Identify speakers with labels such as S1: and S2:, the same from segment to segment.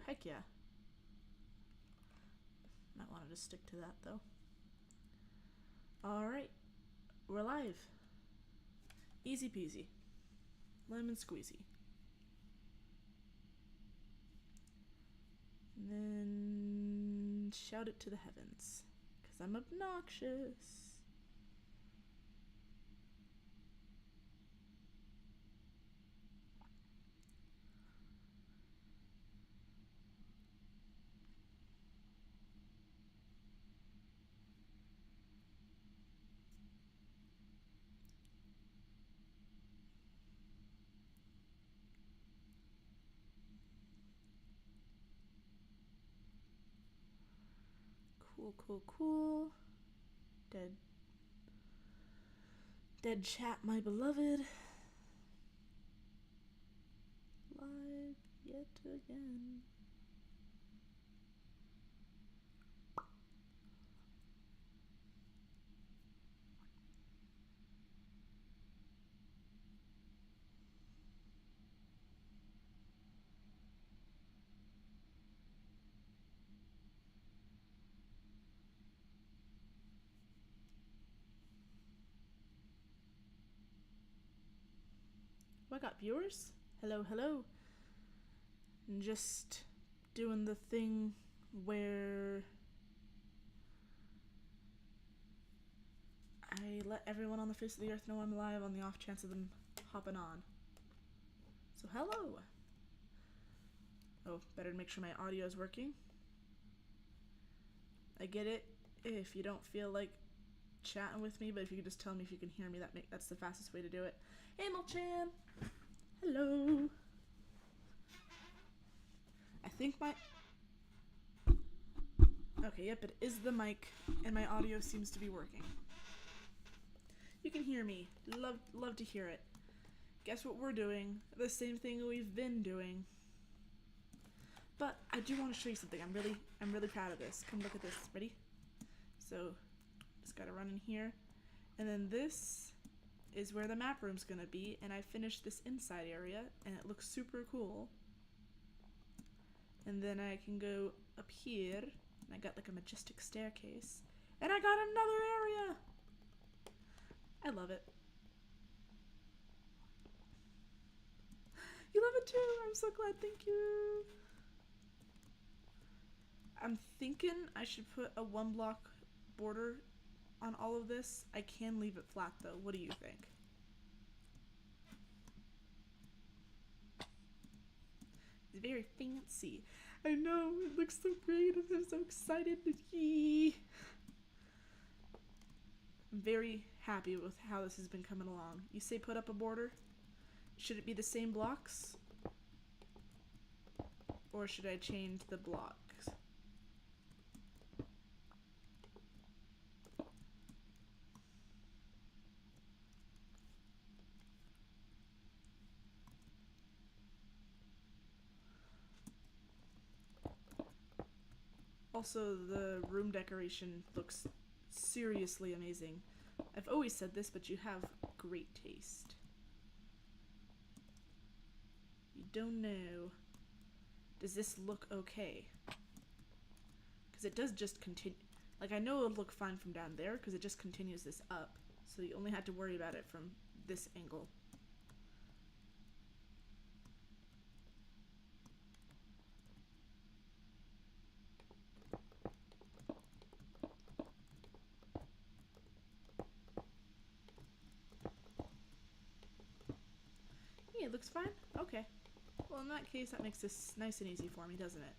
S1: heck yeah. Might want to just stick to that though. Alright, we're live. Easy peasy. Lemon squeezy. And then shout it to the heavens. Because I'm obnoxious. Cool. Dead chat, my beloved. Live yet again. I got viewers? Hello. And just doing the thing where I let everyone on the face of the earth know I'm live on the off chance of them hopping on. So hello! Oh, better make sure my audio is working. I get it if you don't feel like chatting with me, but if you could just tell me if you can hear me, that's the fastest way to do it. Hey Mel-chan! Hello! I think okay, yep, it is the mic, and my audio seems to be working. You can hear me. Love to hear it. Guess what we're doing? The same thing we've been doing. But I do want to show you something. I'm really proud of this. Come look at this. Ready? So, just gotta run in here. And then this is where the map room's gonna be, and I finished this inside area, and it looks super cool. And then I can go up here, and I got like a majestic staircase, and I got another area! I love it. You love it too! I'm so glad, thank you! I'm thinking I should put a 1-block border on all of this. I can leave it flat though. What do you think? It's very fancy. I know, it looks so great. I'm so excited. I'm very happy with how this has been coming along. You say put up a border? Should it be the same blocks? Or should I change the blocks? Also, the room decoration looks seriously amazing. I've always said this, but you have great taste. You don't know. Does this look okay? Because it does just continue. Like, I know it'll look fine from down there because it just continues this up. So you only have to worry about it from this angle. Yeah, it looks fine? Okay. Well, in that case, that makes this nice and easy for me, doesn't it?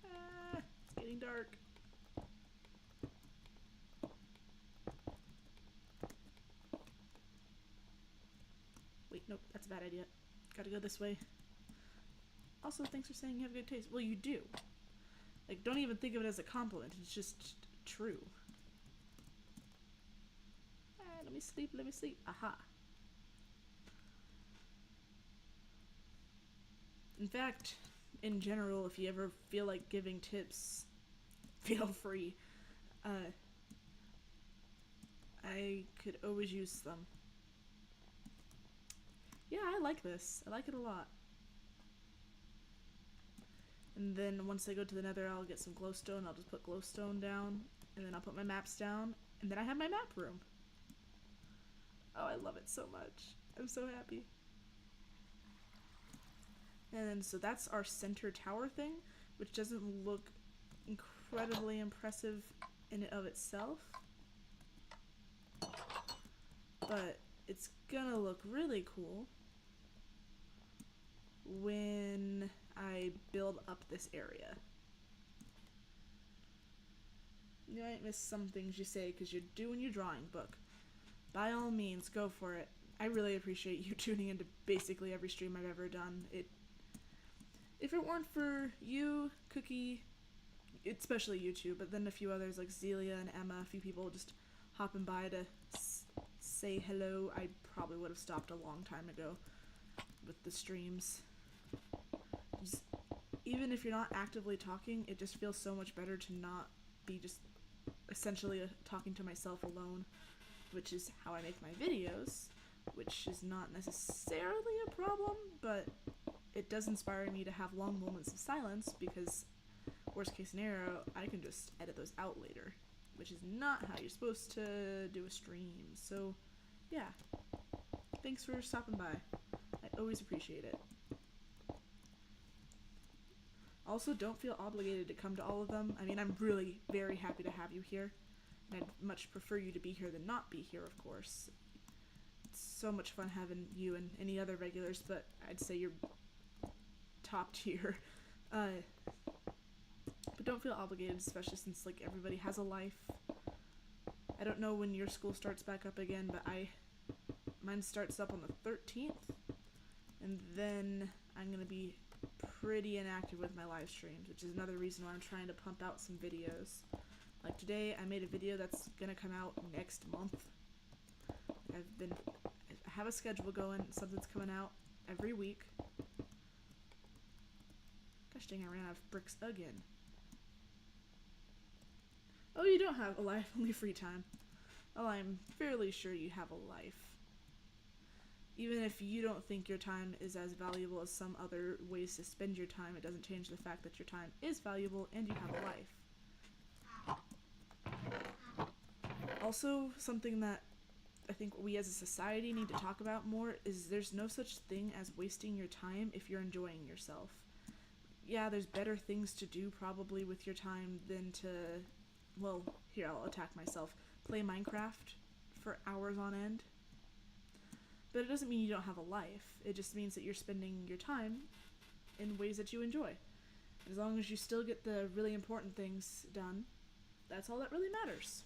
S1: Ah, it's getting dark. Wait, nope, that's a bad idea. Gotta go this way. Also, thanks for saying you have good taste. Well, you do. Like, don't even think of it as a compliment. It's just true. Ah, let me sleep. Aha. In fact, in general, if you ever feel like giving tips, feel free. I could always use them. Yeah, I like this. I like it a lot. And then once I go to the nether, I'll get some glowstone. I'll just put glowstone down, and then I'll put my maps down, and then I have my map room. Oh, I love it so much. I'm so happy. And so that's our center tower thing, which doesn't look incredibly impressive in and of itself. But it's gonna look really cool when I build up this area. You might miss some things you say because you're doing your drawing book. By all means, go for it. I really appreciate you tuning into basically every stream I've ever done. If it weren't for you, Cookie, especially you two, but then a few others like Zelia and Emma, a few people just hopping by to say hello, I probably would have stopped a long time ago with the streams. Just, even if you're not actively talking, it just feels so much better to not be just essentially talking to myself alone, which is how I make my videos, which is not necessarily a problem, but it does inspire me to have long moments of silence because, worst case scenario, I can just edit those out later, which is not how you're supposed to do a stream. So, yeah. Thanks for stopping by. I always appreciate it. Also, don't feel obligated to come to all of them. I mean, I'm really very happy to have you here, and I'd much prefer you to be here than not be here, of course. It's so much fun having you and any other regulars, but I'd say you're top tier. But don't feel obligated, especially since like everybody has a life. I don't know when your school starts back up again, but mine starts up on the 13th, and then I'm gonna be pretty inactive with my live streams, which is another reason why I'm trying to pump out some videos. Like today, I made a video that's gonna come out next month. I have a schedule going. Something's coming out every week. Gosh dang, I ran out of bricks again. Oh, you don't have a life, only free time. Oh, I'm fairly sure you have a life. Even if you don't think your time is as valuable as some other ways to spend your time, it doesn't change the fact that your time is valuable and you have a life. Also, something that I think we as a society need to talk about more is there's no such thing as wasting your time if you're enjoying yourself. Yeah, there's better things to do probably with your time than to, well, here, I'll attack myself, play Minecraft for hours on end. But it doesn't mean you don't have a life. It just means that you're spending your time in ways that you enjoy. As long as you still get the really important things done, that's all that really matters.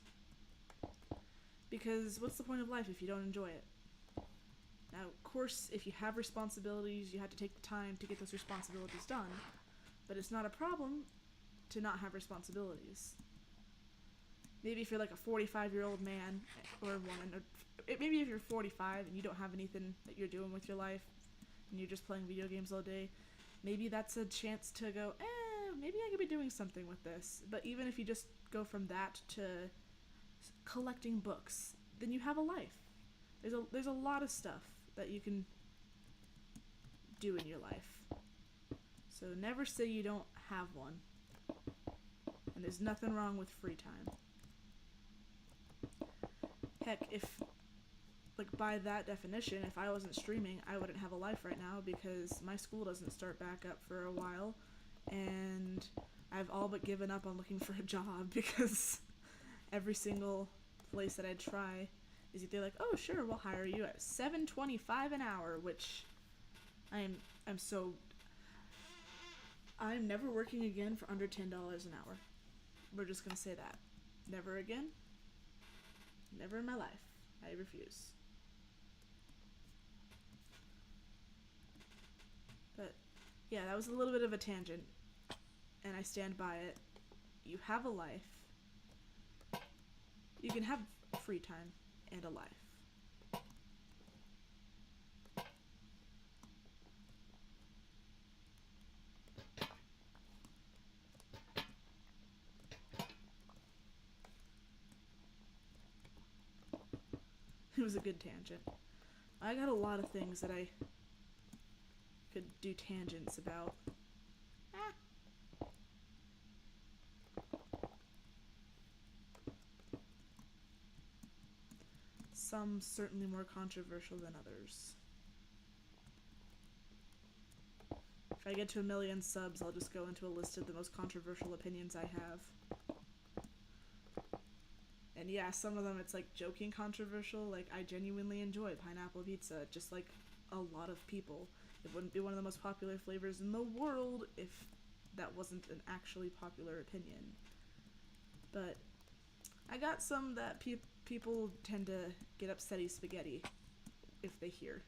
S1: Because what's the point of life if you don't enjoy it? Now, of course, if you have responsibilities, you have to take the time to get those responsibilities done. But it's not a problem to not have responsibilities. Maybe if you're like a 45-year-old man or woman, or maybe if you're 45 and you don't have anything that you're doing with your life and you're just playing video games all day, maybe that's a chance to go, maybe I could be doing something with this. But even if you just go from that to collecting books, then you have a life. There's a lot of stuff that you can do in your life. So never say you don't have one. And there's nothing wrong with free time. Heck, if, like, by that definition, if I wasn't streaming, I wouldn't have a life right now because my school doesn't start back up for a while, and I've all but given up on looking for a job because every single place that I try is either like, oh, sure, we'll hire you at $7.25 an hour, which I'm never working again for under $10 an hour. We're just gonna say that. Never again. Never in my life. I refuse. But yeah, that was a little bit of a tangent, and I stand by it. You have a life. You can have free time and a life. was a good tangent. I got a lot of things that I could do tangents about. Some certainly more controversial than others. If I get to 1 million subs, I'll just go into a list of the most controversial opinions I have. And yeah, some of them it's like joking controversial, like I genuinely enjoy pineapple pizza, just like a lot of people. It wouldn't be one of the most popular flavors in the world if that wasn't an actually popular opinion. But I got some that people tend to get upsetty spaghetti if they hear.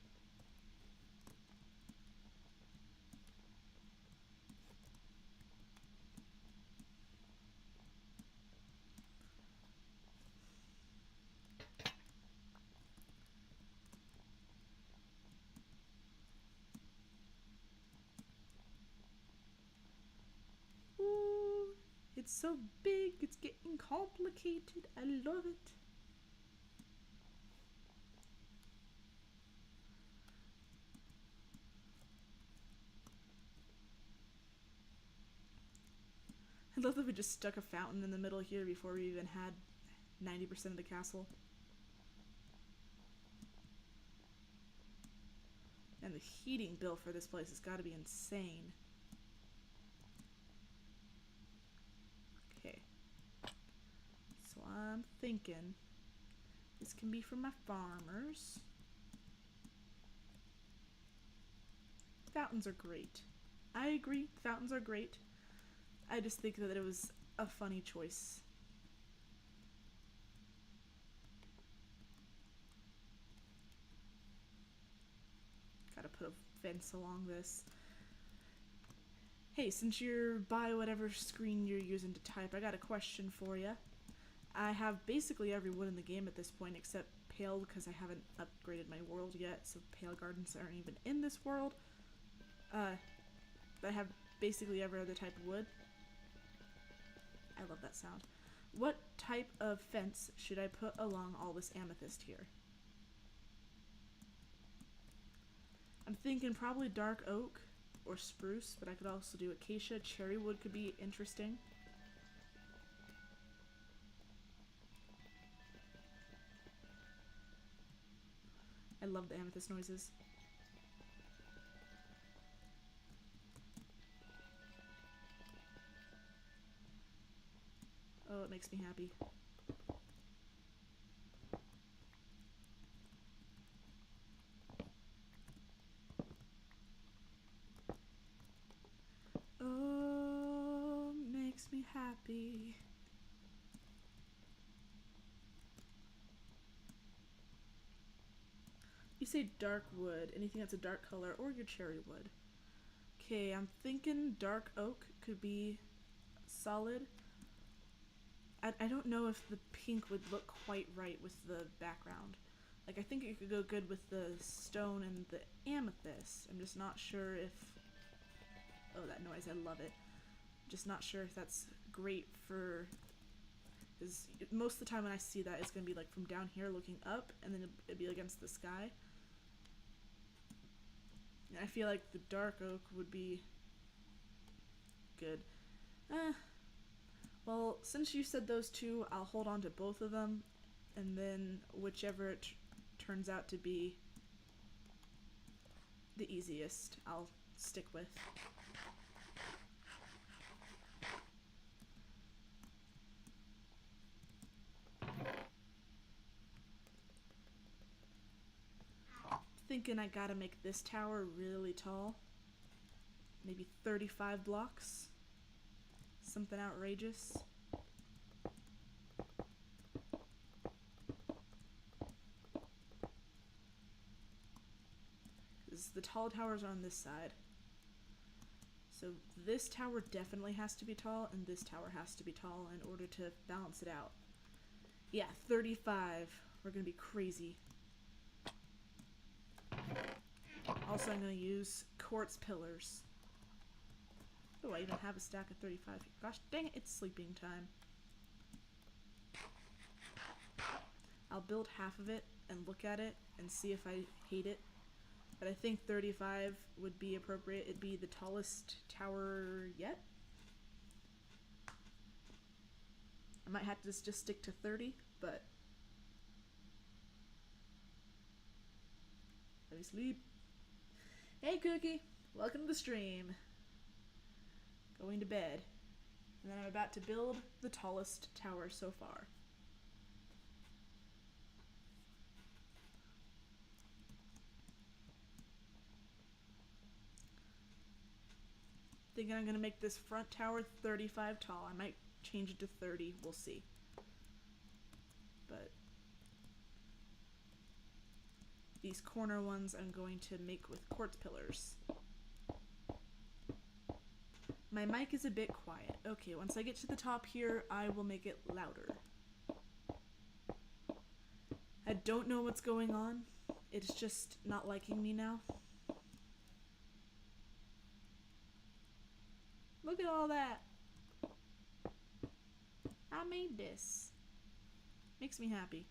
S1: Ooh, it's so big, it's getting complicated. I love it. I love that we just stuck a fountain in the middle here before we even had 90% of the castle. And the heating bill for this place has got to be insane. Okay. So I'm thinking this can be for my farmers. Fountains are great. I agree, fountains are great. I just think that it was a funny choice. Gotta put a fence along this. Hey, since you're by whatever screen you're using to type, I got a question for you. I have basically every wood in the game at this point except pale because I haven't upgraded my world yet, so pale gardens aren't even in this world. But I have basically every other type of wood. I love that sound. What type of fence should I put along all this amethyst here? I'm thinking probably dark oak or spruce, but I could also do acacia. Cherry wood could be interesting. I love the amethyst noises. Oh, it makes me happy. Oh, makes me happy. You say dark wood, anything that's a dark color, or your cherry wood. Okay, I'm thinking dark oak could be solid. I don't know if the pink would look quite right with the background. Like, I think it could go good with the stone and the amethyst. I'm just not sure if... Oh, that noise, I love it. Just not sure if that's great for... Because most of the time when I see that, it's going to be like from down here looking up, and then it'd be against the sky. And I feel like the dark oak would be good. Well, since you said those two, I'll hold on to both of them, and then whichever it turns out to be the easiest, I'll stick with. Thinking I gotta make this tower really tall. Maybe 35 blocks. Something outrageous. Because the tall towers are on this side. So this tower definitely has to be tall, and this tower has to be tall in order to balance it out. Yeah, 35. We're gonna be crazy. Also, I'm gonna use quartz pillars. Oh, I even have a stack of 35. Gosh dang it, it's sleeping time. I'll build half of it and look at it and see if I hate it. But I think 35 would be appropriate. It'd be the tallest tower yet. I might have to just stick to 30, but let me sleep. Hey Cookie, welcome to the stream. Going to bed. And then I'm about to build the tallest tower so far. Thinking I'm gonna make this front tower 35 tall. I might change it to 30, we'll see. But these corner ones I'm going to make with quartz pillars. My mic is a bit quiet. Okay, once I get to the top here, I will make it louder. I don't know what's going on. It's just not liking me now. Look at all that. I made this. Makes me happy.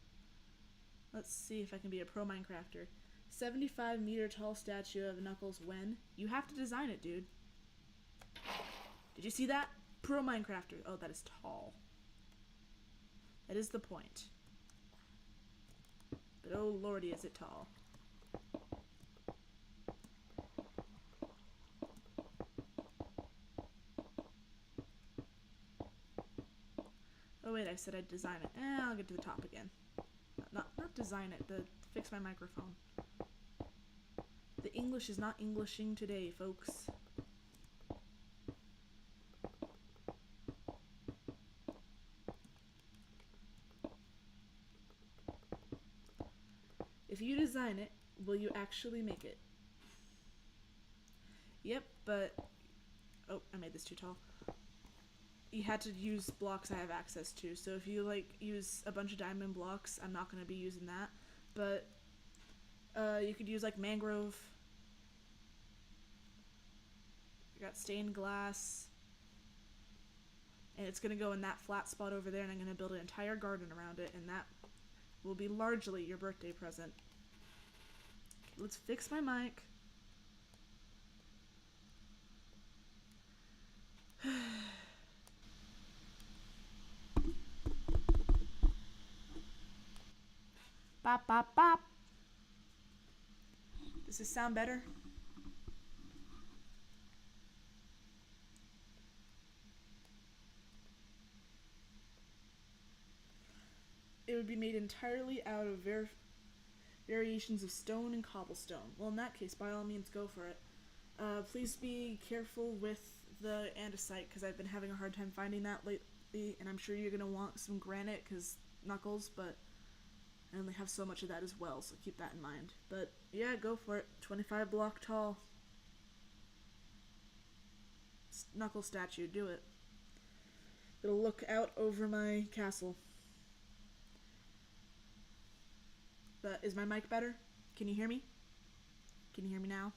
S1: Let's see if I can be a pro Minecrafter. 75-meter tall statue of Knuckles when? You have to design it, dude. Did you see that? Pro Minecrafter. Oh, that is tall. That is the point. But oh lordy, is it tall. Oh wait, I said I'd design it. I'll get to the top again. Not design it, fix my microphone. The English is not Englishing today, folks. If you design it, will you actually make it? Yep, but... Oh, I made this too tall. You had to use blocks I have access to, so if you like use a bunch of diamond blocks, I'm not going to be using that, but you could use like mangrove. I got stained glass, and it's going to go in that flat spot over there, and I'm going to build an entire garden around it, and that will be largely your birthday present. Okay, let's fix my mic. Bop, bop, bop. Does this sound better? It would be made entirely out of variations of stone and cobblestone. Well, in that case, by all means, go for it. Please be careful with the andesite, because I've been having a hard time finding that lately, and I'm sure you're going to want some granite, because Knuckles, but I only have so much of that as well, so keep that in mind. But yeah, go for it. 25 block tall. Knuckles statue, do it. It'll look out over my castle. But is my mic better? Can you hear me? Can you hear me now?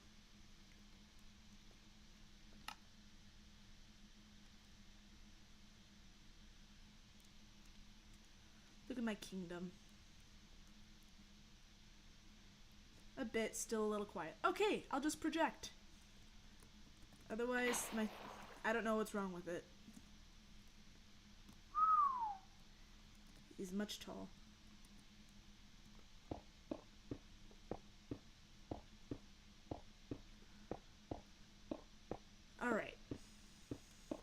S1: Look at my kingdom. A bit, still a little quiet. Okay, I'll just project. Otherwise, I don't know what's wrong with it. He's much tall. Alright.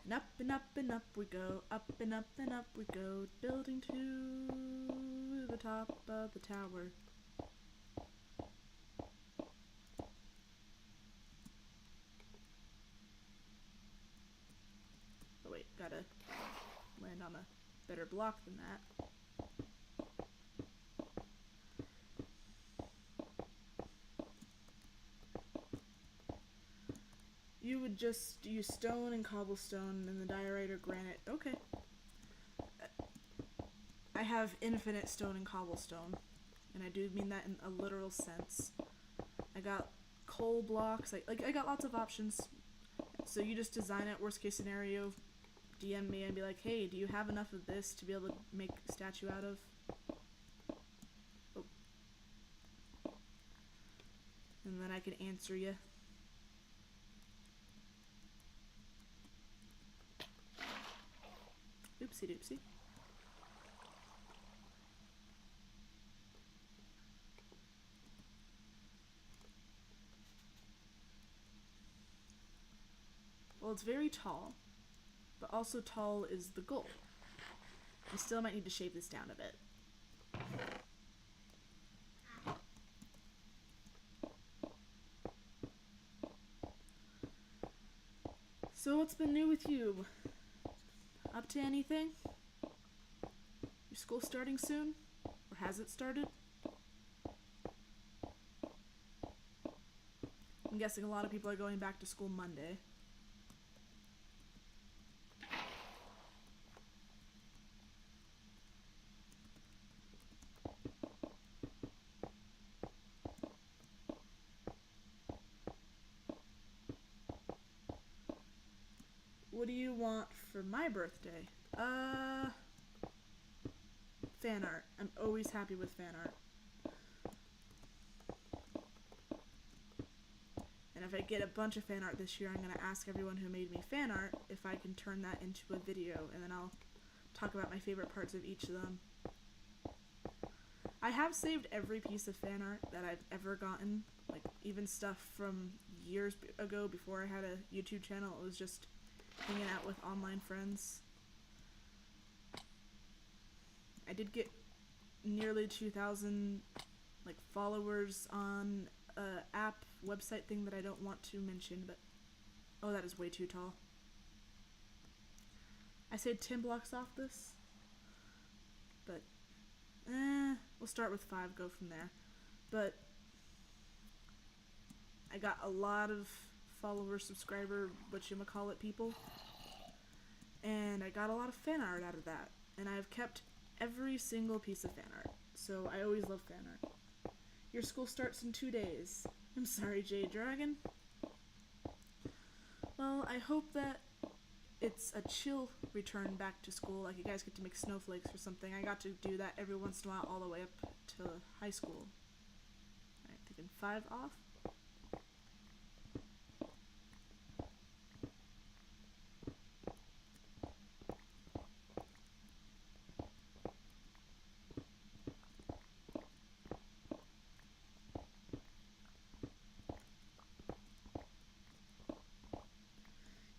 S1: And up and up and up we go. Up and up and up we go. Building to the top of the tower. Oh wait, gotta land on a better block than that. You would just use stone and cobblestone and the diorite or granite. Okay. I have infinite stone and cobblestone, and I do mean that in a literal sense. I got coal blocks. I got lots of options. So you just design it. Worst case scenario, DM me and be like, hey, do you have enough of this to be able to make a statue out of? Oh. can answer you. Oopsie doopsie. Well, it's very tall, but also tall is the goal. I still might need to shave this down a bit. So what's been new with you? Up to anything? Your school starting soon? Or has it started? I'm guessing a lot of people are going back to school Monday. What do you want for my birthday? Fan art. I'm always happy with fan art. And if I get a bunch of fan art this year, I'm going to ask everyone who made me fan art if I can turn that into a video, and then I'll talk about my favorite parts of each of them. I have saved every piece of fan art that I've ever gotten, like even stuff from years ago before I had a YouTube channel. It was just hanging out with online friends. I did get nearly 2,000 like followers on a app website thing that I don't want to mention, but oh, that is way too tall. I said 10 blocks off this, but we'll start with 5, go from there. But I got a lot of follower, subscriber, whatchamacallit people, and I got a lot of fan art out of that, and I've kept every single piece of fan art, so I always love fan art. Your school starts in 2 days. I'm sorry, Jade Dragon. Well, I hope that it's a chill return back to school, like you guys get to make snowflakes or something. I got to do that every once in a while all the way up to high school. Alright, taking 5 off.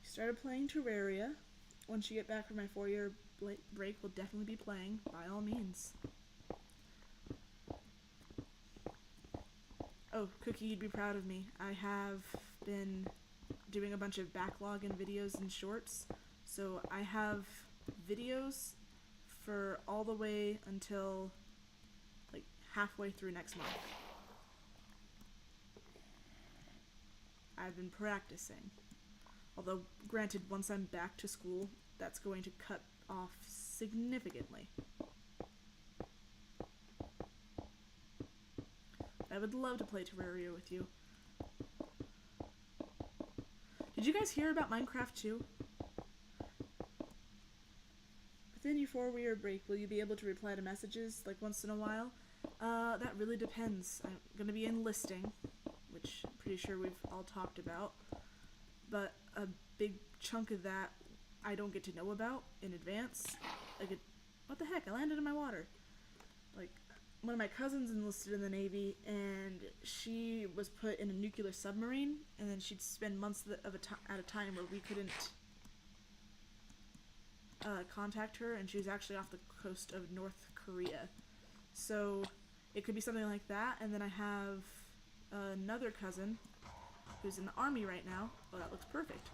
S1: Started playing Terraria. Once you get back from my 4-year break, we'll definitely be playing, by all means. Oh, Cookie, you'd be proud of me. I have been doing a bunch of backlog in videos and shorts, so I have videos for all the way until like halfway through next month. I've been practicing. Although, granted, once I'm back to school, that's going to cut off significantly. I would love to play Terraria with you. Did you guys hear about Minecraft 2? Within your 4-year break, will you be able to reply to messages, like, once in a while? That really depends. I'm gonna be enlisting, which I'm pretty sure we've all talked about. But a big chunk of that I don't get to know about in advance. What the heck? I landed in my water. Like, one of my cousins enlisted in the Navy, and she was put in a nuclear submarine, and then she'd spend months at a time where we couldn't contact her, and she was actually off the coast of North Korea. So it could be something like that. And then I have another cousin who's in the army right now. Oh, that looks perfect.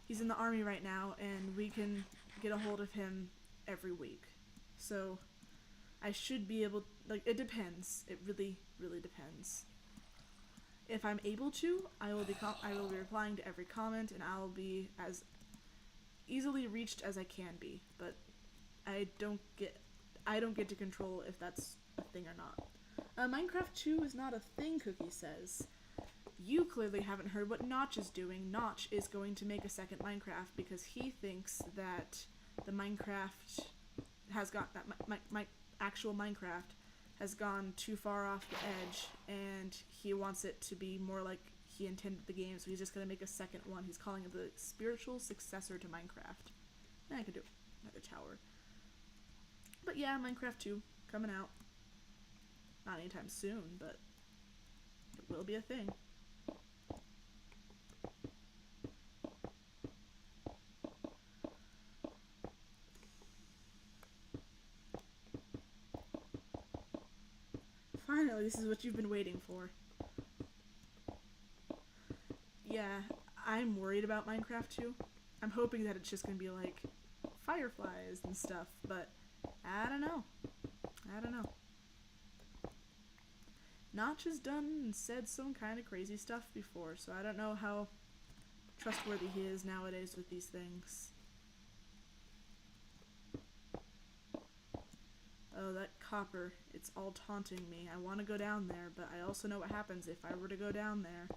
S1: He's in the army right now, and we can get a hold of him every week. So I should be able, like, it depends. It really, really depends. If I'm able to, I will be replying to every comment, and I'll be as easily reached as I can be. But I don't get to control if that's a thing or not. Minecraft 2 is not a thing, Cookie says. You clearly haven't heard what Notch is doing. Notch is going to make a second Minecraft because he thinks that the Minecraft has got that my actual Minecraft has gone too far off the edge, and he wants it to be more like he intended the game, so he's just going to make a second one. He's calling it the spiritual successor to Minecraft. And I could do another tower. But yeah, Minecraft 2 coming out. Not anytime soon, but it will be a thing. Finally, this is what you've been waiting for. Yeah, I'm worried about Minecraft 2. I'm hoping that it's just going to be like fireflies and stuff, but I don't know. Notch has done and said some kind of crazy stuff before, so I don't know how trustworthy he is nowadays with these things. Oh, that copper, it's all taunting me. I want to go down there, but I also know what happens if I were to go down there.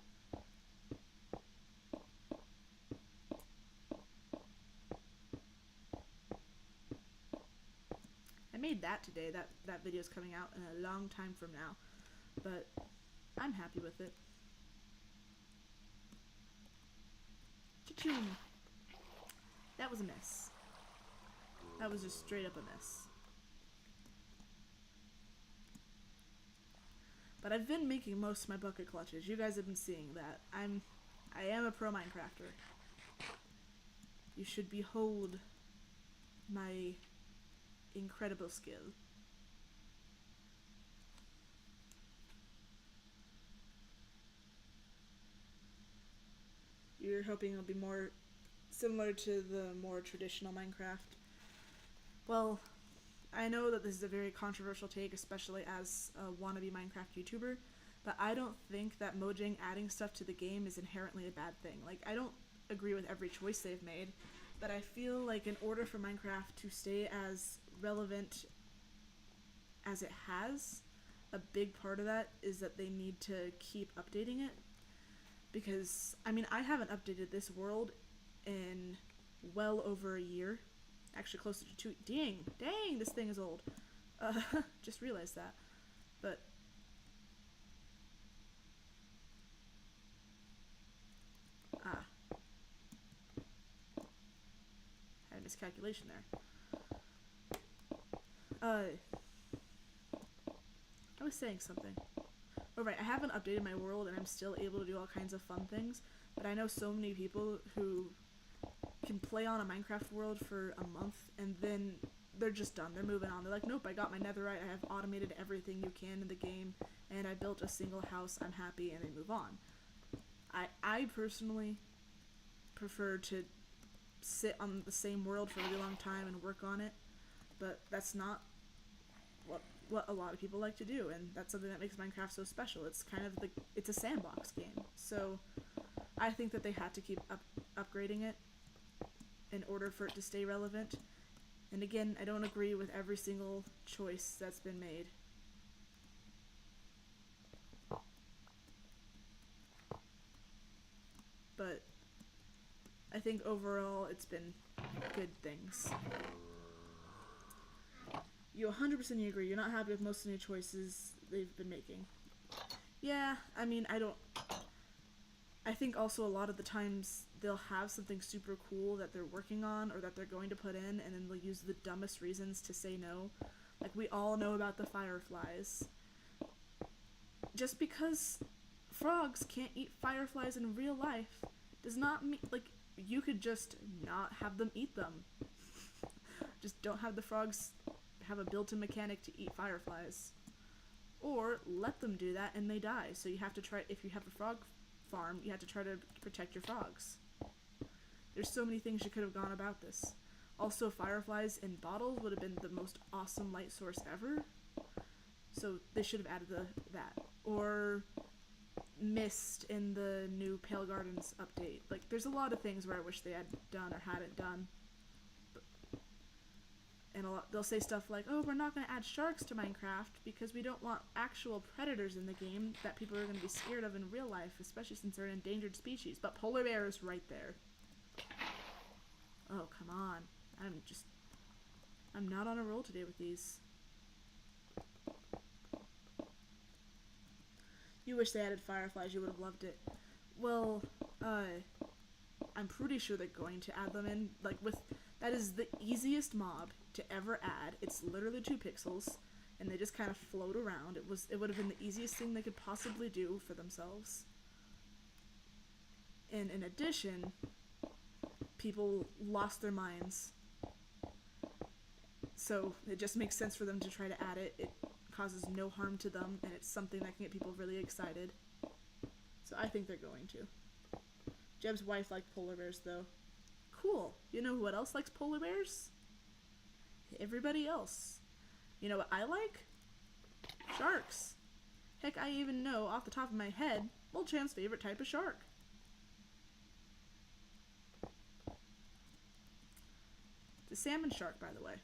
S1: I made that today. That video's coming out in a long time from now, but I'm happy with it. Cha-ching! That was a miss. That was just straight up a miss. But I've been making most of my bucket clutches. You guys have been seeing that. I am a pro Minecrafter. You should behold my incredible skill. You're hoping it'll be more similar to the more traditional Minecraft. Well, I know that this is a very controversial take, especially as a wannabe Minecraft YouTuber, but I don't think that Mojang adding stuff to the game is inherently a bad thing. Like, I don't agree with every choice they've made, but I feel like in order for Minecraft to stay as relevant as it has, a big part of that is that they need to keep updating it. Because, I mean, I haven't updated this world in well over a year. Actually, closer to 2. Dang, this thing is old. Just realized that. But had a miscalculation there. I was saying something. Oh right, I haven't updated my world and I'm still able to do all kinds of fun things, but I know so many people who can play on a Minecraft world for a month and then they're just done. They're moving on. They're like, nope, I got my netherite, I have automated everything you can in the game, and I built a single house, I'm happy, and they move on. I personally prefer to sit on the same world for a really long time and work on it, but that's not what a lot of people like to do, and that's something that makes Minecraft so special. It's kind of it's a sandbox game, so I think that they had to keep upgrading it in order for it to stay relevant. And again, I don't agree with every single choice that's been made. But I think overall it's been good things. You 100% agree. You're not happy with most of the new choices they've been making. Yeah, I mean, I think also a lot of the times they'll have something super cool that they're working on or that they're going to put in, and then they'll use the dumbest reasons to say no. Like, we all know about the fireflies. Just because frogs can't eat fireflies in real life does not mean, like, you could just not have them eat them. Just don't have the frogs have a built-in mechanic to eat fireflies. Or let them do that and they die. So you have to try, if you have a frog farm, you have to try to protect your frogs. There's so many things you could have gone about this. Also, fireflies in bottles would have been the most awesome light source ever. So they should have added that. Or mist in the new Pale Gardens update. Like, there's a lot of things where I wish they had done or hadn't done. And they'll say stuff like, oh, we're not going to add sharks to Minecraft because we don't want actual predators in the game that people are going to be scared of in real life, especially since they're an endangered species. But polar bear is right there. Oh, come on. I'm not on a roll today with these. You wish they added fireflies, you would have loved it. Well, I'm pretty sure they're going to add them in, like, that is the easiest mob to ever add. It's literally 2 pixels, and they just kind of float around. It would have been the easiest thing they could possibly do for themselves. And in addition, people lost their minds. So it just makes sense for them to try to add it. It causes no harm to them, and it's something that can get people really excited. So I think they're going to. Jeb's wife liked polar bears, though. Cool. You know what else likes polar bears? Everybody else. You know what I like? Sharks. Heck, I even know off the top of my head Molchan's favorite type of shark. The salmon shark, by the way.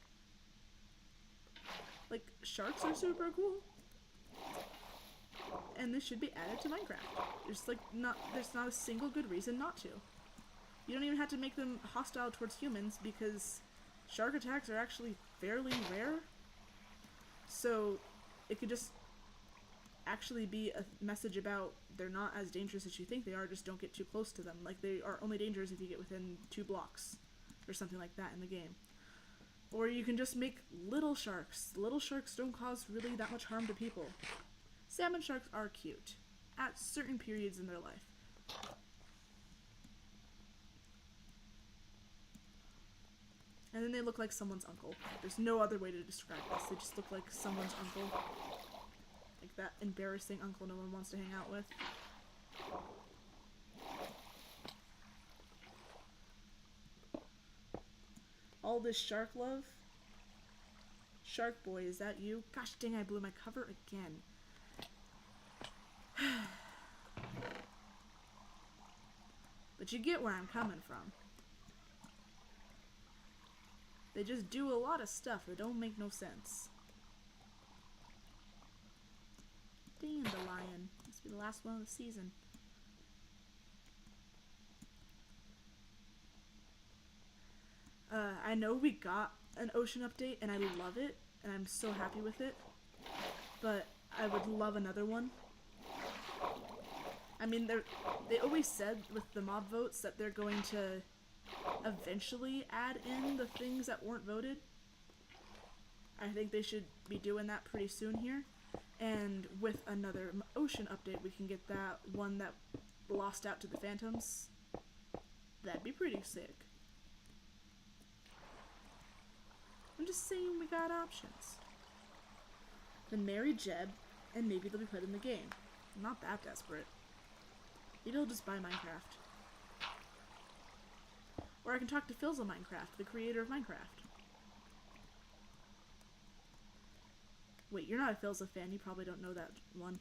S1: Like, sharks are super cool. And this should be added to Minecraft. There's not a single good reason not to. You don't even have to make them hostile towards humans because shark attacks are actually fairly rare. So it could just actually be a message about they're not as dangerous as you think they are, just don't get too close to them. Like, they are only dangerous if you get within 2 blocks or something like that in the game. Or you can just make little sharks. Little sharks don't cause really that much harm to people. Salmon sharks are cute at certain periods in their life. And then they look like someone's uncle. There's no other way to describe this. They just look like someone's uncle. Like that embarrassing uncle no one wants to hang out with. All this shark love. Shark boy, is that you? Gosh dang, I blew my cover again. But you get where I'm coming from. They just do a lot of stuff that don't make no sense. Dandelion. Must be the last one of the season. I know we got an ocean update, and I love it, and I'm so happy with it. But I would love another one. I mean, they always said with the mob votes that they're going to eventually add in the things that weren't voted. I think they should be doing that pretty soon here. And with another ocean update, we can get that one that lost out to the phantoms. That'd be pretty sick. I'm just saying we got options. Then marry Jeb, and maybe they'll be put in the game. I'm not that desperate. Maybe I'll just buy Minecraft. Or I can talk to Philza Minecraft, the creator of Minecraft. Wait, you're not a Philza fan, you probably don't know that one.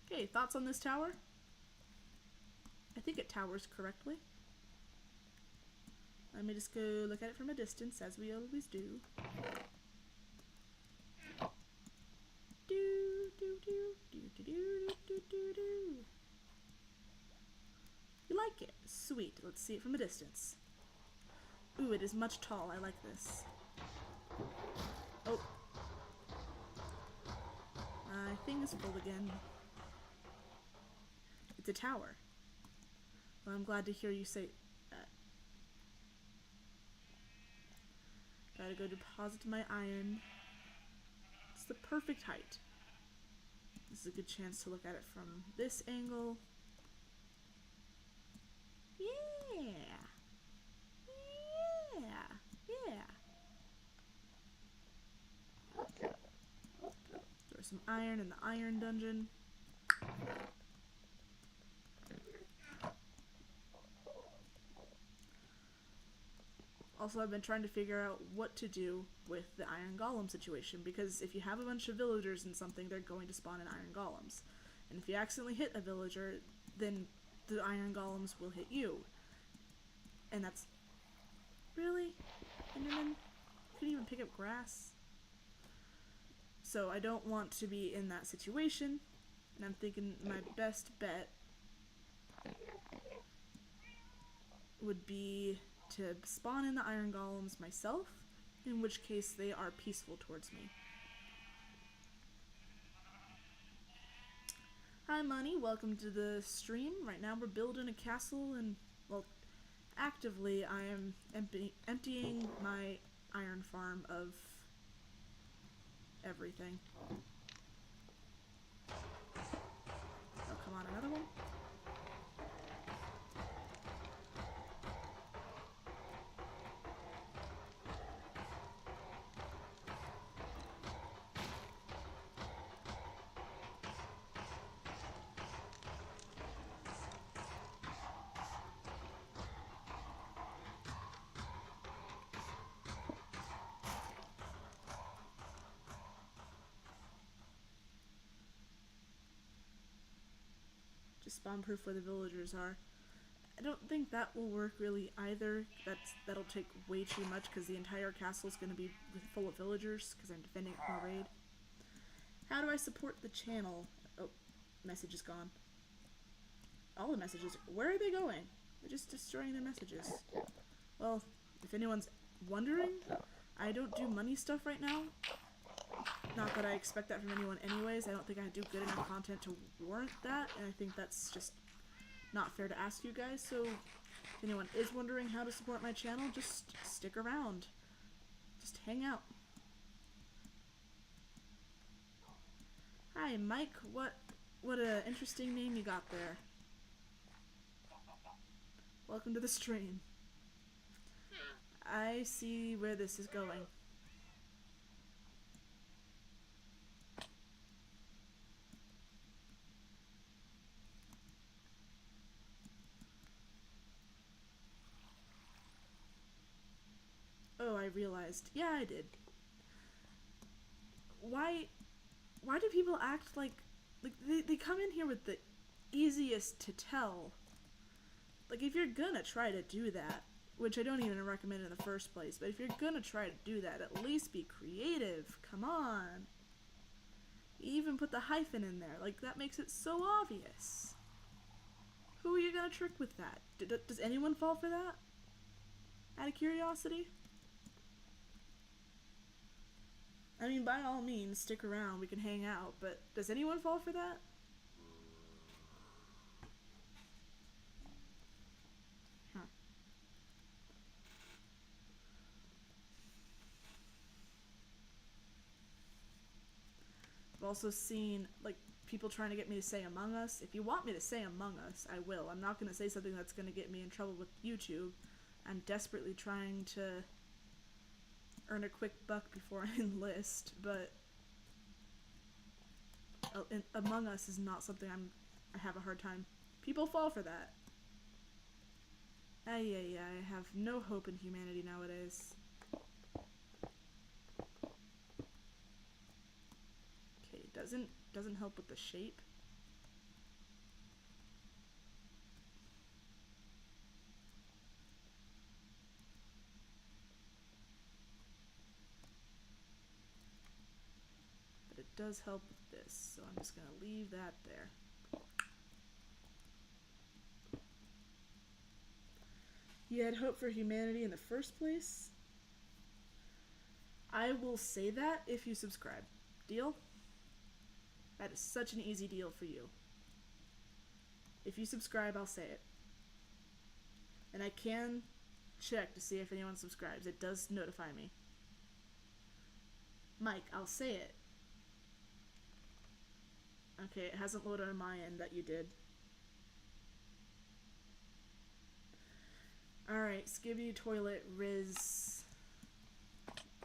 S1: Okay, thoughts on this tower? I think it towers correctly. Let me just go look at it from a distance, as we always do. You like it? Sweet. Let's see it from a distance. Ooh, it is much tall. I like this. Oh. My thing is full again. It's a tower. Well, I'm glad to hear you say that. Gotta go deposit my iron. It's the perfect height. This is a good chance to look at it from this angle. Yeah. Yeah. Yeah. Throw some iron in the iron dungeon. Also, I've been trying to figure out what to do with the iron golem situation, because if you have a bunch of villagers in something, they're going to spawn in iron golems. And if you accidentally hit a villager, then the iron golems will hit you. And that's... Really? Enderman? Couldn't even pick up grass? So I don't want to be in that situation, and I'm thinking my best bet would be to spawn in the iron golems myself, in which case they are peaceful towards me. Hi, Money. Welcome to the stream. Right now we're building a castle and, well, actively I am emptying my iron farm of everything. Oh, come on, another one? Just spawn proof where the villagers are. I don't think that will work really either. That'll take way too much because the entire castle is going to be full of villagers because I'm defending it from a raid. How do I support the channel? Oh, message is gone. All the messages. Where are they going? They're just destroying their messages. Well, if anyone's wondering, I don't do money stuff right now. Not that I expect that from anyone anyways. I don't think I do good enough content to warrant that, and I think that's just not fair to ask you guys. So if anyone is wondering how to support my channel, just stick around. Just hang out. Hi, Mike. What a interesting name you got there. Welcome to the stream. I see where this is going. Oh, I realized. Yeah, I did. Why do people act like they come in here with the easiest to tell? Like, if you're gonna try to do that, which I don't even recommend in the first place, but if you're gonna try to do that, at least be creative. Come on. You even put the hyphen in there. Like, that makes it so obvious. Who are you gonna trick with that? Does anyone fall for that? Out of curiosity? I mean, by all means, stick around, we can hang out, but does anyone fall for that? Huh. I've also seen, like, people trying to get me to say Among Us. If you want me to say Among Us, I will. I'm not going to say something that's going to get me in trouble with YouTube. I'm desperately trying to earn a quick buck before I enlist, but Among Us is not something I have a hard time. People fall for that. I have no hope in humanity nowadays. Okay, doesn't help with the shape. But it does help with this, so I'm just gonna leave that there. You had hope for humanity in the first place? I will say that if you subscribe. Deal? That is such an easy deal for you. If you subscribe, I'll say it. And I can check to see if anyone subscribes. It does notify me. Mike, I'll say it. Okay, it hasn't loaded on my end that you did. Alright, Skibby, Toilet, Riz,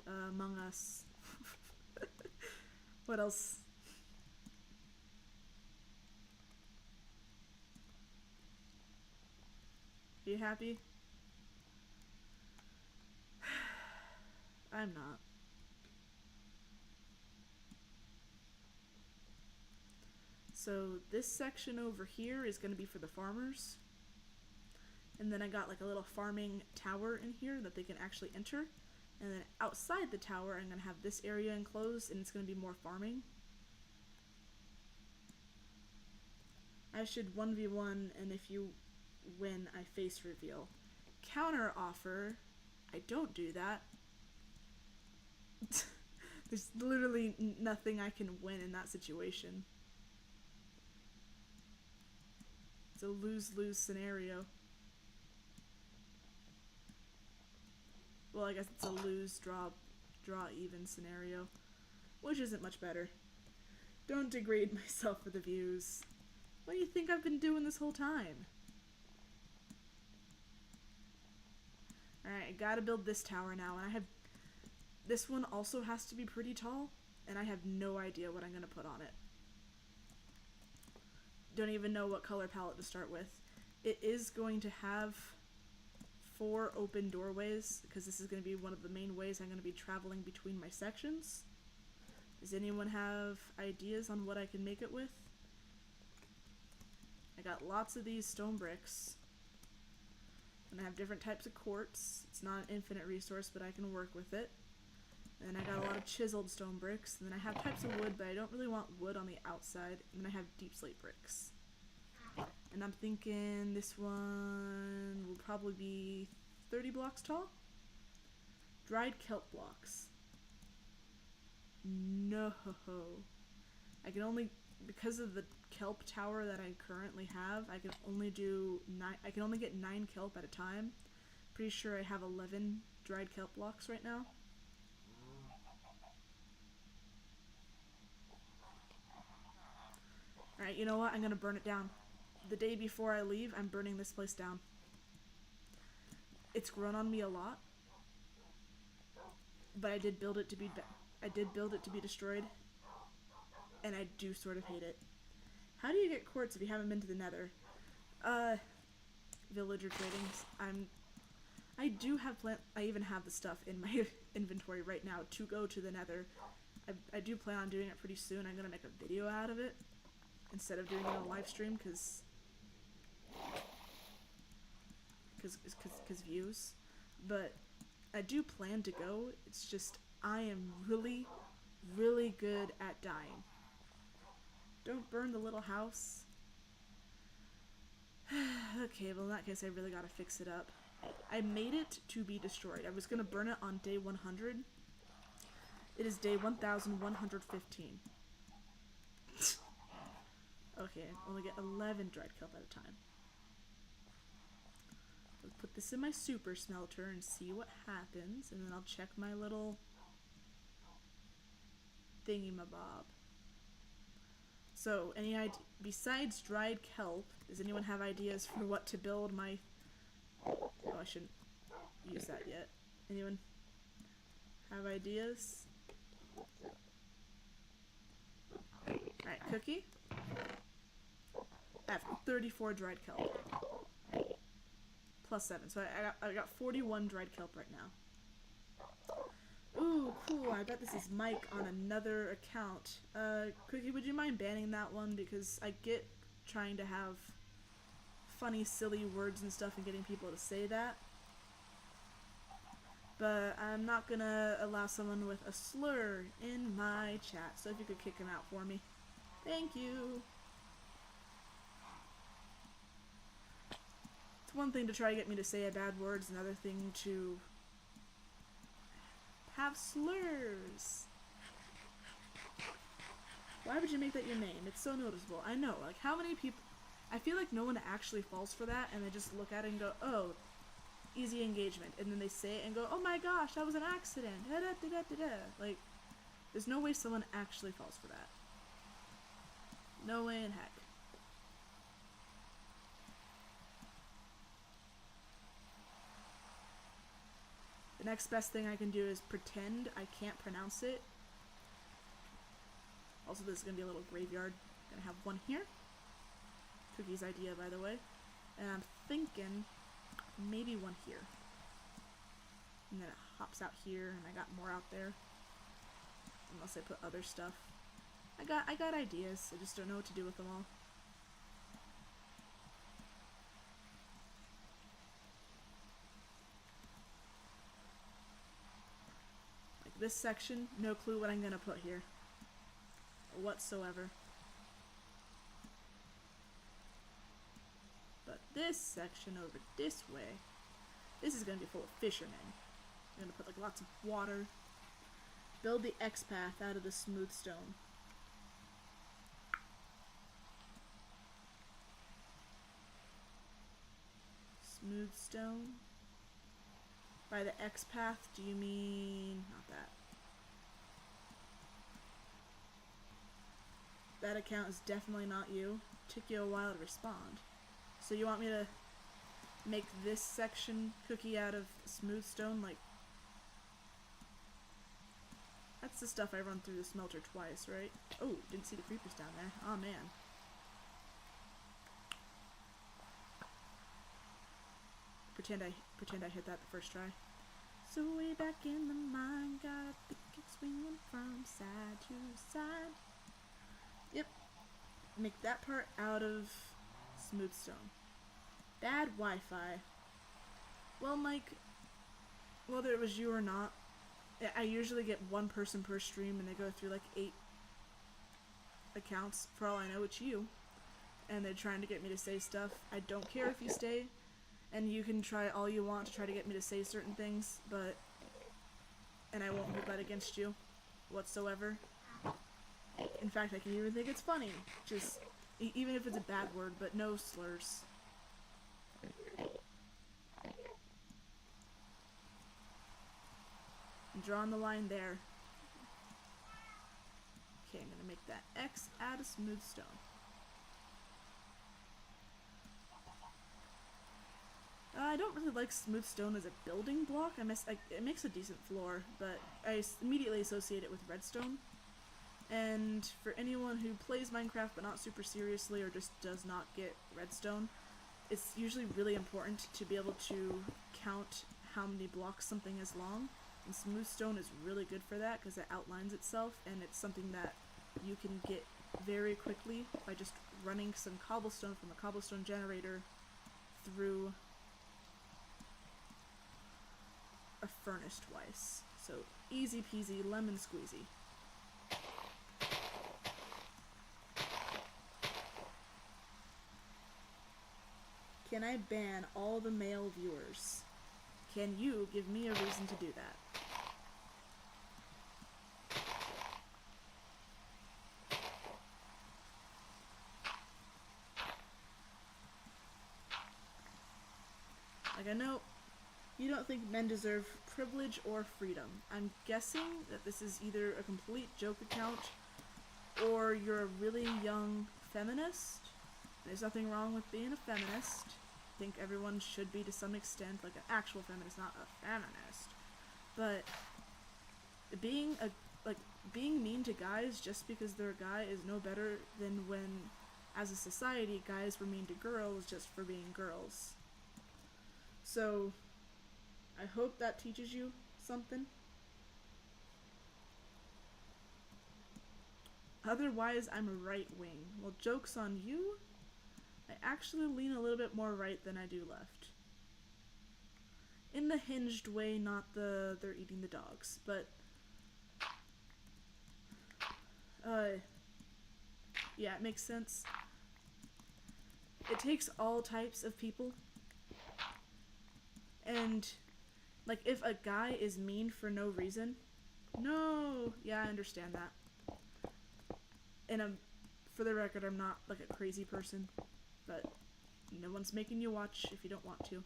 S1: Among Us. What else? Are you happy? I'm not. So this section over here is going to be for the farmers. And then I got like a little farming tower in here that they can actually enter. And then outside the tower, I'm going to have this area enclosed, and it's going to be more farming. I should 1v1, and if you win, I face reveal. Counter offer, I don't do that. There's literally nothing I can win in that situation. It's a lose-lose scenario. Well, I guess it's a lose, draw even scenario, which isn't much better. Don't degrade myself for the views. What do you think I've been doing this whole time? Alright, I gotta build this tower now, and I have... This one also has to be pretty tall, and I have no idea what I'm gonna put on it. Don't even know what color palette to start with. It is going to have 4 open doorways, because this is going to be one of the main ways I'm going to be traveling between my sections. Does anyone have ideas on what I can make it with? I got lots of these stone bricks. And I have different types of quartz. It's not an infinite resource, but I can work with it. And I got a lot of chiseled stone bricks. And then I have types of wood, but I don't really want wood on the outside. And then I have deep slate bricks. And I'm thinking this one will probably be 30 blocks tall. Dried kelp blocks. No. I can only, because of the kelp tower that I currently have, I can only get 9 kelp at a time. Pretty sure I have 11 dried kelp blocks right now. Alright, you know what? I'm gonna burn it down. The day before I leave, I'm burning this place down. It's grown on me a lot, but I did build it to be destroyed, and I do sort of hate it. How do you get quartz if you haven't been to the Nether? Villager trading. I do have I even have the stuff in my inventory right now to go to the Nether. I do plan on doing it pretty soon. I'm gonna make a video out of it instead of doing it on live stream because views. But I do plan to go. It's just I am really good at dying. Don't burn the little house. Okay, well in that case I really gotta fix it up. I made it to be destroyed. I was gonna burn it on day 100. It is day 1115. Okay, I only get 11 dried kelp at a time. I'll put this in my super smelter and see what happens, and then I'll check my little thingy-mabob. So, besides dried kelp, does anyone have ideas for what to build my... Oh, I shouldn't use that yet. Anyone have ideas? Alright, cookie. I have 34 dried kelp. Plus 7, so I got 41 dried kelp right now. Ooh, cool, I bet this is Mike on another account. Cookie, would you mind banning that one? Because I get trying to have funny, silly words and stuff and getting people to say that. But I'm not gonna allow someone with a slur in my chat, so if you could kick him out for me. Thank you! It's one thing to try to get me to say a bad word, it's another thing to have slurs. Why would you make that your name? It's so noticeable. I know, like how many people... I feel like no one actually falls for that and they just look at it and go, oh, easy engagement. And then they say it and go, oh my gosh, that was an accident. Like, there's no way someone actually falls for that. No way in heck. The next best thing I can do is pretend I can't pronounce it. Also, this is going to be a little graveyard. Gonna have one here. Cookie's idea, by the way. And I'm thinking maybe one here. And then it hops out here, and I got more out there. Unless I put other stuff. I got ideas. I just don't know what to do with them all. Like this section, no clue what I'm gonna put here. Whatsoever. But this section over this way, this is gonna be full of fishermen. I'm gonna put like lots of water. Build the X path out of the smooth stone. smooth stone. By the X path, do you mean not that? That account is definitely not you. Took you a while to respond. So you want me to make this section cookie out of smooth stone? Like, that's the stuff I run through the smelter twice, right? Oh, didn't see the creepers down there. Aw, man. Pretend I hit that the first try. So way back in the mine, got a big kick swinging from side to side. Yep. Make that part out of smooth stone. Bad Wi-Fi. Well, Mike, whether it was you or not, I usually get one person per stream and they go through like 8 accounts. For all I know, it's you. And they're trying to get me to say stuff. I don't care if you stay, and you can try all you want to try to get me to say certain things, and I won't hold that against you whatsoever. In fact, I can even think it's funny. Just, even if it's a bad word, but no slurs. I'm drawing the line there. Okay, I'm gonna make that X out of smooth stone. I don't really like smooth stone as a building block. It makes a decent floor, but I immediately associate it with redstone. And for anyone who plays Minecraft but not super seriously or just does not get redstone, it's usually really important to be able to count how many blocks something is long. And smooth stone is really good for that because it outlines itself, and it's something that you can get very quickly by just running some cobblestone from a cobblestone generator through a furnace twice. So easy peasy, lemon squeezy. Can I ban all the male viewers? Can you give me a reason to do that? Like, I know you don't think men deserve privilege or freedom. I'm guessing that this is either a complete joke account or you're a really young feminist. There's nothing wrong with being a feminist. I think everyone should be to some extent, like an actual feminist, not a feminist. But being mean to guys just because they're a guy is no better than when, as a society, guys were mean to girls just for being girls. So, I hope that teaches you something. Otherwise, I'm a right wing. Well, joke's on you. I actually lean a little bit more right than I do left. In the hinged way, not the they're eating the dogs, but yeah, it makes sense. It takes all types of people. And like, if a guy is mean for no reason, no, yeah, I understand that. And for the record, I'm not like a crazy person, but no one's making you watch if you don't want to.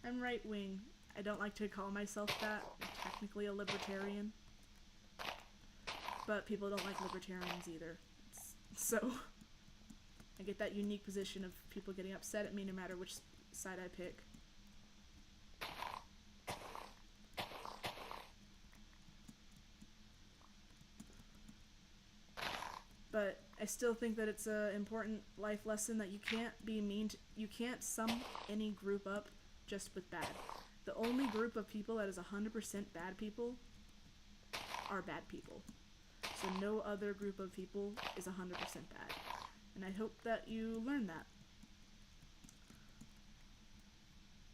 S1: I'm right wing. I don't like to call myself that. I'm technically a libertarian. But people don't like libertarians either. So, I get that unique position of people getting upset at me no matter which side I pick. But I still think that it's an important life lesson that you can't be mean to, you can't sum any group up just with bad. The only group of people that is 100% bad people are bad people. So no other group of people is 100% bad. And I hope that you learn that.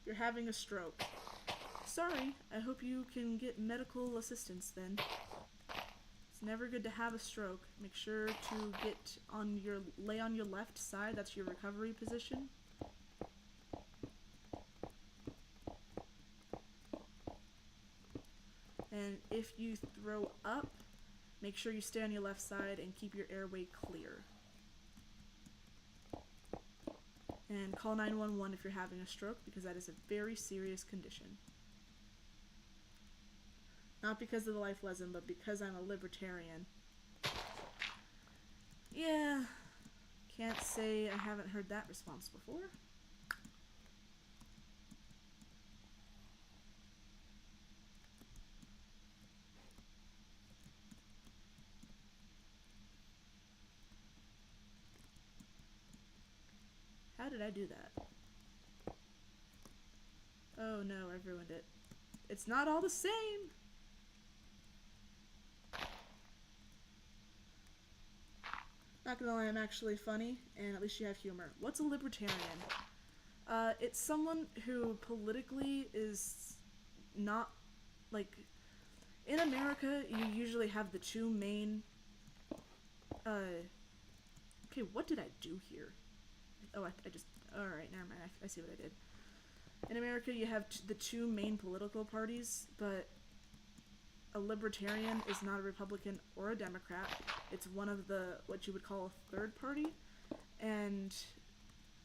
S1: You're having a stroke. Sorry, I hope you can get medical assistance then. It's never good to have a stroke. Make sure to lay on your left side. That's your recovery position. And if you throw up, make sure you stay on your left side and keep your airway clear. And call 911 if you're having a stroke, because that is a very serious condition. Not because of the life lesson, but because I'm a libertarian. Yeah, can't say I haven't heard that response before. How did I do that? Oh no, I've ruined it. It's not all the same! Not gonna lie, I'm actually funny, and at least you have humor. What's a libertarian? It's someone who politically is not, like, in America, you usually have the two main, okay, what did I do here? Oh, I just, alright, never mind, I see what I did. In America, you have the two main political parties, but a libertarian is not a Republican or a Democrat. It's one of the, what you would call a third party, and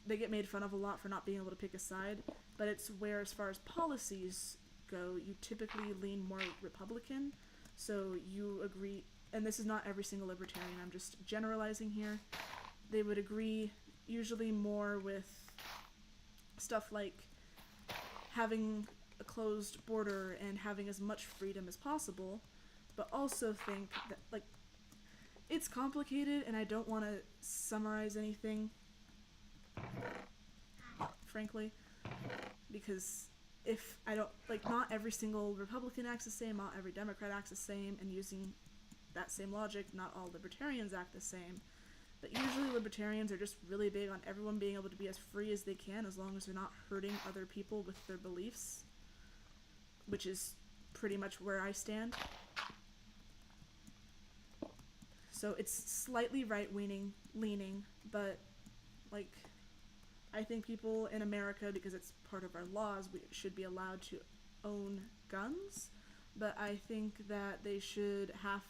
S1: they get made fun of a lot for not being able to pick a side, but it's where, as far as policies go, you typically lean more Republican, so you agree, and this is not every single libertarian, I'm just generalizing here, they would agree usually more with stuff like having a closed border and having as much freedom as possible, but also think that, like, it's complicated and I don't want to summarize anything, frankly, because if I don't, like, not every single Republican acts the same, not every Democrat acts the same, and using that same logic, not all libertarians act the same, but usually libertarians are just really big on everyone being able to be as free as they can as long as they're not hurting other people with their beliefs, which is pretty much where I stand. So it's slightly right-leaning, but, like, I think people in America, because it's part of our laws, we should be allowed to own guns, but I think that they should have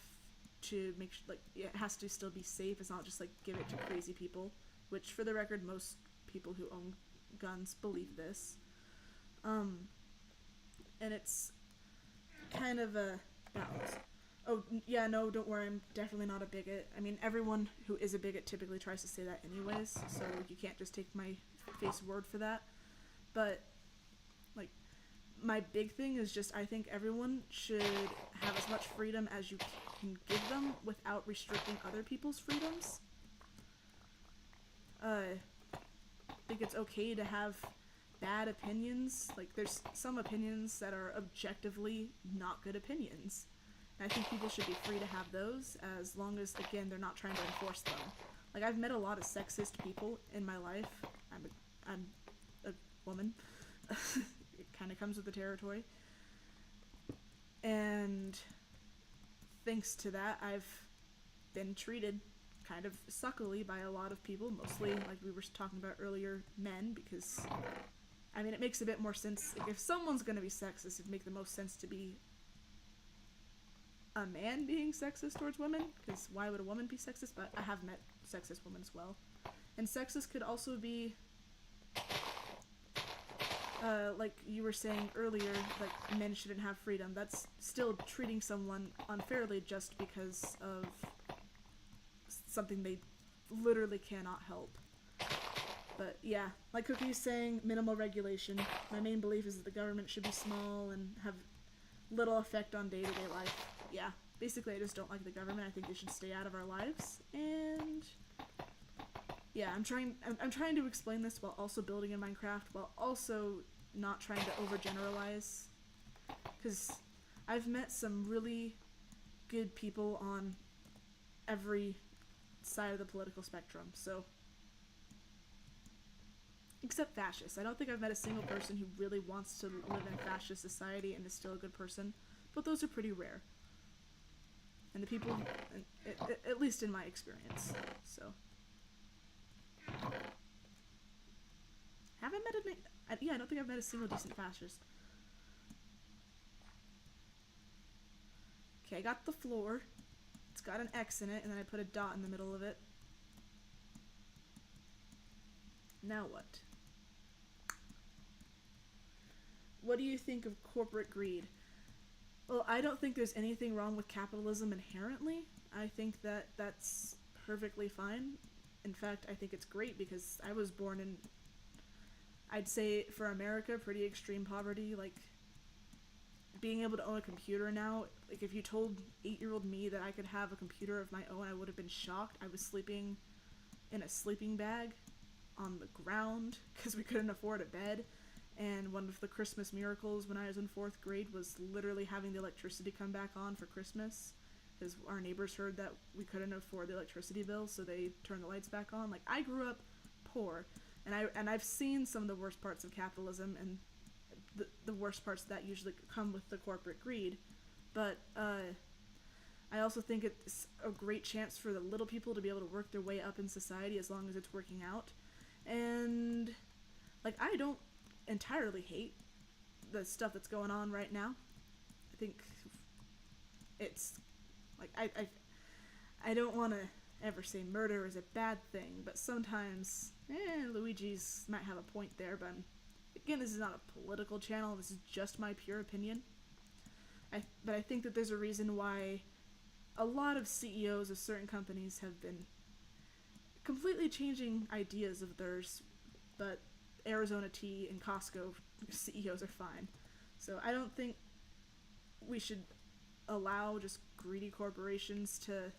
S1: to make sure, like, it has to still be safe. It's not just, like, give it to crazy people, which, for the record, most people who own guns believe this. And it's kind of a balance. Oh, yeah, no, don't worry, I'm definitely not a bigot. I mean, everyone who is a bigot typically tries to say that anyways, so you can't just take my face word for that. But, like, my big thing is just I think everyone should have as much freedom as you can give them without restricting other people's freedoms. I think it's okay to have bad opinions. Like, there's some opinions that are objectively not good opinions. And I think people should be free to have those as long as, again, they're not trying to enforce them. Like, I've met a lot of sexist people in my life. I'm a woman. It kind of comes with the territory. And thanks to that, I've been treated kind of suckily by a lot of people, mostly, like we were talking about earlier, men, because, I mean, it makes a bit more sense. Like, if someone's gonna be sexist, it'd make the most sense to be a man being sexist towards women, because why would a woman be sexist? But I have met sexist women as well. And sexist could also be, like you were saying earlier, like men shouldn't have freedom. That's still treating someone unfairly just because of something they literally cannot help. But yeah, like Cookie's saying, minimal regulation. My main belief is that the government should be small and have little effect on day-to-day life. Yeah, basically I just don't like the government. I think they should stay out of our lives. And yeah, I'm trying to explain this while also building in Minecraft, while also not trying to overgeneralize, because I've met some really good people on every side of the political spectrum, so, except fascists. I don't think I've met a single person who really wants to live in fascist society and is still a good person, but those are pretty rare. And the people, at least in my experience, so. Have I met yeah, I don't think I've met a single decent fascist. Okay, I got the floor. It's got an X in it, and then I put a dot in the middle of it. Now what? what do you think of corporate greed? Well, I don't think there's anything wrong with capitalism inherently. I think that that's perfectly fine. In fact, I think it's great because I was born in, I'd say for America, pretty extreme poverty. Like, being able to own a computer now, like if you told 8-year-old me that I could have a computer of my own, I would have been shocked. I was sleeping in a sleeping bag on the ground because we couldn't afford a bed. And one of the Christmas miracles when I was in 4th grade was literally having the electricity come back on for Christmas, because our neighbors heard that we couldn't afford the electricity bill, so they turned the lights back on. Like, I grew up poor, and I've seen some of the worst parts of capitalism, and the worst parts that usually come with the corporate greed. But I also think it's a great chance for the little people to be able to work their way up in society as long as it's working out. And like, I don't entirely hate the stuff that's going on right now. I think it's like, I don't want to ever say murder is a bad thing, but sometimes Luigi's might have a point there. But again, this is not a political channel, this is just my pure opinion. But I think that there's a reason why a lot of CEOs of certain companies have been completely changing ideas of theirs, but Arizona Tea and Costco CEOs are fine. So I don't think we should allow just greedy corporations to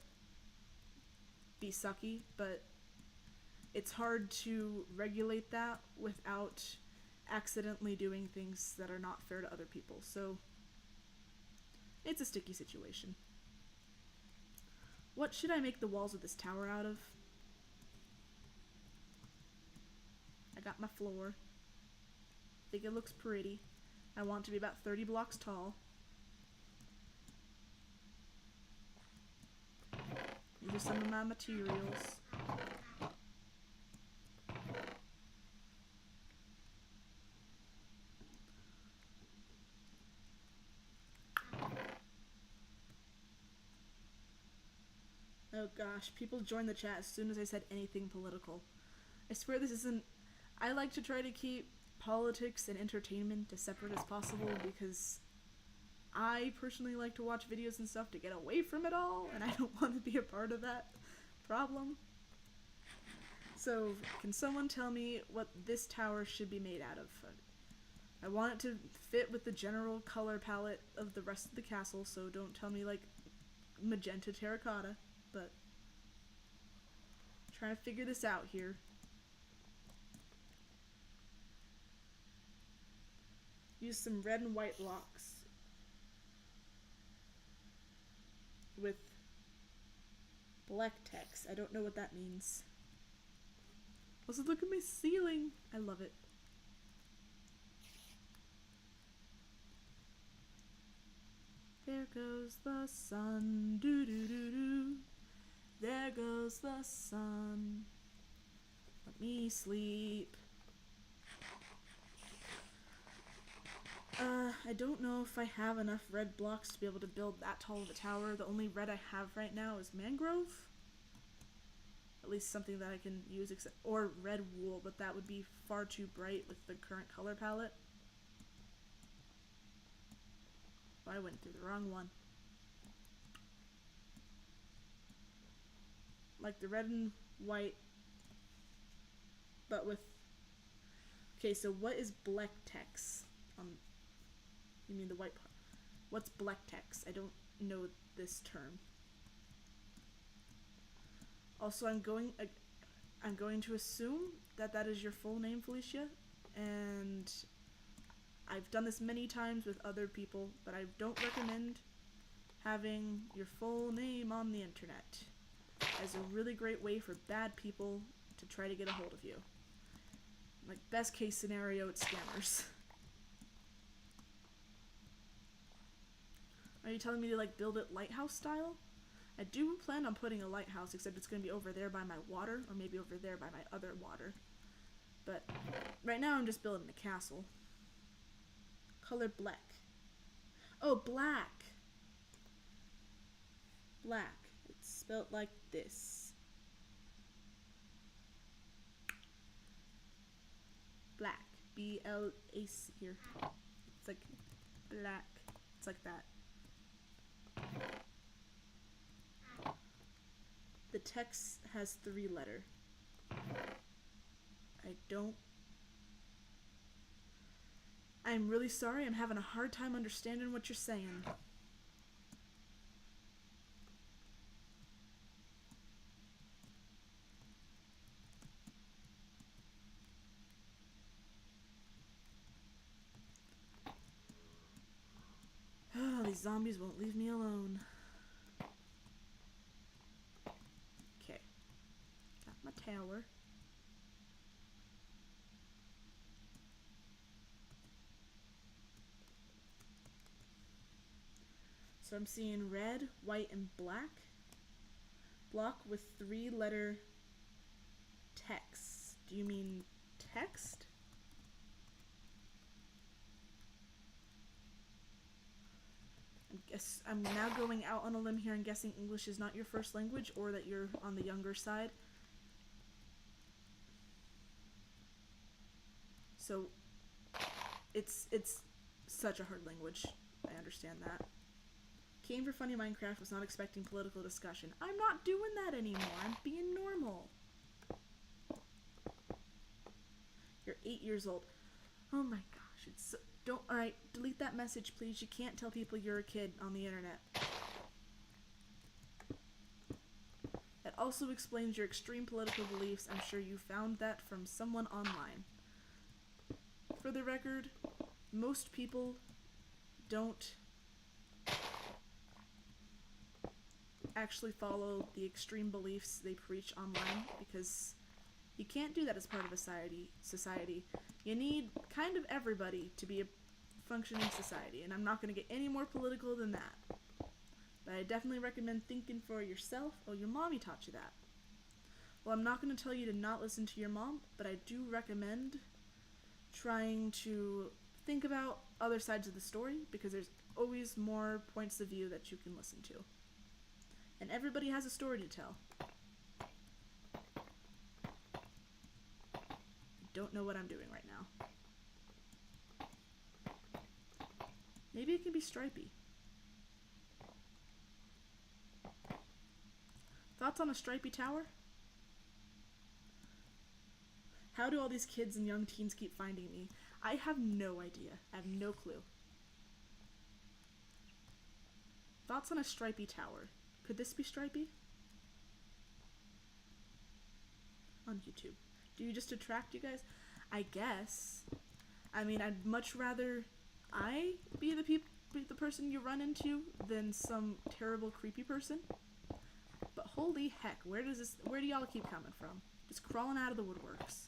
S1: be sucky, but it's hard to regulate that without accidentally doing things that are not fair to other people. So it's a sticky situation. What should I make the walls of this tower out of? I got my floor. I think it looks pretty. I want it to be about 30 blocks tall. These are some of my materials. Oh gosh, people joined the chat as soon as I said anything political. I swear this isn't... I like to try to keep politics and entertainment as separate as possible because I personally like to watch videos and stuff to get away from it all, and I don't want to be a part of that problem. So, can someone tell me what this tower should be made out of? I want it to fit with the general color palette of the rest of the castle, so don't tell me like magenta terracotta, but I'm trying to figure this out here. Use some red and white blocks with black text. I don't know what that means. Also, look at my ceiling. I love it. There goes the sun. Doo doo doo doo. There goes the sun. Let me sleep. I don't know if I have enough red blocks to be able to build that tall of a tower. The only red I have right now is mangrove. At least something that I can use, or red wool, but that would be far too bright with the current color palette. Oh, I went through the wrong one. Like the red and white, but with... Okay, so what is black text? You mean the white part? What's black text? I don't know this term. Also, I'm going to assume that that is your full name, Felicia, and I've done this many times with other people, but I don't recommend having your full name on the internet as a really great way for bad people to try to get a hold of you. Like, best case scenario, it's scammers. Are you telling me to like build it lighthouse style? I do plan on putting a lighthouse, except it's going to be over there by my water, or maybe over there by my other water. But right now I'm just building a castle. Color black. Oh, black! Black. It's spelled like this. Black. B-L-A-C here. It's like black. It's like that. The text has 3-letter. I'm really sorry. I'm having a hard time understanding what you're saying. Oh, these zombies won't leave me alone. Okay. Got my tower. So I'm seeing red, white, and black. Block with 3-letter text. Do you mean text? I'm now going out on a limb here and guessing English is not your first language, or that you're on the younger side. So it's such a hard language. I understand that. Came for Funny Minecraft, was not expecting political discussion. I'm not doing that anymore. I'm being normal. You're 8 years old. Oh my gosh, it's so, don't, alright, delete that message please. You can't tell people you're a kid on the internet. That also explains your extreme political beliefs. I'm sure you found that from someone online. For the record, most people don't actually follow the extreme beliefs they preach online, because you can't do that as part of a society. You need kind of everybody to be a functioning society, and I'm not going to get any more political than that. But I definitely recommend thinking for yourself. Oh, your mommy taught you that. Well, I'm not going to tell you to not listen to your mom, but I do recommend trying to think about other sides of the story, because there's always more points of view that you can listen to. And everybody has a story to tell. Don't know what I'm doing right now. Maybe it can be stripy. Thoughts on a stripy tower? How do all these kids and young teens keep finding me? I have no idea. I have no clue. Thoughts on a stripy tower? Could this be stripy? On YouTube. Do you just attract you guys? I guess. I mean, I'd much rather I be the person you run into than some terrible creepy person. But holy heck, where do y'all keep coming from? Just crawling out of the woodworks.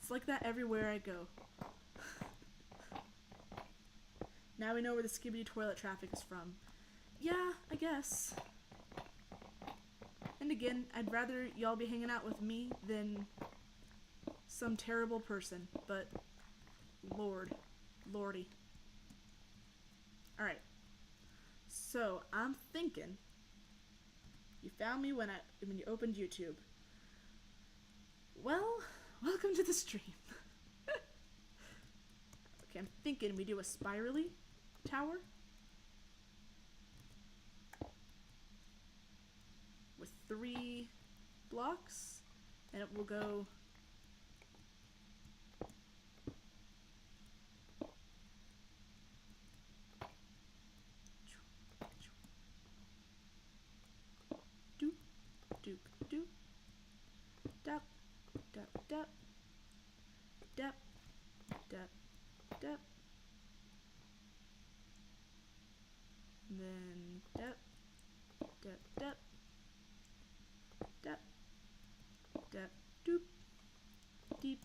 S1: It's like that everywhere I go. Now we know where the skibbity toilet traffic is from. Yeah, I guess. And again, I'd rather y'all be hanging out with me than some terrible person, but lordy. Alright. So, I'm thinking you found me when you opened YouTube. Well, welcome to the stream. Okay, I'm thinking we do a spirally tower with 3 blocks, and it will go doop doop doop dap dap dap dap dap dap, and then dap dap dap dap dap doop deep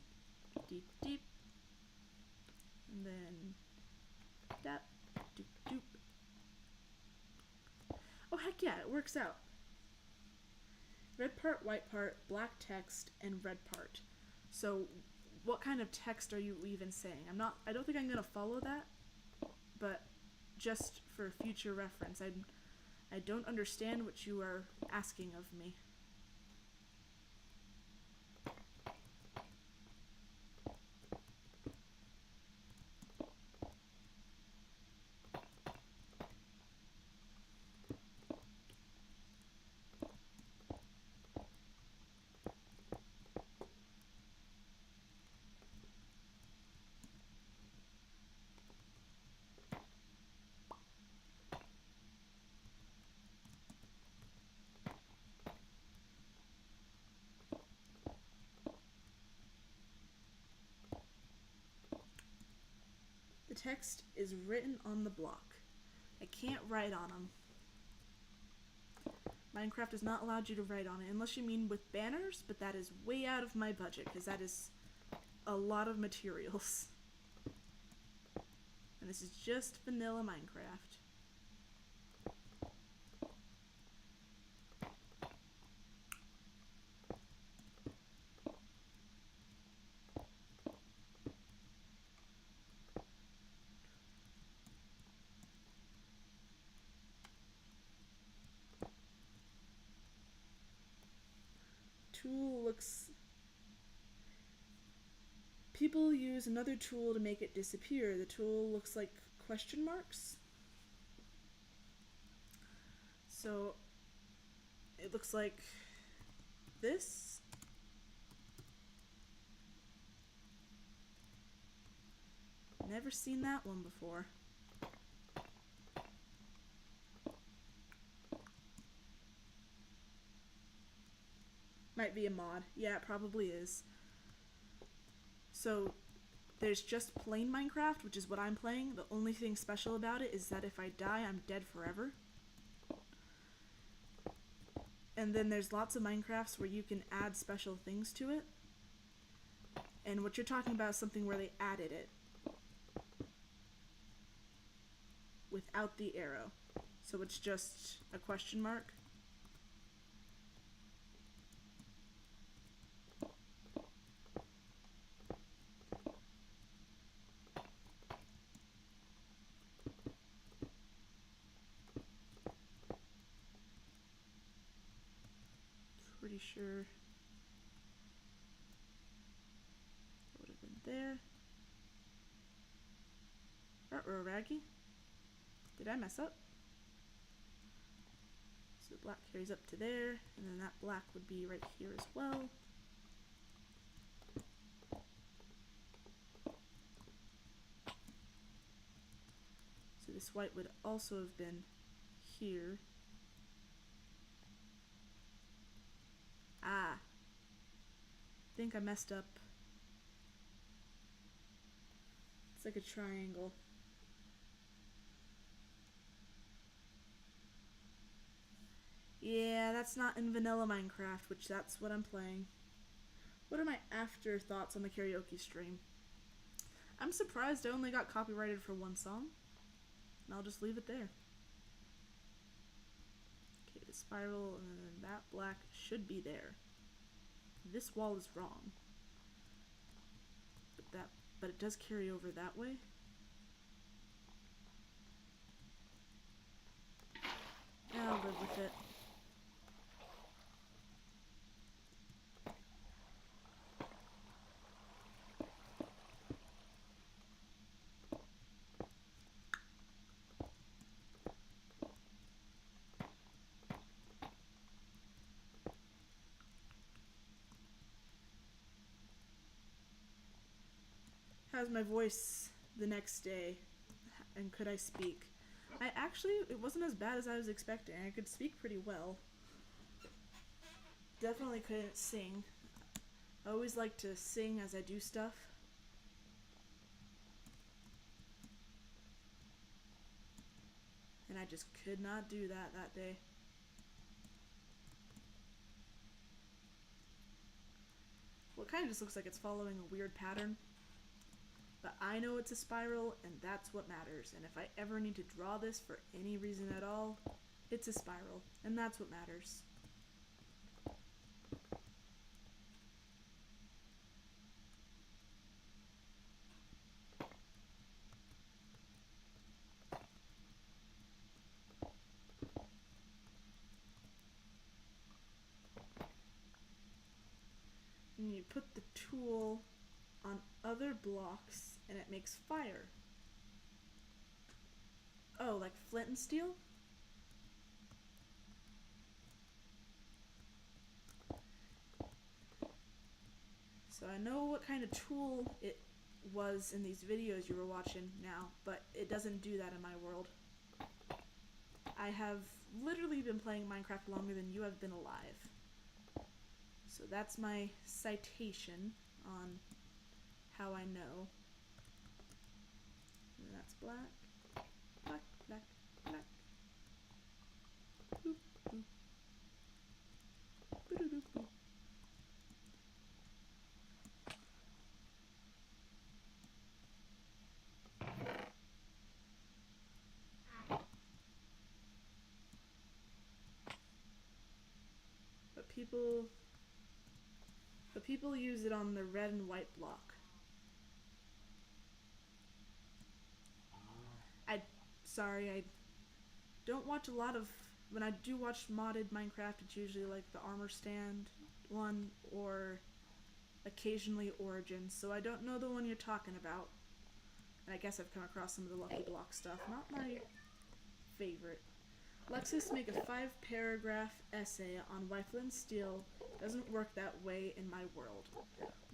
S1: deep deep, and then dap doop doop. Oh heck yeah, it works out. Red part, white part, black text, and red part. So what kind of text are you even saying? I don't think I'm gonna follow that, but just for future reference, I don't understand what you are asking of me. The text is written on the block. I can't write on them. Minecraft has not allowed you to write on it, unless you mean with banners, but that is way out of my budget, because that is a lot of materials. And this is just vanilla Minecraft. Tool looks... People use another tool to make it disappear. The tool looks like question marks. So it looks like this. Never seen that one before. Might be a mod. Yeah, it probably is. So there's just plain Minecraft, which is what I'm playing. The only thing special about it is that if I die, I'm dead forever. And then there's lots of Minecrafts where you can add special things to it. And what you're talking about is something where they added it without the arrow. So it's just a question mark. Pretty sure it would have been there. Uh-oh, Raggy. Did I mess up? So black carries up to there, and then that black would be right here as well. So this white would also have been here. Ah. I think I messed up. It's like a triangle. Yeah, that's not in vanilla Minecraft, which that's what I'm playing. What are my afterthoughts on the karaoke stream? I'm surprised I only got copyrighted for one song. And I'll just leave it there. Okay, the spiral, and then that black should be there. This wall is wrong. But it does carry over that way. Yeah, I'll live with it. How's my voice the next day? And could I speak? It wasn't as bad as I was expecting. I could speak pretty well. Definitely couldn't sing. I always like to sing as I do stuff. And I just could not do that day. Well, it kind of just looks like it's following a weird pattern. But I know it's a spiral, and that's what matters. And if I ever need to draw this for any reason at all, it's a spiral, and that's what matters. And you put the tool on other blocks, and it makes fire. Oh, like flint and steel? So I know what kind of tool it was in these videos you were watching now, but it doesn't do that in my world. I have literally been playing Minecraft longer than you have been alive. So that's my citation on how I know. And black, black, black, black. Boop, boop. Boo-doo-doo, boop. But people use it on the red and white block. Sorry, I don't watch a lot of, when I do watch modded Minecraft, it's usually like the armor stand one or occasionally Origins, so I don't know the one you're talking about. And I guess I've come across some of the Lucky Block stuff. Not my favorite. Lexus make a 5-paragraph essay on Wiflin Steel. Doesn't work that way in my world.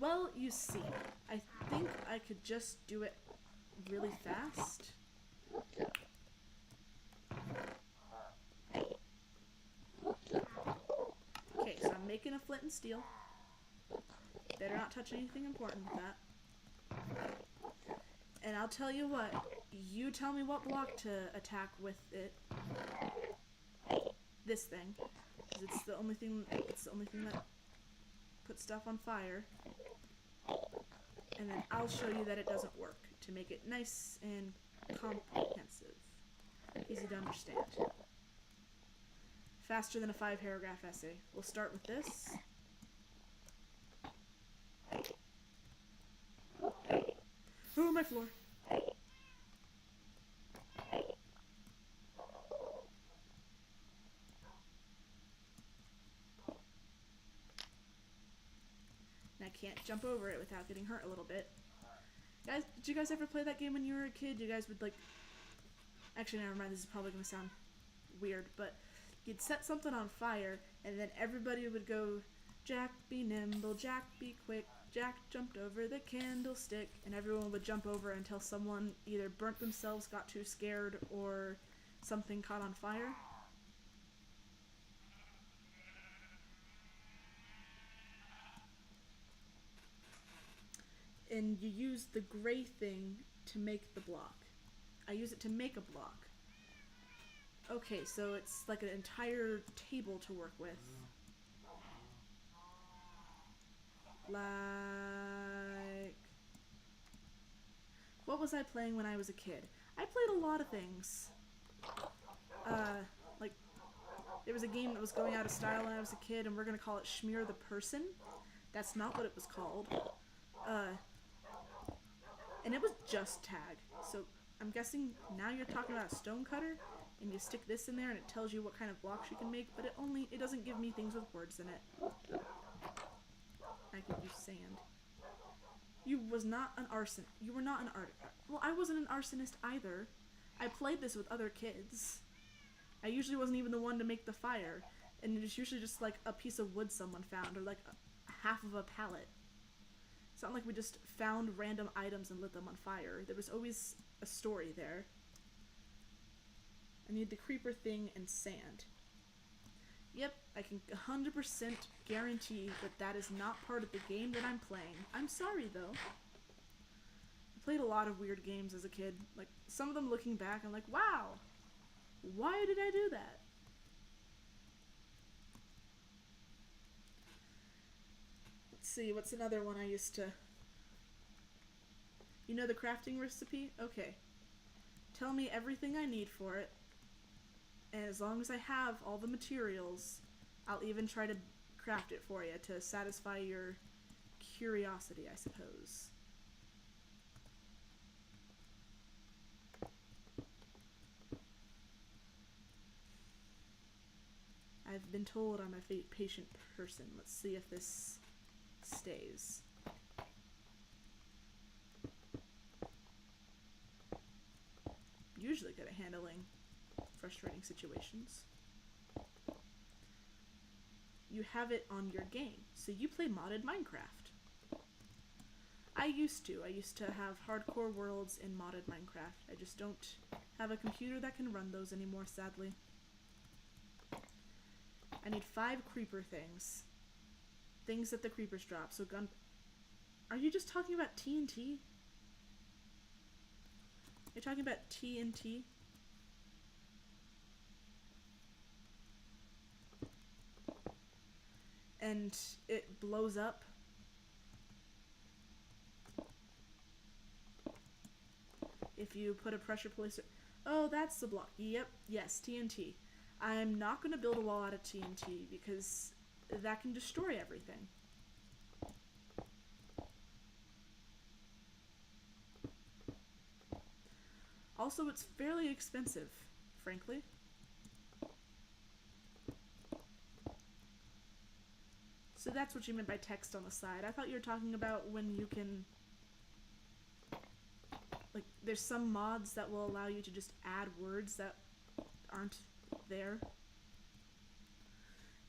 S1: Well, you see, I think I could just do it really fast. Okay, so I'm making a flint and steel. Better not touch anything important with that. And I'll tell you what, you tell me what block to attack with it. This thing. Because it's the only thing that puts stuff on fire. And then I'll show you that it doesn't work to make it nice and comprehensive. Easy to understand. Faster than a 5-paragraph essay. We'll start with this. Oh, my floor. And I can't jump over it without getting hurt a little bit. Guys, did you guys ever play that game when you were a kid? You guys would like... Actually, never mind, this is probably going to sound weird, but you'd set something on fire, and then everybody would go, Jack be nimble, Jack be quick, Jack jumped over the candlestick, and everyone would jump over until someone either burnt themselves, got too scared, or something caught on fire. And you use the gray thing to make the block. I use it to make a block. Okay, so it's like an entire table to work with. Like... What was I playing when I was a kid? I played a lot of things. Like, there was a game that was going out of style when I was a kid, and we're gonna call it Schmear the Person. That's not what it was called. And it was just tag. So, I'm guessing now you're talking about a stone cutter, and you stick this in there and it tells you what kind of blocks you can make, but it doesn't give me things with words in it. I could use sand. You was not an arson. You were not an art. Well, I wasn't an arsonist either. I played this with other kids. I usually wasn't even the one to make the fire, and it was usually just like a piece of wood someone found, or like half of a pallet. It's not like we just found random items and lit them on fire. There was always a story there. I need the creeper thing and sand. Yep, I can 100% guarantee that that is not part of the game that I'm playing. I'm sorry, though. I played a lot of weird games as a kid. Like, some of them looking back, I'm like, wow! Why did I do that? Let's see, what's another one I used to... You know the crafting recipe? Okay. Tell me everything I need for it. And as long as I have all the materials, I'll even try to craft it for you to satisfy your curiosity, I suppose. I've been told I'm a patient person. Let's see if this stays. Usually good at handling frustrating situations. You have it on your game, so you play modded Minecraft. I used to have hardcore worlds in modded Minecraft. I just don't have a computer that can run those anymore, sadly. I need 5 creeper things. Things that the creepers drop, so gun... Are you just talking about TNT? You're talking about TNT? And it blows up? If you put a pressure placer... Oh, that's the block. Yep, yes, TNT. I'm not going to build a wall out of TNT because that can destroy everything. Also, it's fairly expensive, frankly. So that's what you meant by text on the side. I thought you were talking about when you can... Like, there's some mods that will allow you to just add words that aren't there. I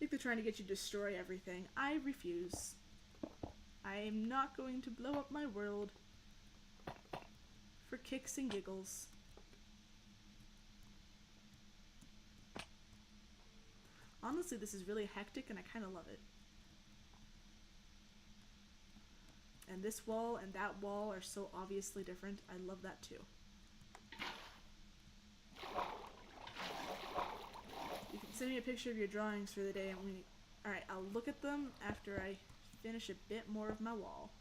S1: think they're trying to get you to destroy everything. I refuse. I am not going to blow up my world for kicks and giggles. Honestly, this is really hectic and I kind of love it. And this wall and that wall are so obviously different. I love that too. You can send me a picture of your drawings for the day and alright, I'll look at them after I finish a bit more of my wall.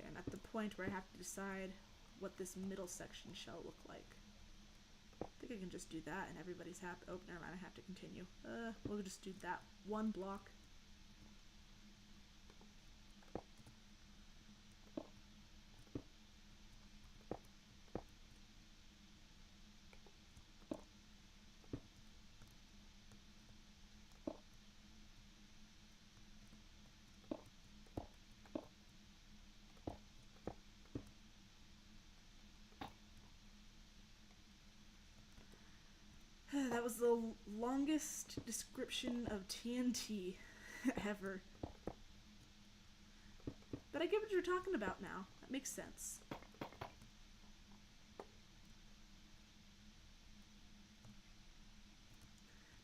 S1: Okay, I'm at the point where I have to decide what this middle section shall look like. I think I can just do that and everybody's happy. Oh, never mind, I have to continue. We'll just do that one block. That was the longest description of TNT ever. But I get what you're talking about now. That makes sense.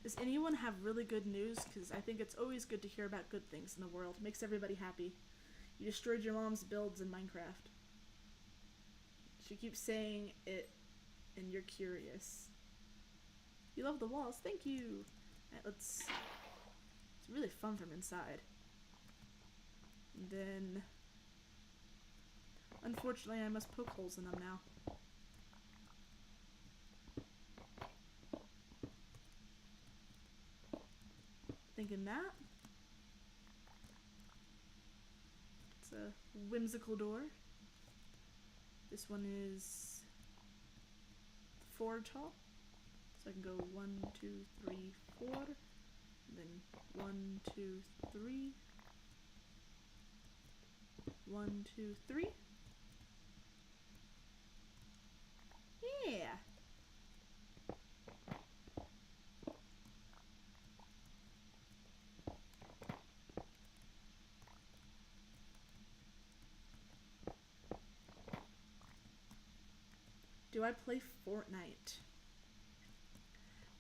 S1: Does anyone have really good news? Because I think it's always good to hear about good things in the world. Makes everybody happy. You destroyed your mom's builds in Minecraft. She keeps saying it, and you're curious. You love the walls. Thank you. Alright, it's really fun from inside. And then, unfortunately, I must poke holes in them now. Thinking that. It's a whimsical door. This one is 4 tall. So I can go 1, 2, 3, 4. And then 1, 2, 3. 1, 2, 3. Yeah. Do I play Fortnite?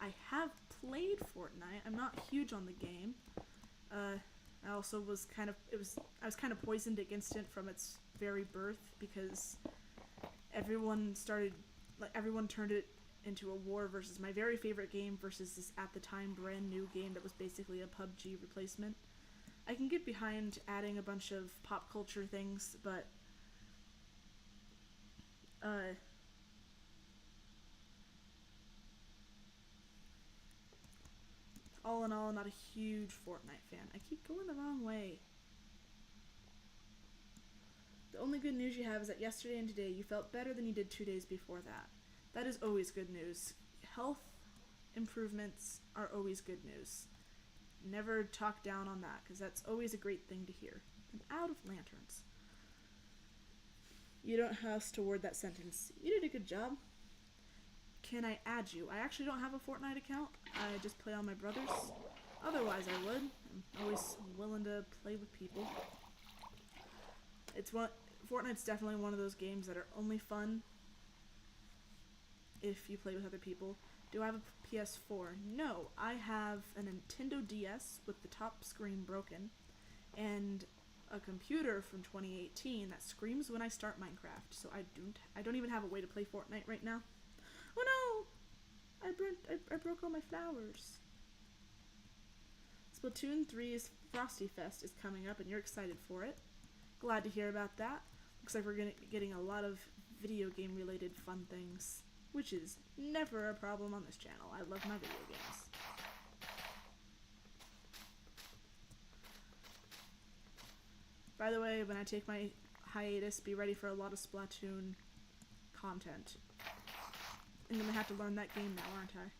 S1: I have played Fortnite. I'm not huge on the game. I also was kind of poisoned against it from its very birth because everyone turned it into a war versus my very favorite game versus this at the time brand new game that was basically a PUBG replacement. I can get behind adding a bunch of pop culture things, but all in all, I'm not a huge Fortnite fan. I keep going the wrong way. The only good news you have is that yesterday and today you felt better than you did 2 days before that. That is always good news. Health improvements are always good news. Never talk down on that, because that's always a great thing to hear. I'm out of lanterns. You don't have to word that sentence. You did a good job. Can I add you? I actually don't have a Fortnite account. I just play on my brother's. Otherwise I would. I'm always willing to play with people. Fortnite's definitely one of those games that are only fun if you play with other people. Do I have a PS4? No, I have a Nintendo DS with the top screen broken, and a computer from 2018 that screams when I start Minecraft. So I don't even have a way to play Fortnite right now. Oh no! I broke all my flowers. Splatoon 3's Frosty Fest is coming up, and you're excited for it. Glad to hear about that. Looks like we're getting a lot of video game related fun things, which is never a problem on this channel. I love my video games. By the way, when I take my hiatus, be ready for a lot of Splatoon content. I'm gonna have to learn that game now, aren't I?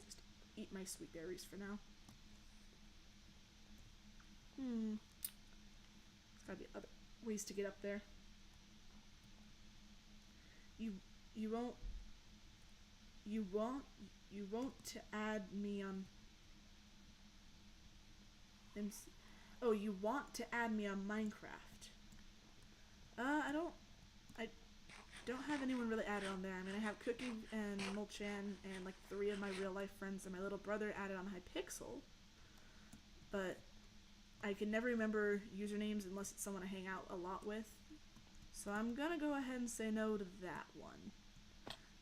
S1: Just eat my sweet berries for now. There's gotta be other ways to get up there. You won't to add me on. Oh, you want to add me on Minecraft? I don't have anyone really added on there. I mean, I have Cookie and Molchan and like 3 of my real life friends and my little brother added on Hypixel. But I can never remember usernames unless it's someone I hang out a lot with. So I'm gonna go ahead and say no to that one.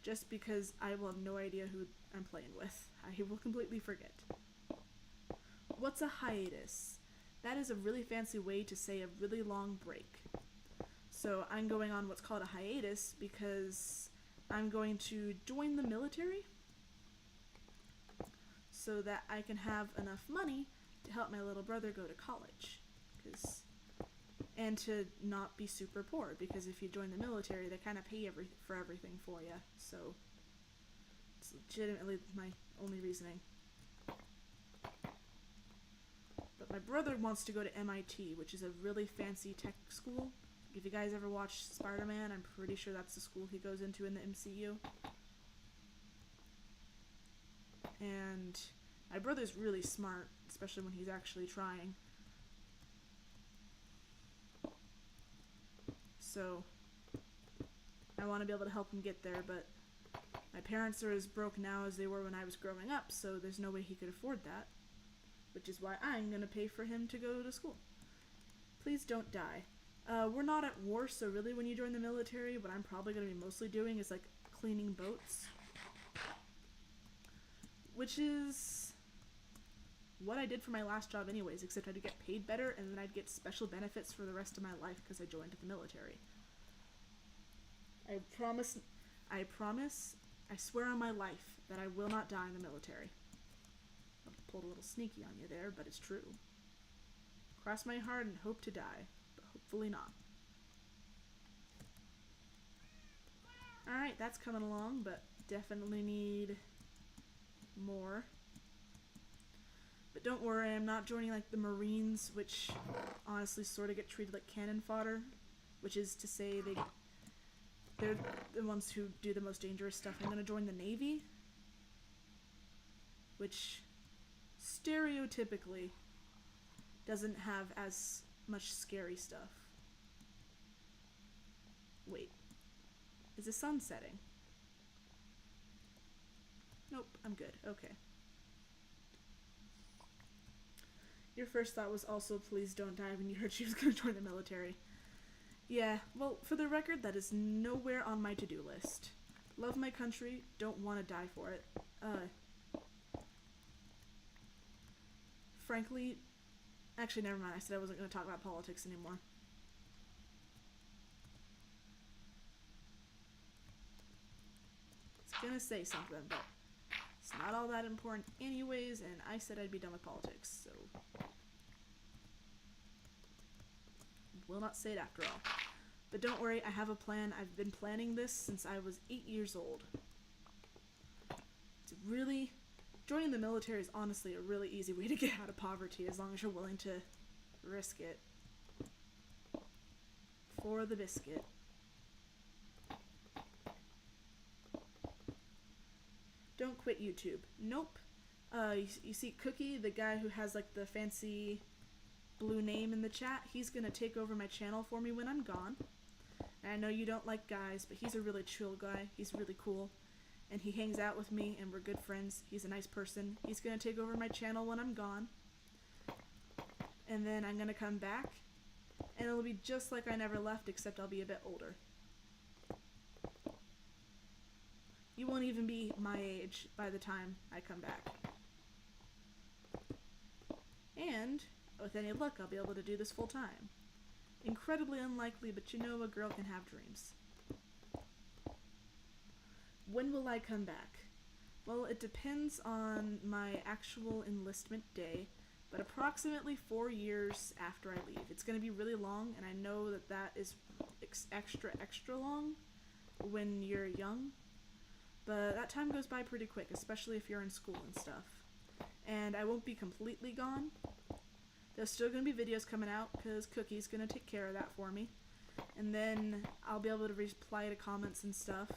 S1: Just because I will have no idea who I'm playing with. I will completely forget. What's a hiatus? That is a really fancy way to say a really long break. So I'm going on what's called a hiatus because I'm going to join the military so that I can have enough money to help my little brother go to college. And to not be super poor, because if you join the military, they kind of pay for everything for you. So it's legitimately my only reasoning. But my brother wants to go to MIT, which is a really fancy tech school. If you guys ever watched Spider-Man, I'm pretty sure that's the school he goes into in the MCU. And my brother's really smart, especially when he's actually trying. So I want to be able to help him get there, but my parents are as broke now as they were when I was growing up, so there's no way he could afford that. Which is why I'm going to pay for him to go to school. Please don't die. We're not at war, so really when you join the military, what I'm probably going to be mostly doing is like cleaning boats. Which is what I did for my last job anyways, except I'd get paid better and then I'd get special benefits for the rest of my life because I joined the military. I promise, I swear on my life that I will not die in the military. I pulled a little sneaky on you there, but it's true. Cross my heart and hope to die, but hopefully not. Alright, that's coming along, but definitely need more. But don't worry, I'm not joining like the Marines, which honestly sort of get treated like cannon fodder, which is to say they're the ones who do the most dangerous stuff. I'm going to join the Navy, which stereotypically doesn't have as much scary stuff. Wait, is the sun setting? Nope, I'm good. Okay. Your first thought was also, please don't die when you heard she was going to join the military. Yeah, well, for the record, that is nowhere on my to-do list. Love my country, don't want to die for it. Frankly, actually, never mind. I said I wasn't going to talk about politics anymore. I was going to say something, but it's not all that important anyways, and I said I'd be done with politics, so will not say it after all. But don't worry, I have a plan. I've been planning this since I was 8 years old. It's really... Joining the military is honestly a really easy way to get out of poverty, as long as you're willing to risk it. For the biscuit. Don't quit YouTube. Nope. You see Cookie, the guy who has like the fancy blue name in the chat, he's gonna take over my channel for me when I'm gone. And I know you don't like guys, but he's a really chill guy. He's really cool. And he hangs out with me, and we're good friends. He's a nice person. He's gonna take over my channel when I'm gone. And then I'm gonna come back, and it'll be just like I never left, except I'll be a bit older. You won't even be my age by the time I come back. And, with any luck, I'll be able to do this full time. Incredibly unlikely, but you know a girl can have dreams. When will I come back? Well, it depends on my actual enlistment day, but approximately 4 years after I leave. It's going to be really long, and I know that that is extra long when you're young, but that time goes by pretty quick, especially if you're in school and stuff. And I won't be completely gone. There's still going to be videos coming out, because Cookie's going to take care of that for me. And then I'll be able to reply to comments and stuff.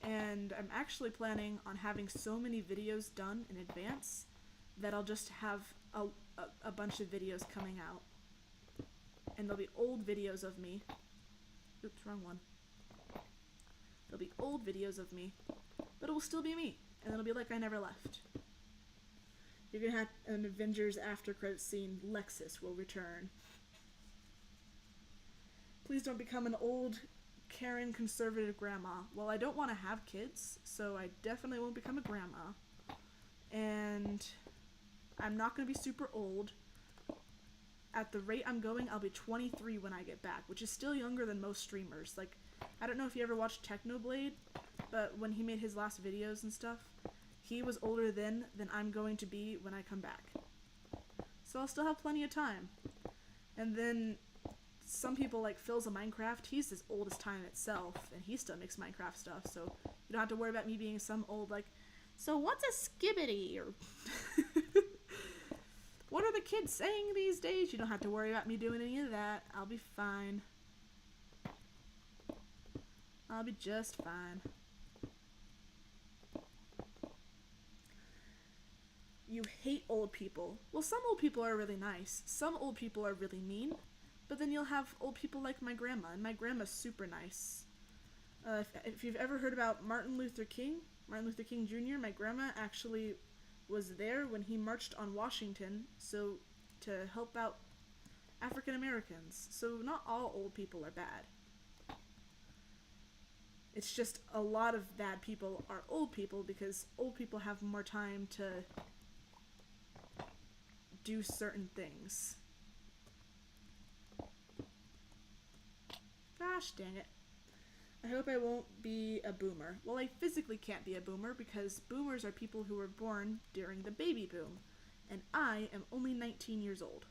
S1: And I'm actually planning on having so many videos done in advance that I'll just have a bunch of videos coming out. And there'll be old videos of me. Oops, wrong one. There'll be old videos of me, but it will still be me. And it'll be like I never left. You're gonna have an Avengers after credits scene. Lexus will return. Please don't become an old Karen conservative grandma. Well, I don't want to have kids, so I definitely won't become a grandma. And I'm not gonna be super old. At the rate I'm going, I'll be 23 when I get back, which is still younger than most streamers. Like, I don't know if you ever watched Technoblade, but when he made his last videos and stuff, he was older then than I'm going to be when I come back. So I'll still have plenty of time. And then some people like Phil's a Minecraft, he's as old as time itself, and he still makes Minecraft stuff, so you don't have to worry about me being some old like, so what's a skibbity? Or what are the kids saying these days? You don't have to worry about me doing any of that. I'll be fine. I'll be just fine. You hate old people. Well, some old people are really nice. Some old people are really mean. But then you'll have old people like my grandma, and my grandma's super nice. If you've ever heard about Martin Luther King Jr., my grandma actually was there when he marched on Washington, so to help out African Americans. So not all old people are bad. It's just a lot of bad people are old people because old people have more time to do certain things. Gosh dang it. I hope I won't be a boomer. Well, I physically can't be a boomer because boomers are people who were born during the baby boom, and I am only 19 years old.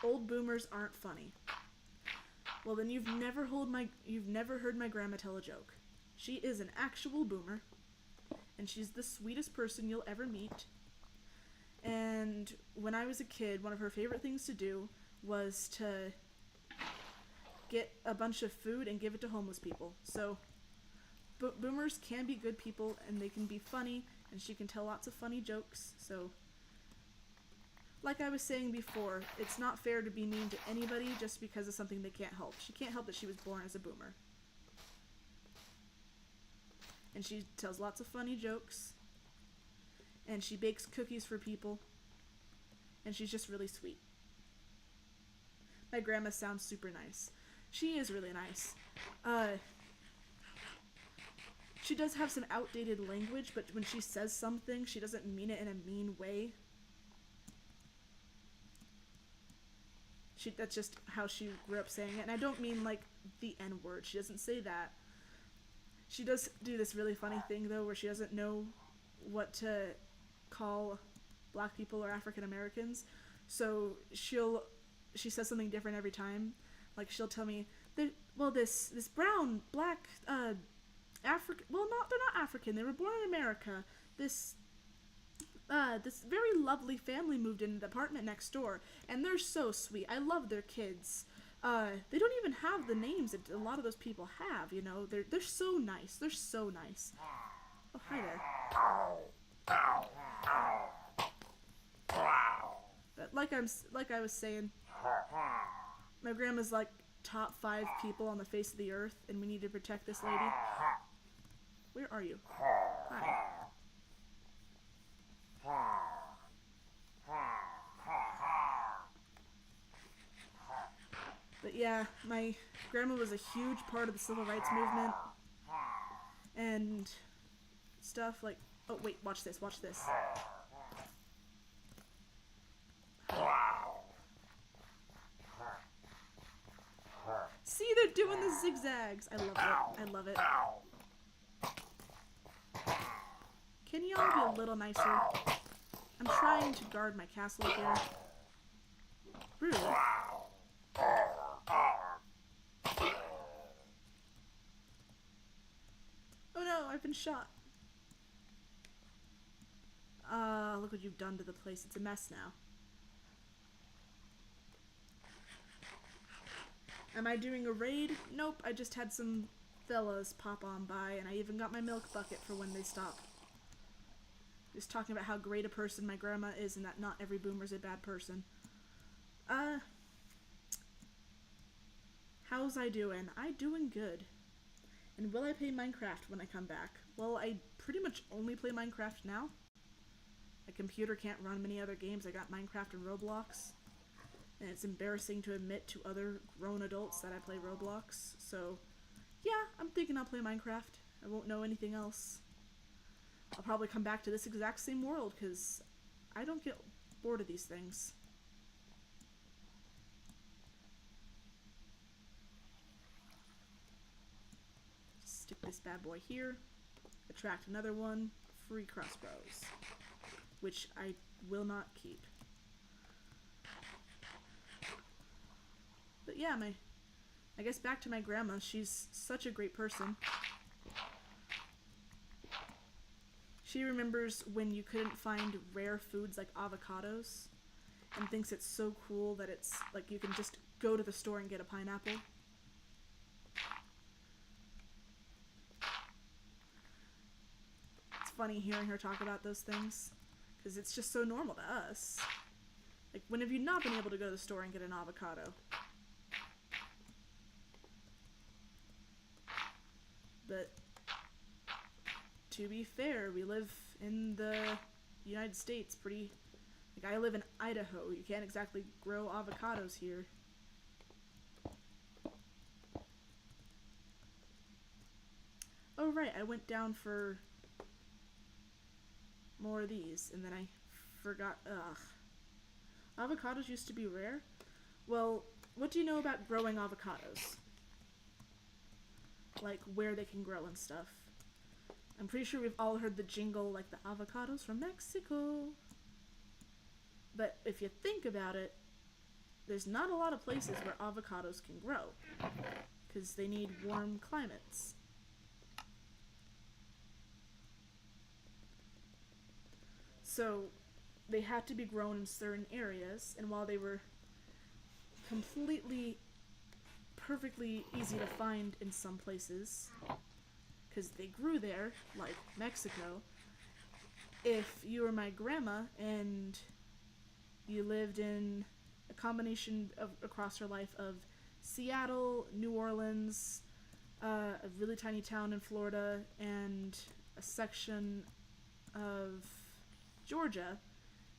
S1: Old boomers aren't funny. Well, then you've never heard my grandma tell a joke. She is an actual boomer, and she's the sweetest person you'll ever meet. And when I was a kid, one of her favorite things to do was to get a bunch of food and give it to homeless people. So boomers can be good people, and they can be funny, and she can tell lots of funny jokes. So like I was saying before, it's not fair to be mean to anybody just because of something they can't help. She can't help that she was born as a boomer. And she tells lots of funny jokes. And she bakes cookies for people. And she's just really sweet. My grandma sounds super nice. She is really nice. She does have some outdated language, but when she says something, she doesn't mean it in a mean way. That's just how she grew up saying it. And I don't mean like the N-word. She doesn't say that. She does do this really funny thing though where she doesn't know what to call black people or African Americans. So she says something different every time. Like she'll tell me, this brown, black, they're not African. They were born in America. This very lovely family moved into the apartment next door, and they're so sweet. I love their kids. They don't even have the names that a lot of those people have, you know. They're so nice. They're so nice. Oh, hi there. But like I was saying, my grandma's like top 5 people on the face of the earth, and we need to protect this lady. Where are you? Hi. But yeah, my grandma was a huge part of the civil rights movement and stuff like... Oh, wait, watch this, watch this. See, they're doing the zigzags. I love it. I love it. Can y'all be a little nicer? I'm trying to guard my castle here. Rude. Oh no, I've been shot. Look what you've done to the place. It's a mess now. Am I doing a raid? Nope, I just had some fellas pop on by, and I even got my milk bucket for when they stop. Just talking about how great a person my grandma is and that not every boomer's a bad person. How's I doing? I doing good. And will I play Minecraft when I come back? Well, I pretty much only play Minecraft now. My computer can't run many other games. I got Minecraft and Roblox. And it's embarrassing to admit to other grown adults that I play Roblox. So, yeah, I'm thinking I'll play Minecraft. I won't know anything else. I'll probably come back to this exact same world, because I don't get bored of these things. Stick this bad boy here. Attract another one. Free crossbows. Which I will not keep. But yeah, I guess back to my grandma. She's such a great person. She remembers when you couldn't find rare foods like avocados, and thinks it's so cool that it's like you can just go to the store and get a pineapple. It's funny hearing her talk about those things, because it's just so normal to us. Like, when have you not been able to go to the store and get an avocado? But to be fair, we live in the United States like, I live in Idaho. You can't exactly grow avocados here. Oh right, I went down for more of these, and then I forgot. Ugh. Avocados used to be rare? Well, what do you know about growing avocados? Like, where they can grow and stuff. I'm pretty sure we've all heard the jingle, like, the avocados from Mexico. But if you think about it, there's not a lot of places where avocados can grow, because they need warm climates. So they had to be grown in certain areas, and while they were completely, perfectly easy to find in some places, because they grew there, like Mexico, if you were my grandma and you lived in a combination of across her life of Seattle, New Orleans, a really tiny town in Florida, and a section of Georgia,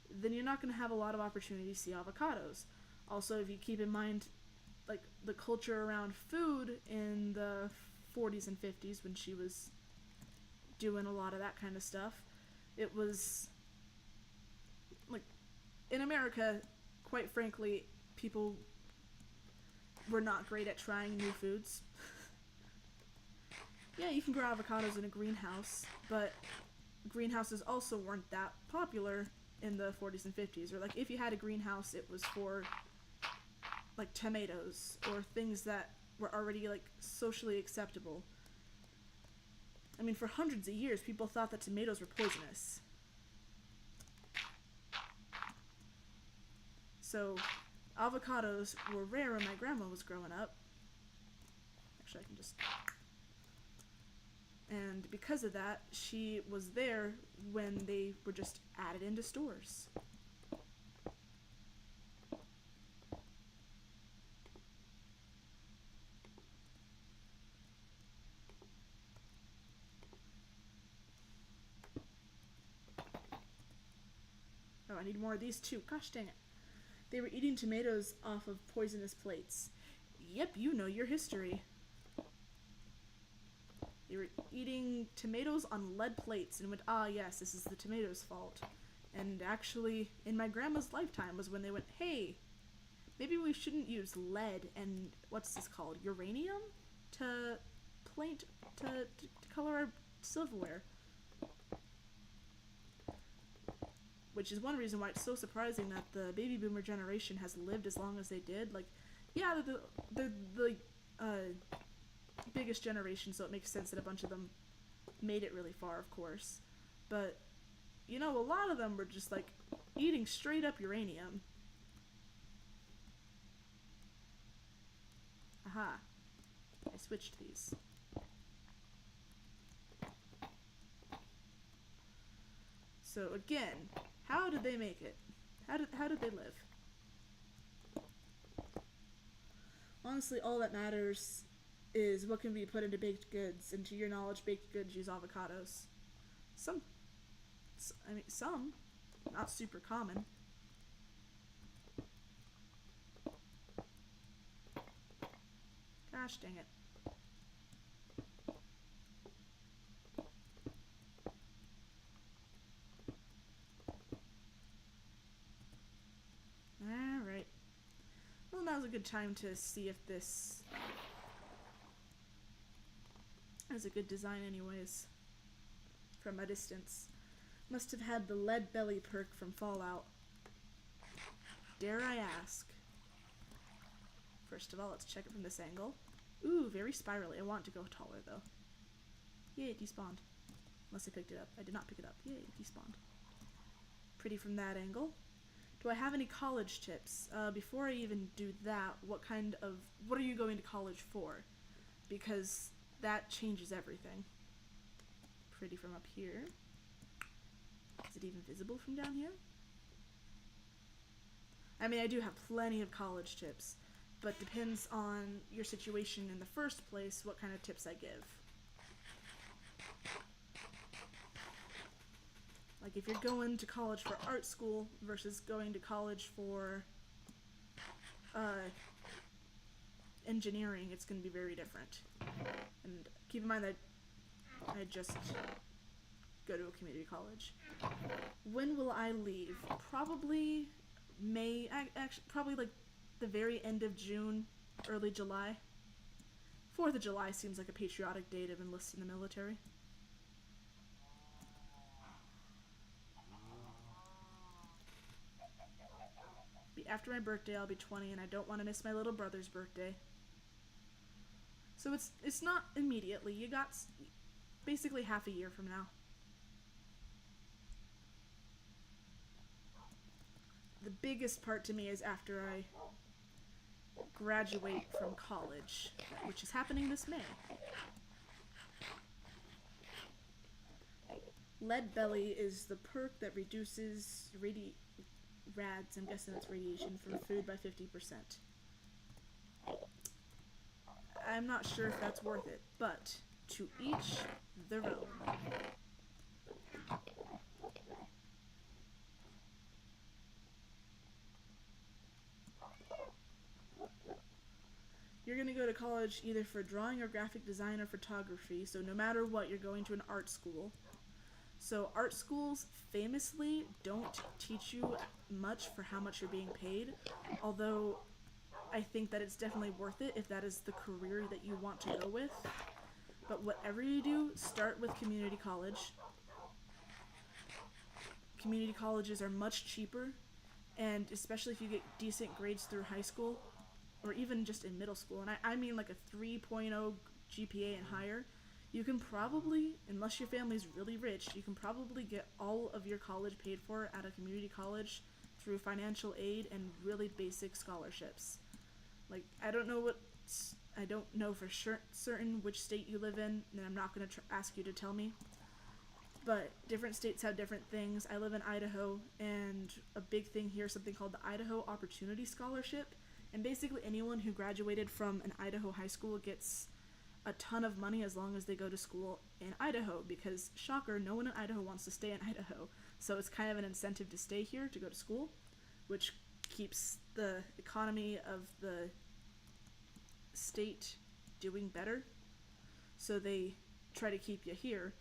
S1: then you're not going to have a lot of opportunity to see avocados. Also, if you keep in mind, like, the culture around food in the 40s and 50s when she was doing a lot of that kind of stuff, it was, like, in America, quite frankly, people were not great at trying new foods. Yeah, you can grow avocados in a greenhouse, but greenhouses also weren't that popular in the 40s and 50s. Or, like, if you had a greenhouse, it was for, like, tomatoes or things that were already, like, socially acceptable. I mean, for hundreds of years, people thought that tomatoes were poisonous. So, avocados were rare when my grandma was growing up. Actually, I can just... And because of that, she was there when they were just added into stores. Oh, I need more of these too. Gosh dang it. They were eating tomatoes off of poisonous plates. Yep, you know your history. They were eating tomatoes on lead plates and went, ah yes, this is the tomatoes' fault. And actually, in my grandma's lifetime was when they went, hey, maybe we shouldn't use lead and, what's this called, uranium? To color our silverware. Which is one reason why it's so surprising that the baby boomer generation has lived as long as they did. Like, yeah, they're the biggest generation, so it makes sense that a bunch of them made it really far, of course. But, you know, a lot of them were just, like, eating straight up uranium. Aha. I switched these. So, again, how did they make it? How did they live? Honestly, all that matters is what can be put into baked goods, and to your knowledge, baked goods use avocados. Some, not super common. Gosh dang it. Alright. Well, now's a good time to see if this is a good design anyways. From a distance. Must have had the lead belly perk from Fallout. Dare I ask? First of all, let's check it from this angle. Ooh, very spirally. I want it to go taller though. Yay, it despawned. Unless I picked it up. I did not pick it up. Yay, it despawned. Pretty from that angle. Do I have any college tips? Before I even do that, what are you going to college for? Because that changes everything. Pretty from up here. Is it even visible from down here? I mean, I do have plenty of college tips, but depends on your situation in the first place, what kind of tips I give. Like, if you're going to college for art school versus going to college for engineering, it's going to be very different. And keep in mind that I just go to a community college. When will I leave? Probably May, actually, probably like the very end of June, early July. 4th of July seems like a patriotic day to enlist in the military. After my birthday, I'll be 20, and I don't want to miss my little brother's birthday. So it's not immediately. You got basically half a year from now. The biggest part to me is after I graduate from college, which is happening this May. Lead belly is the perk that reduces rads, I'm guessing that's radiation, from food by 50%. I'm not sure if that's worth it, but to each their own. You're going to go to college either for drawing or graphic design or photography, so no matter what, you're going to an art school. So art schools famously don't teach you much for how much you're being paid, although I think that it's definitely worth it if that is the career that you want to go with. But whatever you do, start with community college. Community colleges are much cheaper, and especially if you get decent grades through high school, or even just in middle school, and I mean like a 3.0 GPA and higher, you can probably, unless your family's really rich, you can probably get all of your college paid for at a community college through financial aid and really basic scholarships. Like, I don't know what I don't know for sure certain which state you live in, and I'm not going to ask you to tell me. But different states have different things. I live in Idaho, and a big thing here is something called the Idaho Opportunity Scholarship. And basically, anyone who graduated from an Idaho high school gets a ton of money as long as they go to school in Idaho, because, shocker, no one in Idaho wants to stay in Idaho. So it's kind of an incentive to stay here, to go to school, which keeps the economy of the state doing better. So they try to keep you here.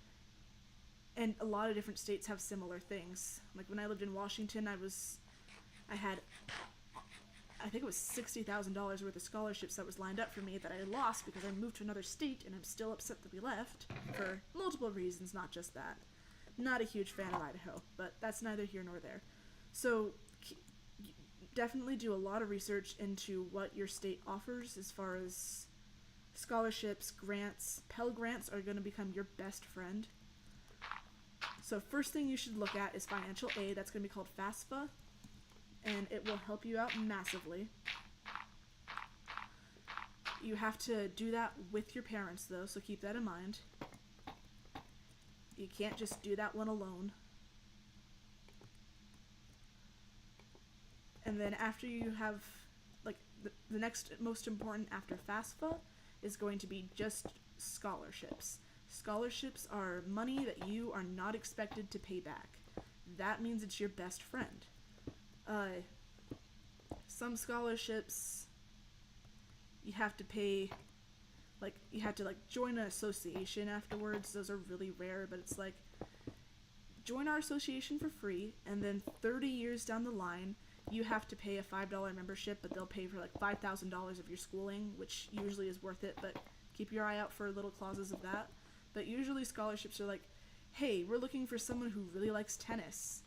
S1: And a lot of different states have similar things. Like when I lived in Washington, I had, I think it was $60,000 worth of scholarships that was lined up for me that I lost because I moved to another state, and I'm still upset that we left for multiple reasons, not just that. Not a huge fan of Idaho, but that's neither here nor there. So definitely do a lot of research into what your state offers as far as scholarships, grants. Pell Grants are going to become your best friend. So first thing you should look at is financial aid. That's going to be called FAFSA, and it will help you out massively. You have to do that with your parents, though, so keep that in mind. You can't just do that one alone. And then after you have, like, the next most important after FAFSA is going to be just scholarships. Scholarships are money that you are not expected to pay back. That means it's your best friend. Some scholarships you have to pay, like, you have to, like, join an association afterwards. Those are really rare, but it's like, join our association for free, and then 30 years down the line, you have to pay a $5 membership, but they'll pay for, like, $5,000 of your schooling, which usually is worth it, but keep your eye out for little clauses of that. But usually scholarships are like, hey, we're looking for someone who really likes tennis.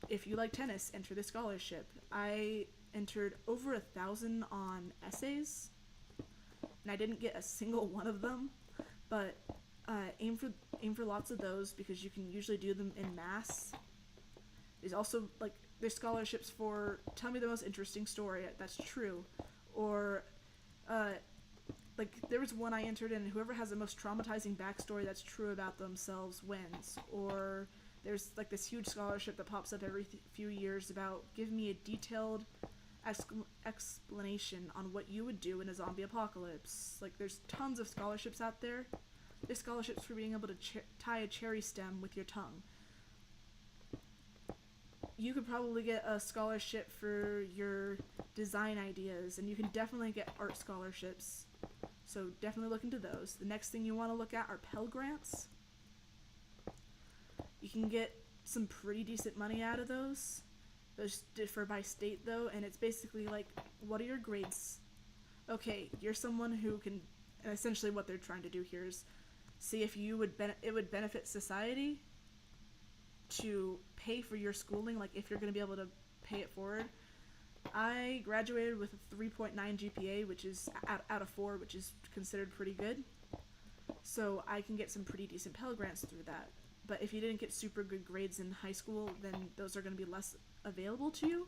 S1: If you like tennis, enter the scholarship. I entered over 1,000 on essays, and I didn't get a single one of them, but aim for lots of those, because you can usually do them in mass. There's also, like, there's scholarships for tell me the most interesting story that's true, or like, there was one I entered in, whoever has the most traumatizing backstory that's true about themselves wins. Or there's, like, this huge scholarship that pops up every few years about give me a detailed explanation on what you would do in a zombie apocalypse. Like, there's tons of scholarships out there. There's scholarships for being able to tie a cherry stem with your tongue. You could probably get a scholarship for your design ideas, and you can definitely get art scholarships. So definitely look into those. The next thing you want to look at are Pell Grants. You can get some pretty decent money out of those. Those differ by state, though, and it's basically like, what are your grades? Okay, you're someone who can, and essentially what they're trying to do here is see if you would it would benefit society to pay for your schooling, like if you're going to be able to pay it forward. I graduated with a 3.9 GPA, which is out of 4, which is considered pretty good. So I can get some pretty decent Pell Grants through that. But if you didn't get super good grades in high school, then those are going to be less available to you.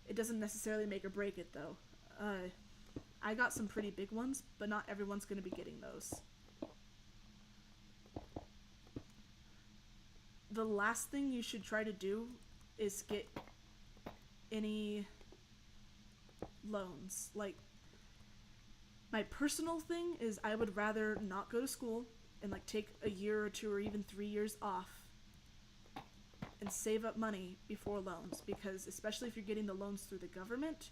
S1: It doesn't necessarily make or break it, though. I got some pretty big ones, but not everyone's going to be getting those. The last thing you should try to do is get any loans. Like, my personal thing is I would rather not go to school and, like, take a year or 2 or even 3 years off and save up money before loans, because especially if you're getting the loans through the government,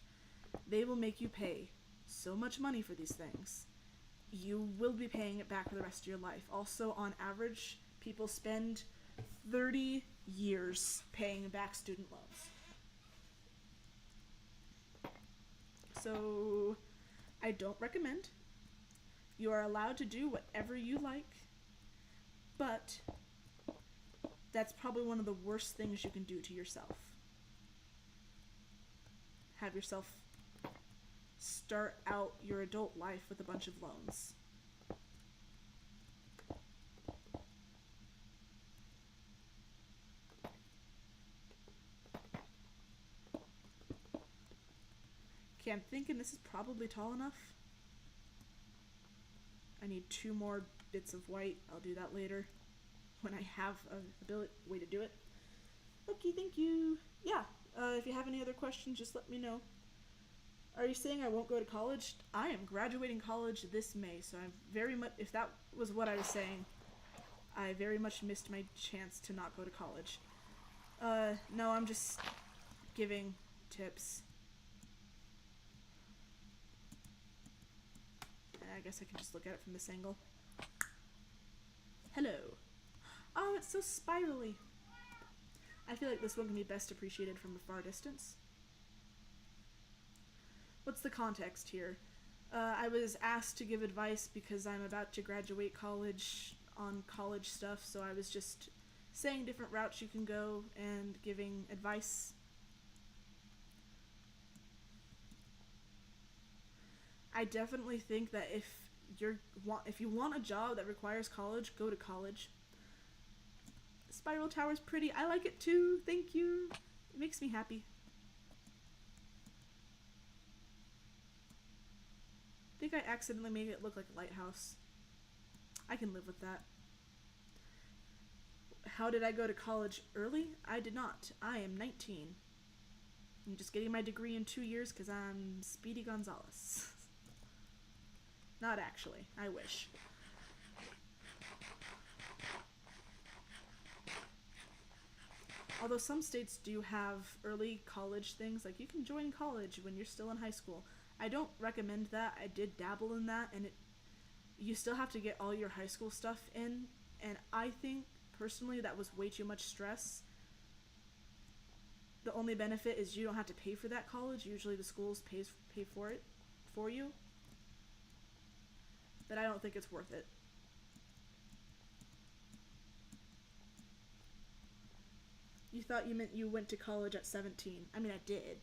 S1: they will make you pay so much money for these things. You will be paying it back for the rest of your life. Also, on average, people spend 30 years paying back student loans. So I don't recommend. You are allowed to do whatever you like, but that's probably one of the worst things you can do to yourself. Have yourself start out your adult life with a bunch of loans. Okay, I'm thinking this is probably tall enough. I need 2 more bits of white. I'll do that later when I have a way to do it. Okay, thank you. Yeah, if you have any other questions, just let me know. Are you saying I won't go to college? I am graduating college this May, so I'm very much, if that was what I was saying, I very much missed my chance to not go to college. No, I'm just giving tips. And I guess I can just look at it from this angle. Hello. Oh, it's so spirally. I feel like this one can be best appreciated from a far distance. What's the context here? I was asked to give advice because I'm about to graduate college on college stuff, so I was just saying different routes you can go and giving advice. I definitely think that if you want a job that requires college, go to college. Spiral Tower's pretty. I like it too. Thank you. It makes me happy. I think I accidentally made it look like a lighthouse. I can live with that. How did I go to college early? I did not. I am 19. I'm just getting my degree in 2 years because I'm Speedy Gonzalez. Not actually. I wish. Although some states do have early college things, like you can join college when you're still in high school. I don't recommend that. I did dabble in that, and you still have to get all your high school stuff in, and I think personally that was way too much stress. The only benefit is you don't have to pay for that college. Usually the schools pay for it for you. But I don't think it's worth it. You thought you meant you went to college at 17. I mean, I did.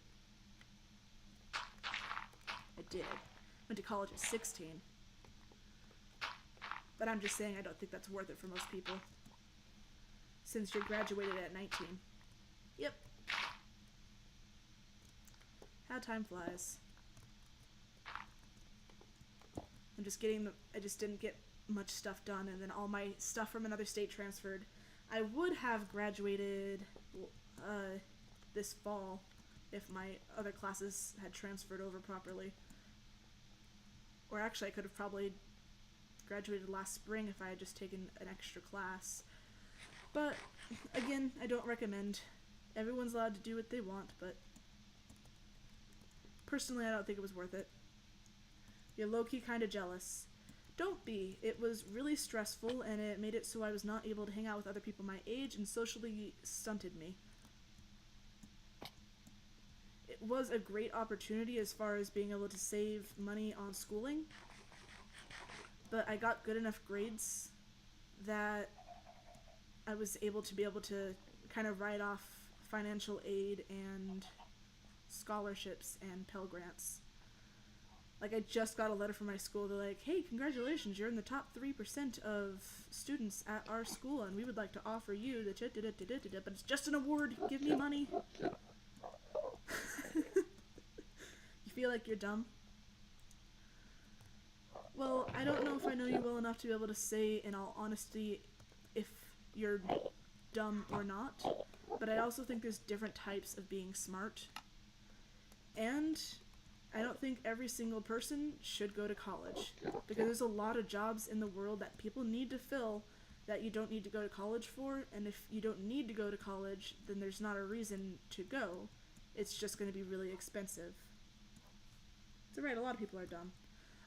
S1: Went to college at 16. But I'm just saying I don't think that's worth it for most people. Since you're graduated at 19. Yep. How time flies. I'm just I just didn't get much stuff done, and then all my stuff from another state transferred. I would have graduated this fall if my other classes had transferred over properly. Or actually, I could have probably graduated last spring if I had just taken an extra class. But, again, I don't recommend. Everyone's allowed to do what they want, but personally, I don't think it was worth it. You're low-key kind of jealous. Don't be. It was really stressful, and it made it so I was not able to hang out with other people my age and socially stunted me. It was a great opportunity as far as being able to save money on schooling, but I got good enough grades that I was able to kind of write off financial aid and scholarships and Pell Grants. Like, I just got a letter from my school. They're like, hey, congratulations, you're in the top 3% of students at our school, and we would like to offer you the but it's just an award. Give me money. You feel like you're dumb? Well, I don't know if I know you well enough to be able to say, in all honesty, if you're dumb or not, but I also think there's different types of being smart, and I don't think every single person should go to college, because there's a lot of jobs in the world that people need to fill that you don't need to go to college for, and if you don't need to go to college, then there's not a reason to go. It's just going to be really expensive. So right, a lot of people are dumb.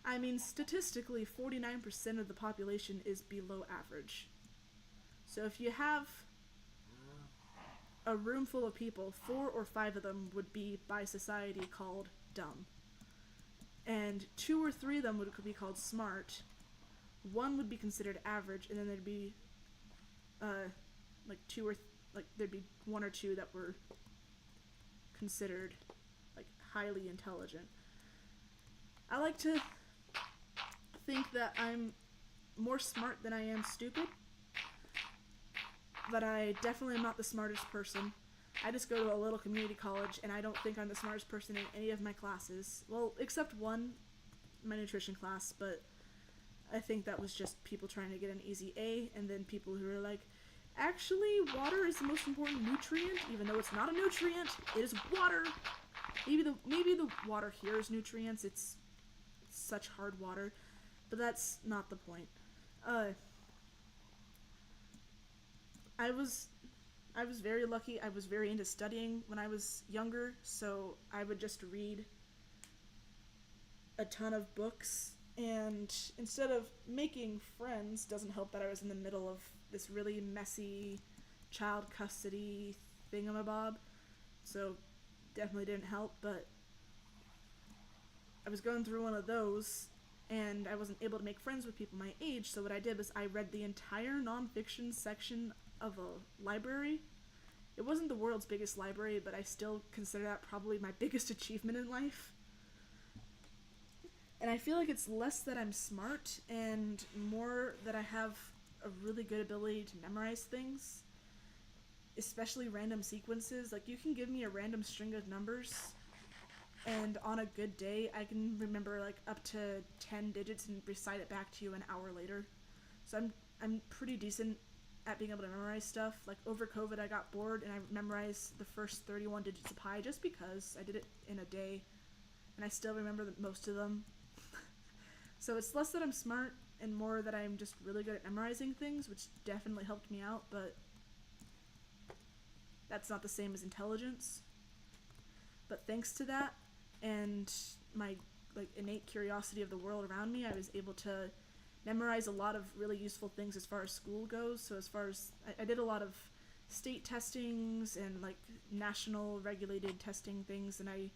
S1: I mean, statistically, 49% of the population is below average. So if you have a room full of people, 4 or 5 of them would be, by society, called dumb. And 2 or 3 of them would be called smart. 1 would be considered average, and then there'd be, there'd be 1 or 2 that were considered, like, highly intelligent. I like to think that I'm more smart than I am stupid, but I definitely am not the smartest person. I just go to a little community college, and I don't think I'm the smartest person in any of my classes. Well, except one, my nutrition class, but I think that was just people trying to get an easy A, and then people who are like, actually, water is the most important nutrient, even though it's not a nutrient, it is water. Maybe the water here is nutrients, it's such hard water, but that's not the point. I was very lucky. I was very into studying when I was younger, so I would just read a ton of books, and instead of making friends, doesn't help that I was in the middle of this really messy child custody thingamabob, so definitely didn't help, but I was going through one of those, and I wasn't able to make friends with people my age, so what I did was I read the entire nonfiction section of a library. It wasn't the world's biggest library, but I still consider that probably my biggest achievement in life. And I feel like it's less that I'm smart and more that I have a really good ability to memorize things, especially random sequences. Like, you can give me a random string of numbers, and on a good day, I can remember like up to 10 digits and recite it back to you an hour later. So I'm pretty decent at being able to memorize stuff. Like, over COVID, I got bored and I memorized the first 31 digits of pi just because I did it in a day, and I still remember most of them. So it's less that I'm smart and more that I'm just really good at memorizing things, which definitely helped me out, but that's not the same as intelligence. But thanks to that and my like innate curiosity of the world around me, I was able to memorize a lot of really useful things as far as school goes. So as far as I did a lot of state testings and like national regulated testing things, and I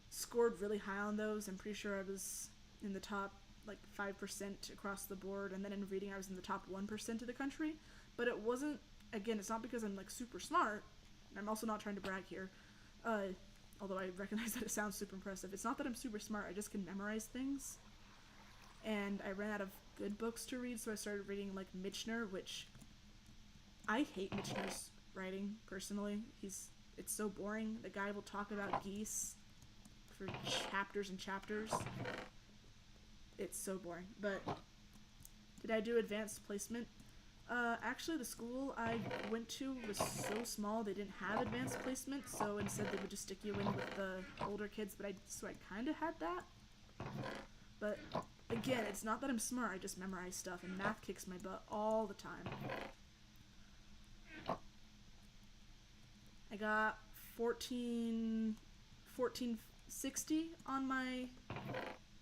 S1: scored really high on those. I'm pretty sure I was in the top like 5% across the board, and then in reading I was in the top 1% of the country. But it wasn't, again, it's not because I'm like super smart. I'm also not trying to brag here, although I recognize that it sounds super impressive. It's not that I'm super smart, I just can memorize things. And I ran out of good books to read, so I started reading like Michener, which I hate Michener's writing personally. It's so boring. The guy will talk about geese for chapters and chapters. It's so boring. But did I do advanced placement? Actually, the school I went to was so small they didn't have advanced placement, so instead they would just stick you in with the older kids, so I kind of had that. But again, it's not that I'm smart, I just memorize stuff, and math kicks my butt all the time. I got 1460 on my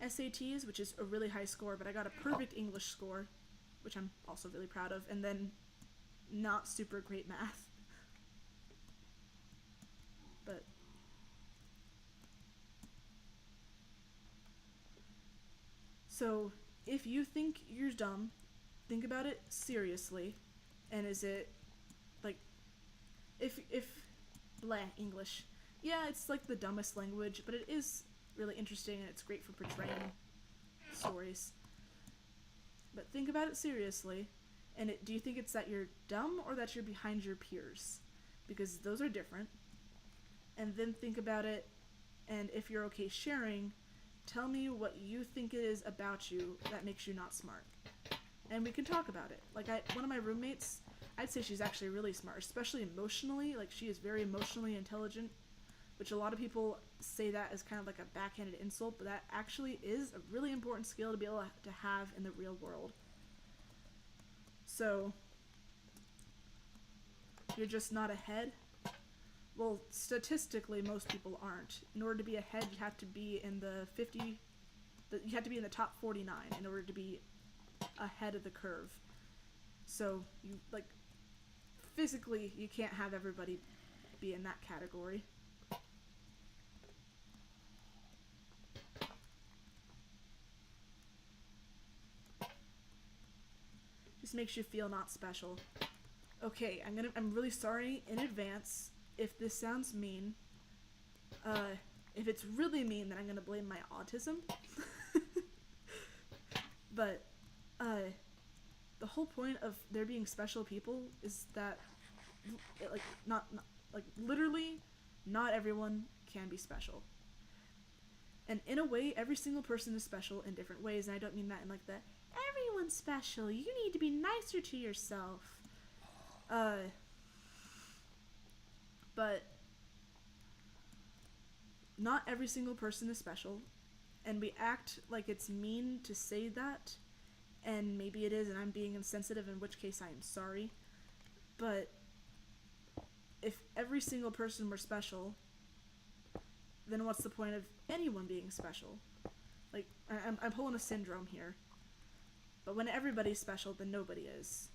S1: SATs, which is a really high score, but I got a perfect English score, which I'm also really proud of, and then not super great math. But so if you think you're dumb, think about it seriously, and is it like if blah English. Yeah, it's like the dumbest language, but it is really interesting and it's great for portraying stories. But think about it seriously, and do you think it's that you're dumb or that you're behind your peers? Because those are different. And then think about it, and if you're okay sharing, tell me what you think it is about you that makes you not smart. And we can talk about it. Like, one of my roommates, I'd say she's actually really smart, especially emotionally. Like, she is very emotionally intelligent, which a lot of people say that as kind of like a backhanded insult, but that actually is a really important skill to be able to have in the real world. So, you're just not ahead? Well, statistically, most people aren't. In order to be ahead, you have to be in the you have to be in the top 49 in order to be ahead of the curve. So, you, like, physically, you can't have everybody be in that category. Just makes you feel not special. Okay, I'm really sorry in advance if this sounds mean. If it's really mean, then I'm gonna blame my autism. But, the whole point of there being special people is that, like, literally, not everyone can be special. And in a way, every single person is special in different ways, and I don't mean that in, like, the everyone's special. You need to be nicer to yourself. But not every single person is special, and we act like it's mean to say that, and maybe it is, and I'm being insensitive, in which case I am sorry. But if every single person were special, then what's the point of anyone being special? Like, I'm pulling a syndrome here. But when everybody's special, then nobody is.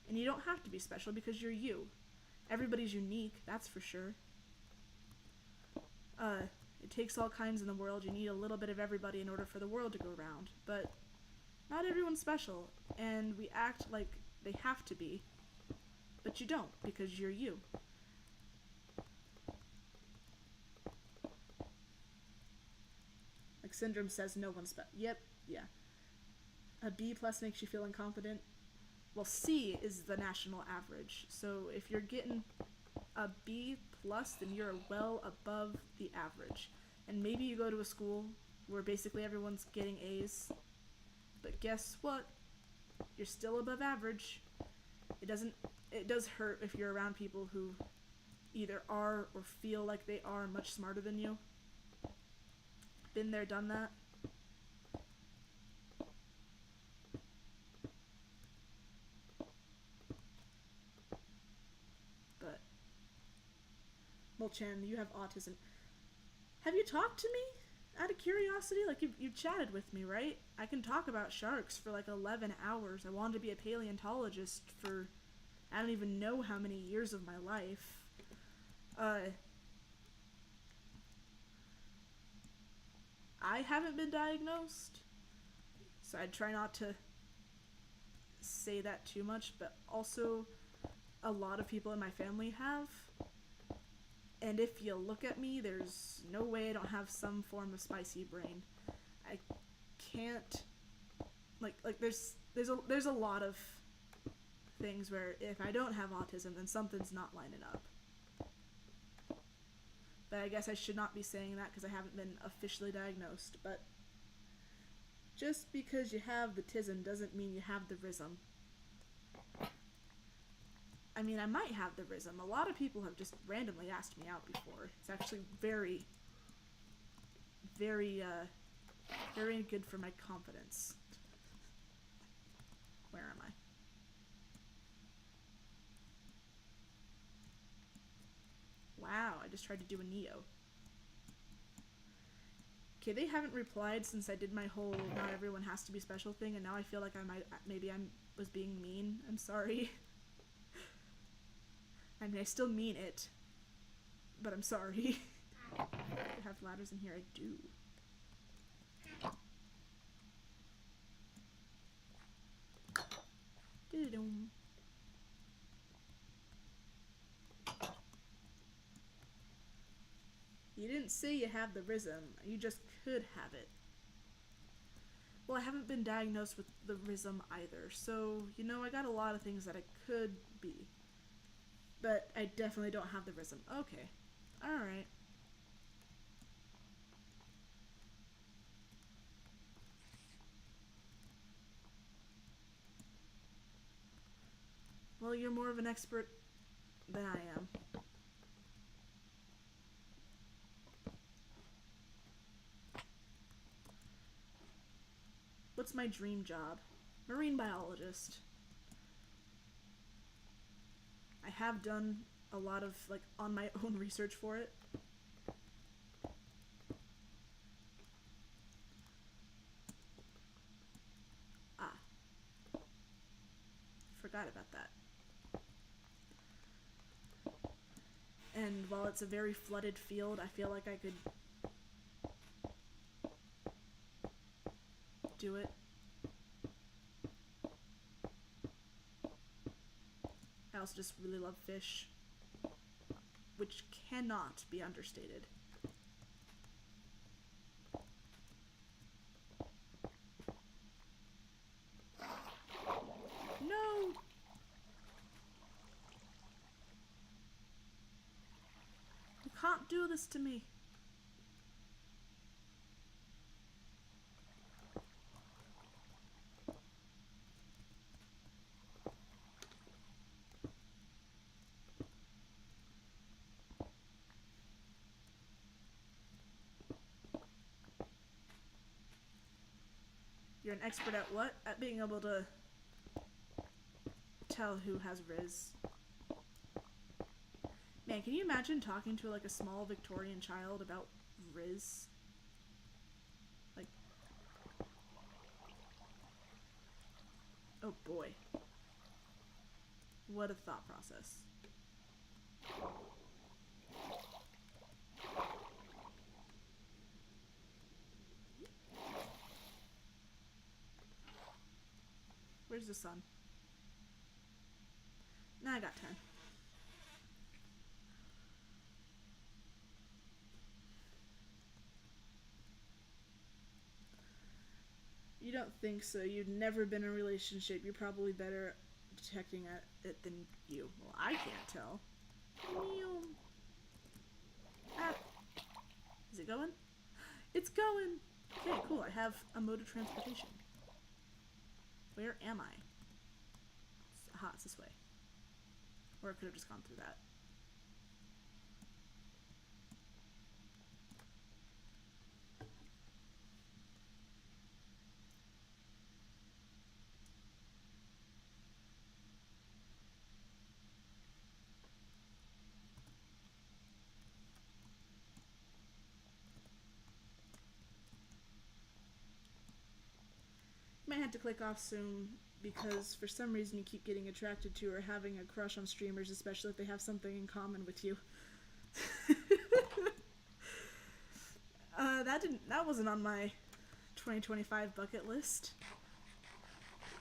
S1: And you don't have to be special because you're you. Everybody's unique, that's for sure. It takes all kinds in the world. You need a little bit of everybody in order for the world to go round. But not everyone's special, and we act like they have to be. But you don't, because you're you. Like Syndrome says, no one's special. Yep, yeah. A B plus makes you feel incompetent. Well, C is the national average. So if you're getting a B plus, then you're well above the average. And maybe you go to a school where basically everyone's getting A's. But guess what? You're still above average. It does hurt if you're around people who either are or feel like they are much smarter than you. Been there, done that. But Molchan, you have autism. Have you talked to me? Out of curiosity, like you've chatted with me, right? I can talk about sharks for like 11 hours. I wanted to be a paleontologist for I don't even know how many years of my life. I haven't been diagnosed, so I try not to say that too much, but also a lot of people in my family have. And if you look at me, there's no way I don't have some form of spicy brain. I can't like there's a lot of things where if I don't have autism, then something's not lining up. But I guess I should not be saying that because I haven't been officially diagnosed. But just because you have the tism doesn't mean you have the rhythm. I mean, I might have the rhythm. A lot of people have just randomly asked me out before. It's actually very, very, very good for my confidence. Where am I? Wow, I just tried to do a Neo. Okay, they haven't replied since I did my whole not everyone has to be special thing, and now I feel like maybe I was being mean. I'm sorry. I mean, I still mean it, but I'm sorry. I have ladders in here, I do. Do-do-dum. You didn't say you have the rhythm, you just could have it. Well, I haven't been diagnosed with the rhythm either, so, you know, I got a lot of things that I could be. But I definitely don't have the rhythm. Okay. Alright. Well, you're more of an expert than I am. What's my dream job? Marine biologist. I have done a lot of, like, on my own research for it. Ah. Forgot about that. And while it's a very flooded field, I feel like I could do it. I also just really love fish, which cannot be understated. No! You can't do this to me. You're an expert at what? At being able to tell who has Riz. Man, can you imagine talking to like a small Victorian child about Riz? Like, oh boy. What a thought process. Where's the sun? Nah, I got 10. You don't think so. You've never been in a relationship. You're probably better at detecting it than you. Well, I can't tell. Ah. Is it going? It's going! Okay, cool. I have a mode of transportation. Where am I? Aha, it's this way. Or I could have just gone through that. Might have to click off soon because for some reason you keep getting attracted to or having a crush on streamers, especially if they have something in common with you. That wasn't on my 2025 bucket list.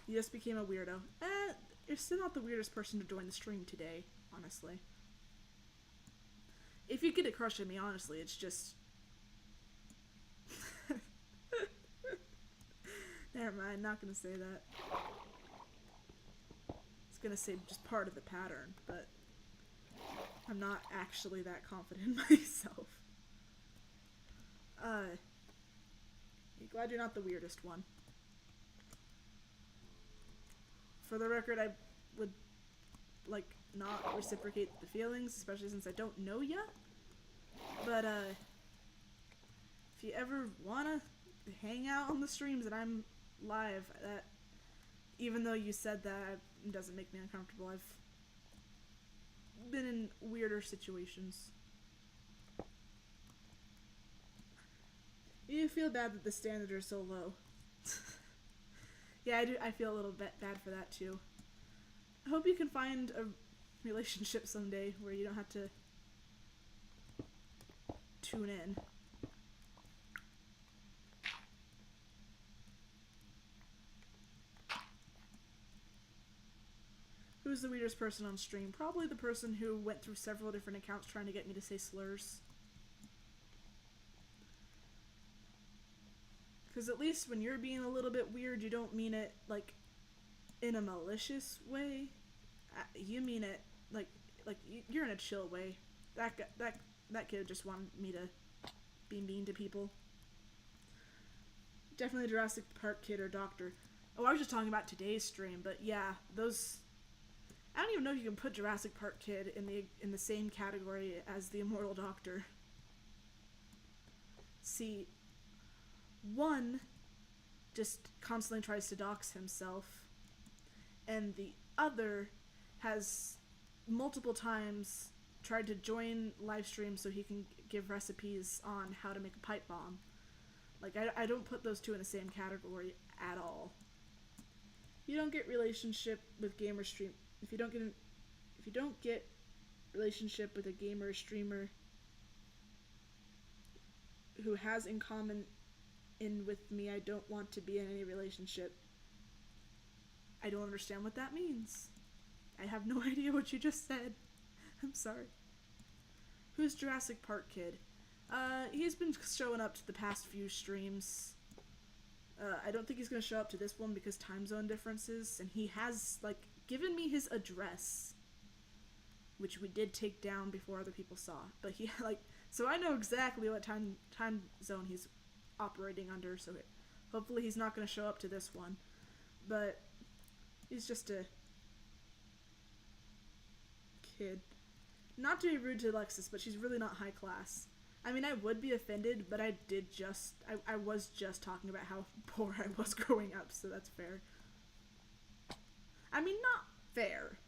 S1: You just became a weirdo. You're still not the weirdest person to join the stream today, honestly. If you get a crush on me, honestly, it's just... Never mind, not gonna say that. It's gonna say just part of the pattern, but I'm not actually that confident in myself. Glad you're not the weirdest one. For the record, I would, like, not reciprocate the feelings, especially since I don't know ya. But, if you ever wanna hang out on the streams that I'm live, that, even though you said that, it doesn't make me uncomfortable. I've been in weirder situations. You feel bad that the standards are so low. Yeah, I do. I feel a little bit bad for that too. I hope you can find a relationship someday where you don't have to tune in. Who's the weirdest person on stream? Probably the person who went through several different accounts trying to get me to say slurs. Because at least when you're being a little bit weird, you don't mean it, like, in a malicious way. You mean it, like you're in a chill way. That kid just wanted me to be mean to people. Definitely Jurassic Park kid or doctor. Oh, I was just talking about today's stream, but yeah, those... I don't even know if you can put Jurassic Park kid in the same category as the Immortal Doctor. See... One just constantly tries to dox himself, and the other has multiple times tried to join live streams so he can give recipes on how to make a pipe bomb. Like, I don't put those two in the same category at all. You don't get relationship with gamer stream if you don't get relationship with a gamer or streamer who has in common with me, I don't want to be in any relationship. I don't understand what that means. I have no idea what you just said. I'm sorry. Who's Jurassic Park kid? He's been showing up to the past few streams. I don't think he's gonna show up to this one because time zone differences, and he has, like, given me his address, which we did take down before other people saw. But he, like, so I know exactly what time zone he's operating under, so hopefully he's not going to show up to this one. But he's just a kid. Not to be rude to Alexis, but she's really not high class. I mean, I would be offended, but I was just talking about how poor I was growing up, so that's fair. I mean, not fair.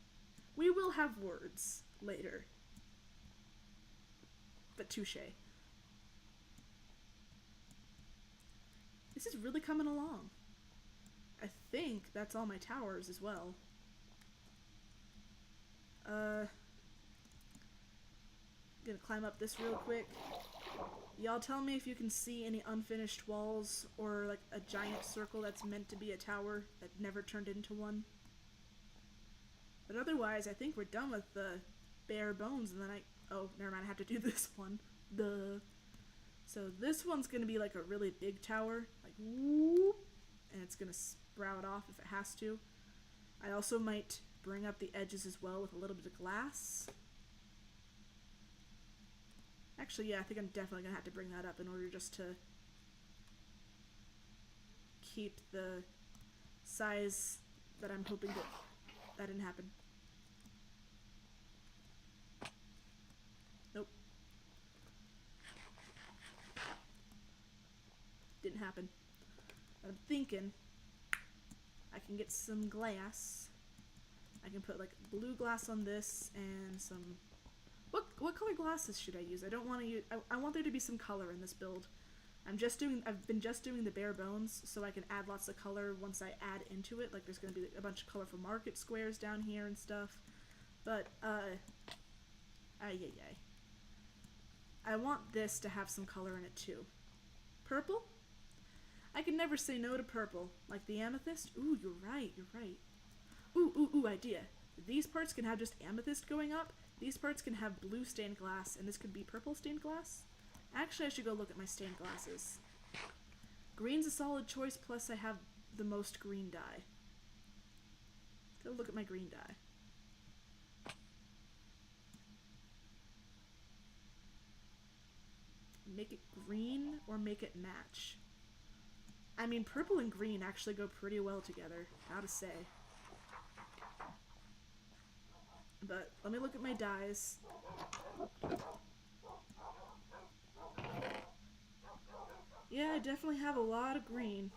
S1: We will have words later. But touche. This is really coming along. I think that's all my towers as well. Gonna climb up this real quick. Y'all tell me if you can see any unfinished walls or like a giant circle that's meant to be a tower that never turned into one. But otherwise, I think we're done with the bare bones, and then oh, never mind, I have to do this one. Duh. So this one's gonna be like a really big tower, like whoop, and it's gonna sprout off if it has to. I also might bring up the edges as well with a little bit of glass. Actually, yeah, I think I'm definitely gonna have to bring that up in order just to keep the size that I'm hoping that didn't happen. Nope. Didn't happen. But I'm thinking I can get some glass. I can put like blue glass on this and some... What color glasses should I use? I don't want to use... I want there to be some color in this build. I've been just doing the bare bones so I can add lots of color once I add into it. Like there's going to be a bunch of colorful market squares down here and stuff. But, I want this to have some color in it too. Purple? I can never say no to purple. Like the amethyst? Ooh, you're right. Ooh, idea. These parts can have just amethyst going up. These parts can have blue stained glass, and this could be purple stained glass. Actually, I should go look at my stained glasses. Green's a solid choice, plus I have the most green dye. Go look at my green dye. Make it green or make it match? I mean, purple and green actually go pretty well together, how to say. But let me look at my dyes. Yeah, I definitely have a lot of green.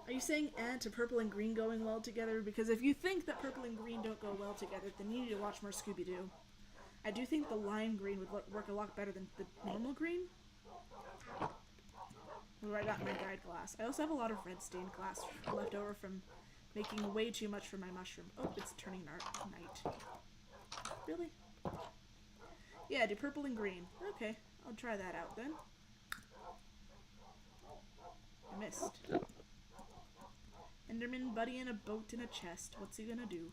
S1: Are you saying add to purple and green going well together? Because if you think that purple and green don't go well together, then you need to watch more Scooby-Doo. I do think the lime green would work a lot better than the normal green. Where I got my dyed glass. I also have a lot of red stained glass left over from making way too much for my mushroom. Oh, it's turning night. Really? Yeah, do purple and green. Okay, I'll try that out then. I missed. Enderman buddy in a boat in a chest. What's he gonna do?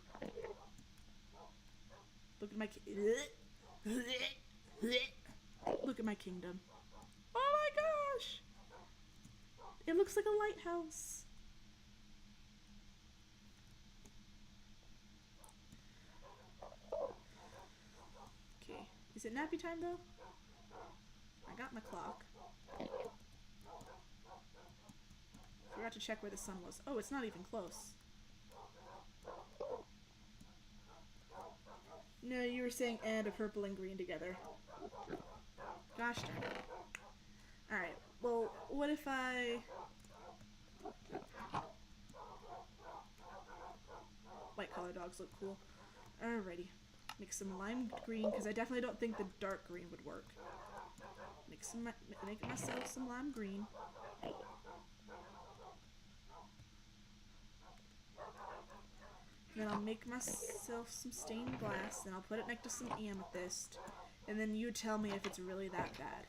S1: Look at my look at my kingdom. Oh my gosh! It looks like a lighthouse. Okay, is it nappy time though? I got my clock. Forgot to check where the sun was. Oh, it's not even close. No, you were saying add a purple and green together. Gosh darn it. Alright, well, what if I... White collar dogs look cool. Alrighty. Make some lime green, because I definitely don't think the dark green would work. Make myself some lime green. Then I'll make myself some stained glass, then I'll put it next to some amethyst, and then you tell me if it's really that bad.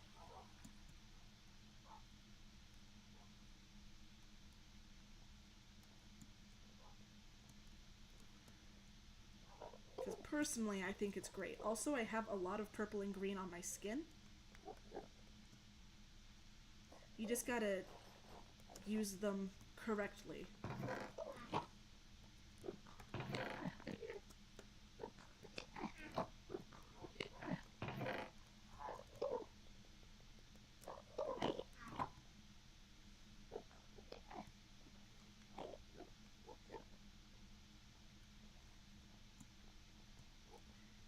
S1: Because personally, I think it's great. Also, I have a lot of purple and green on my skin. You just gotta use them correctly.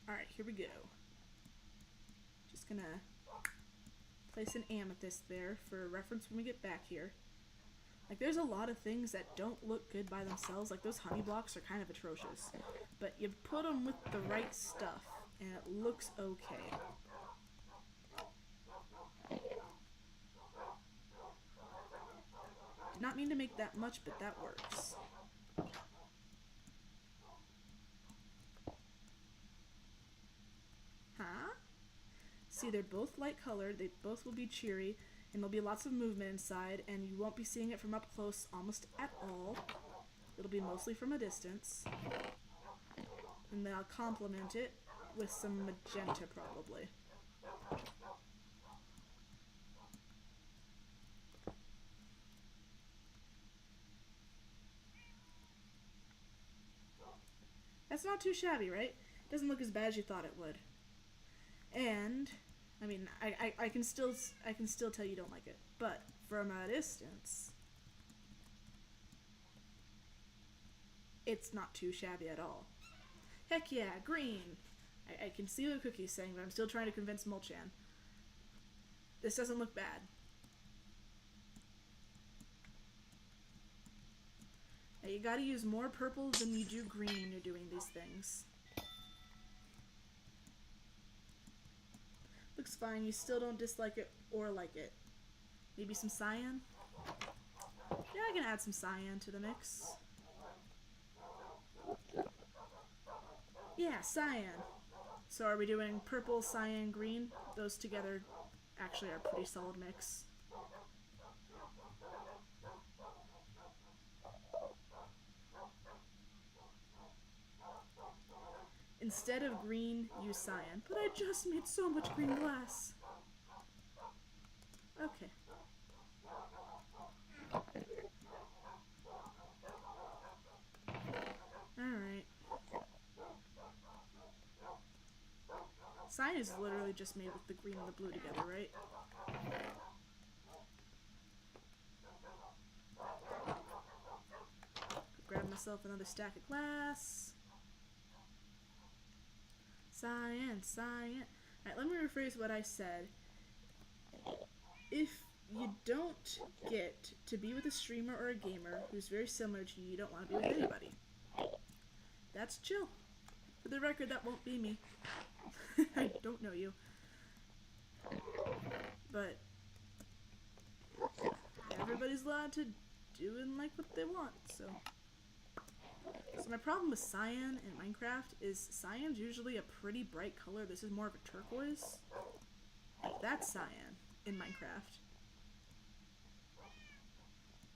S1: Alright, here we go. gonna place an amethyst there for reference when we get back here. Like, there's a lot of things that don't look good by themselves. Like, those honey blocks are kind of atrocious. But you put them with the right stuff, and it looks okay. Did not mean to make that much, but that works. Huh? See, they're both light colored, they both will be cheery, and there'll be lots of movement inside, and you won't be seeing it from up close almost at all. It'll be mostly from a distance. And then I'll complement it with some magenta, probably. That's not too shabby, right? Doesn't look as bad as you thought it would. And I mean, I can still tell you don't like it, but from a distance, it's not too shabby at all. Heck yeah, green! I can see what Cookie's saying, but I'm still trying to convince Mulchan. This doesn't look bad. Now you gotta use more purple than you do green when you're doing these things. Looks fine, you still don't dislike it or like it. Maybe some cyan? Yeah, I can add some cyan to the mix. Yeah, cyan. So are we doing purple, cyan, green? Those together actually are a pretty solid mix. Instead of green, use cyan. But I just made so much green glass. Okay. Alright. Cyan is literally just made with the green and the blue together, right? Grab myself another stack of glass. Cyan, cyan. Alright, let me rephrase what I said. If you don't get to be with a streamer or a gamer who's very similar to you, you don't want to be with anybody. That's chill. For the record, that won't be me. I don't know you. But everybody's allowed to do and like what they want, so. So my problem with cyan in Minecraft is cyan's usually a pretty bright color. This is more of a turquoise. That's cyan in Minecraft.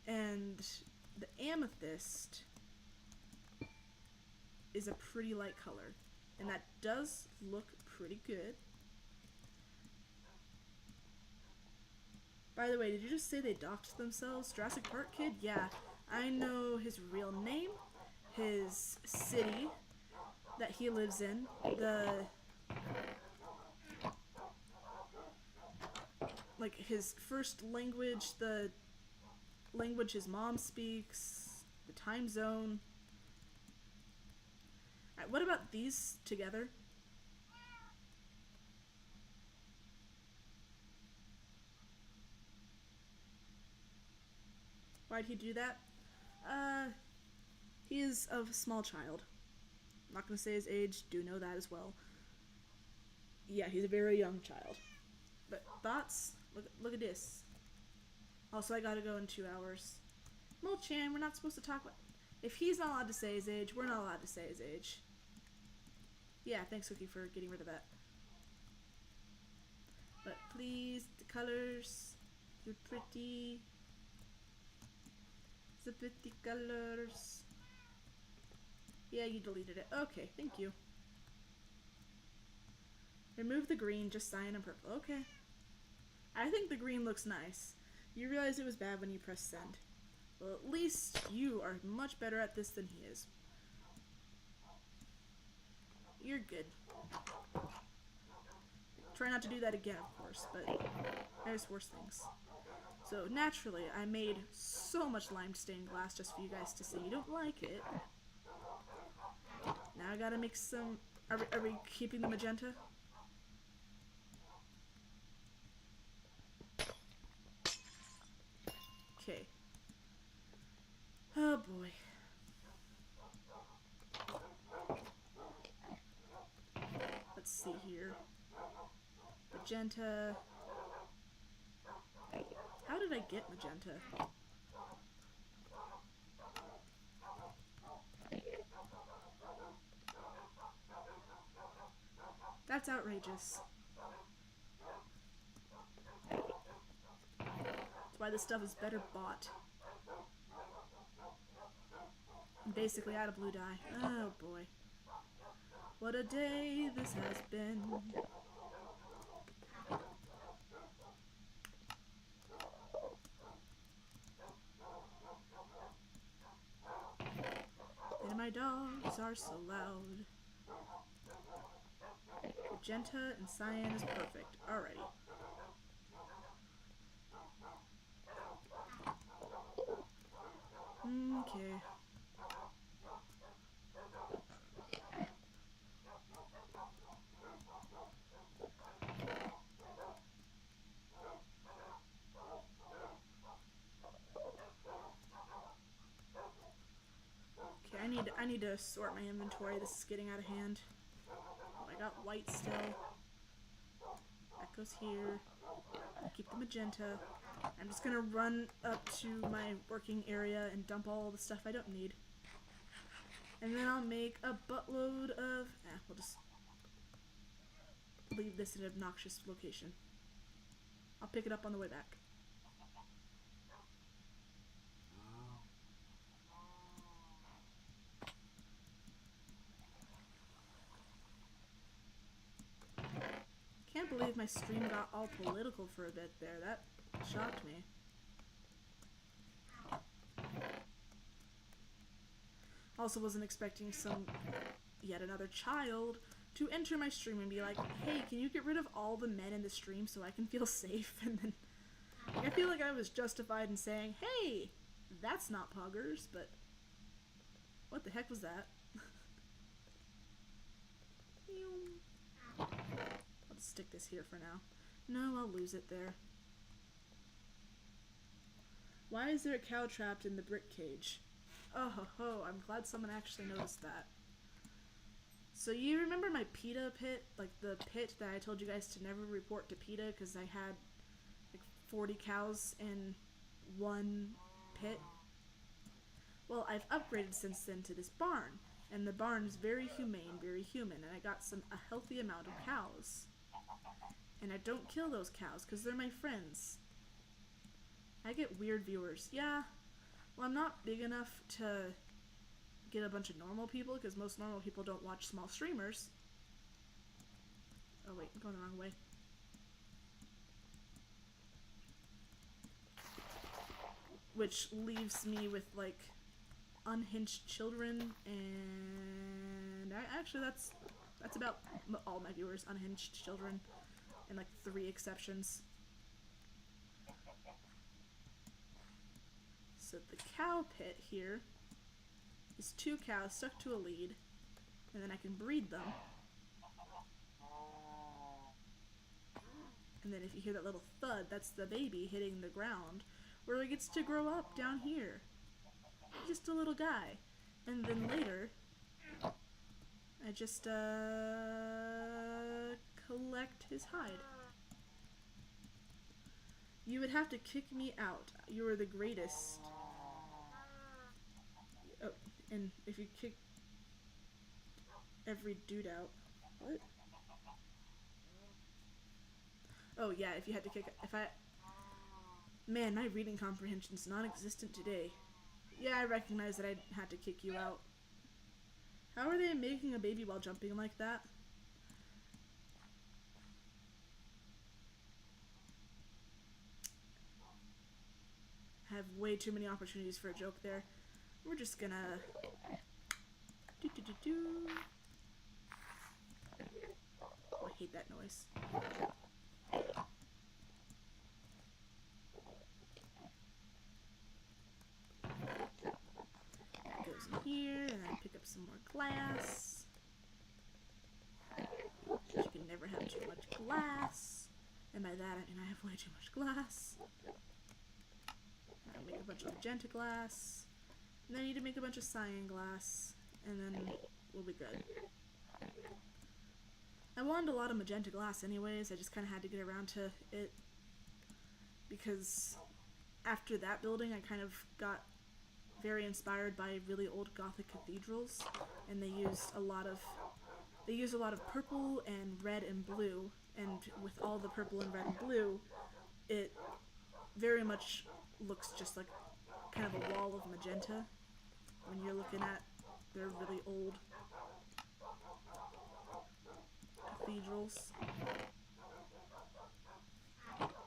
S1: And the amethyst is a pretty light color. And that does look pretty good. By the way, did you just say they doxed themselves? Jurassic Park kid? Yeah, I know his real name, his city that he lives in, like his first language, the language his mom speaks, the time zone. Alright, what about these together? Why'd he do that? He is of a small child. I'm not gonna say his age, do know that as well. Yeah, he's a very young child. But thoughts? Look at this. Also, I gotta go in 2 hours. Mulchan, we're not supposed to talk about... If he's not allowed to say his age, we're not allowed to say his age. Yeah, thanks, Cookie, for getting rid of that. But please, the colors, they're pretty. The pretty colors. Yeah, you deleted it. Okay, thank you. Remove the green, just cyan and purple. Okay. I think the green looks nice. You realize it was bad when you pressed send. Well, at least you are much better at this than he is. You're good. Try not to do that again, of course, but there's worse things. So, naturally, I made so much lime stained glass just for you guys to say you don't like it. Now I gotta make some... Are we keeping the magenta? Okay. Oh boy. Let's see here. Magenta. How did I get magenta? That's outrageous. That's why this stuff is better bought. And basically out of blue dye. Oh boy. What a day this has been. And my dogs are so loud. Magenta and cyan is perfect. Alrighty. Okay. Okay, I need to sort my inventory. This is getting out of hand. Oh, I got white still. That goes here. I'll keep the magenta. I'm just gonna run up to my working area and dump all the stuff I don't need. And then I'll make a buttload of... we'll just leave this in an obnoxious location. I'll pick it up on the way back. Can't believe my stream got all political for a bit there. That shocked me. Also wasn't expecting yet another child to enter my stream and be like, hey, can you get rid of all the men in the stream so I can feel safe? And then I feel like I was justified in saying, hey, that's not poggers, but what the heck was that? I'll just stick this here for now. No, I'll lose it there. Why is there a cow trapped in the brick cage? Oh ho ho, I'm glad someone actually noticed that. So you remember my PETA pit? Like the pit that I told you guys to never report to PETA because I had like 40 cows in one pit? Well, I've upgraded since then to this barn. And the barn is very humane, very human, and I got a healthy amount of cows. And I don't kill those cows because they're my friends. I get weird viewers. Yeah, well, I'm not big enough to get a bunch of normal people because most normal people don't watch small streamers. Oh wait, I'm going the wrong way. Which leaves me with like unhinged children, and actually that's about all my viewers, unhinged children, and like 3 exceptions. So the cow pit here is 2 cows stuck to a lead, and then I can breed them. And then if you hear that little thud, that's the baby hitting the ground, where it gets to grow up down here. Just a little guy. And then later, I just collect his hide. You would have to kick me out. You are the greatest. Oh, and if you kick every dude out. What? Oh yeah, if you had to kick... Man, my reading comprehension's non-existent today. Yeah, I recognize that I had to kick you out. How are they making a baby while jumping like that? I have way too many opportunities for a joke there. We're just gonna... Oh, I hate that noise. Goes in here, and then pick up some more glass. You can never have too much glass. And by that I mean I have way too much glass. I'll make a bunch of magenta glass. And then I need to make a bunch of cyan glass. And then we'll be good. I wanted a lot of magenta glass anyways. I just kind of had to get around to it. Because after that building, I kind of got very inspired by really old Gothic cathedrals. And they used a lot of purple and red and blue. And with all the purple and red and blue, it very much looks just like kind of a wall of magenta when you're looking at their really old cathedrals.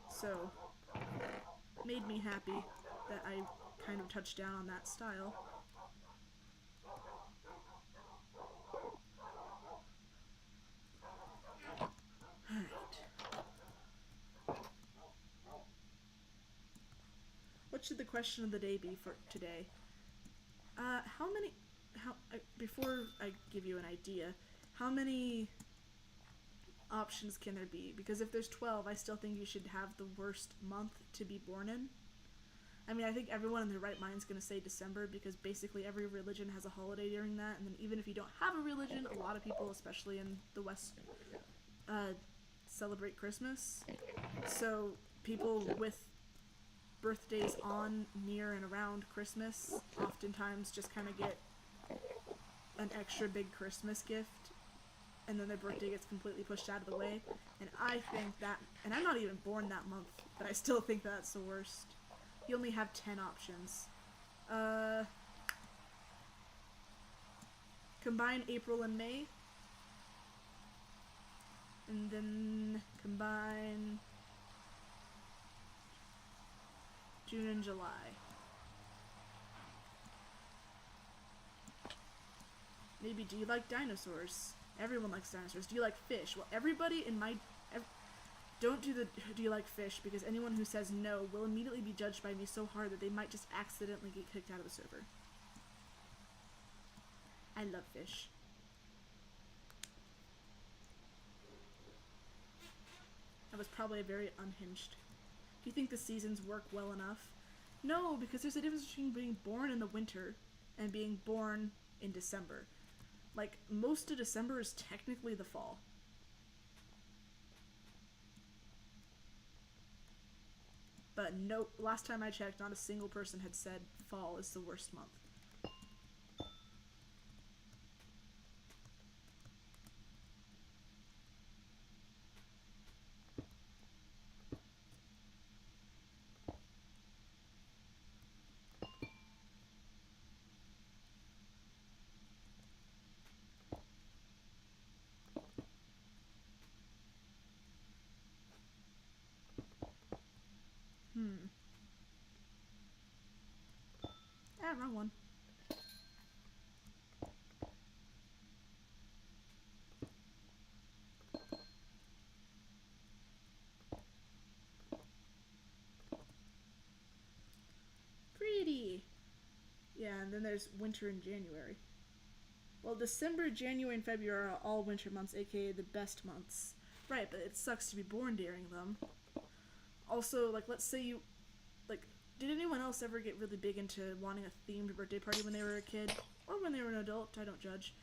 S1: So, made me happy that I kind of touched down on that style. What should the question of the day be for today? Before I give you an idea, how many options can there be? Because if there's 12, I still think you should have the worst month to be born in. I mean, I think everyone in their right mind is going to say December because basically every religion has a holiday during that, and then even if you don't have a religion, a lot of people, especially in the West, celebrate Christmas. So people with birthdays on, near, and around Christmas oftentimes just kind of get an extra big Christmas gift, and then their birthday gets completely pushed out of the way. And I think that, and I'm not even born that month, but I still think that's the worst. You only have 10 options. Combine April and May, and then combine June and July. Maybe, do you like dinosaurs? Everyone likes dinosaurs. Do you like fish? Well, everybody in my... don't do the do you like fish, because anyone who says no will immediately be judged by me so hard that they might just accidentally get kicked out of the server. I love fish. I was probably very unhinged. Do you think the seasons work well enough? No, because there's a difference between being born in the winter and being born in December. Like, most of December is technically the fall. But no, last time I checked, not a single person had said fall is the worst month. Wrong one. Pretty. Yeah, and then there's winter and January. Well, December, January, and February are all winter months, aka the best months. Right, but it sucks to be born during them. Also, like, let's say you... Like, did anyone else ever get really big into wanting a themed birthday party when they were a kid? Or when they were an adult? I don't judge.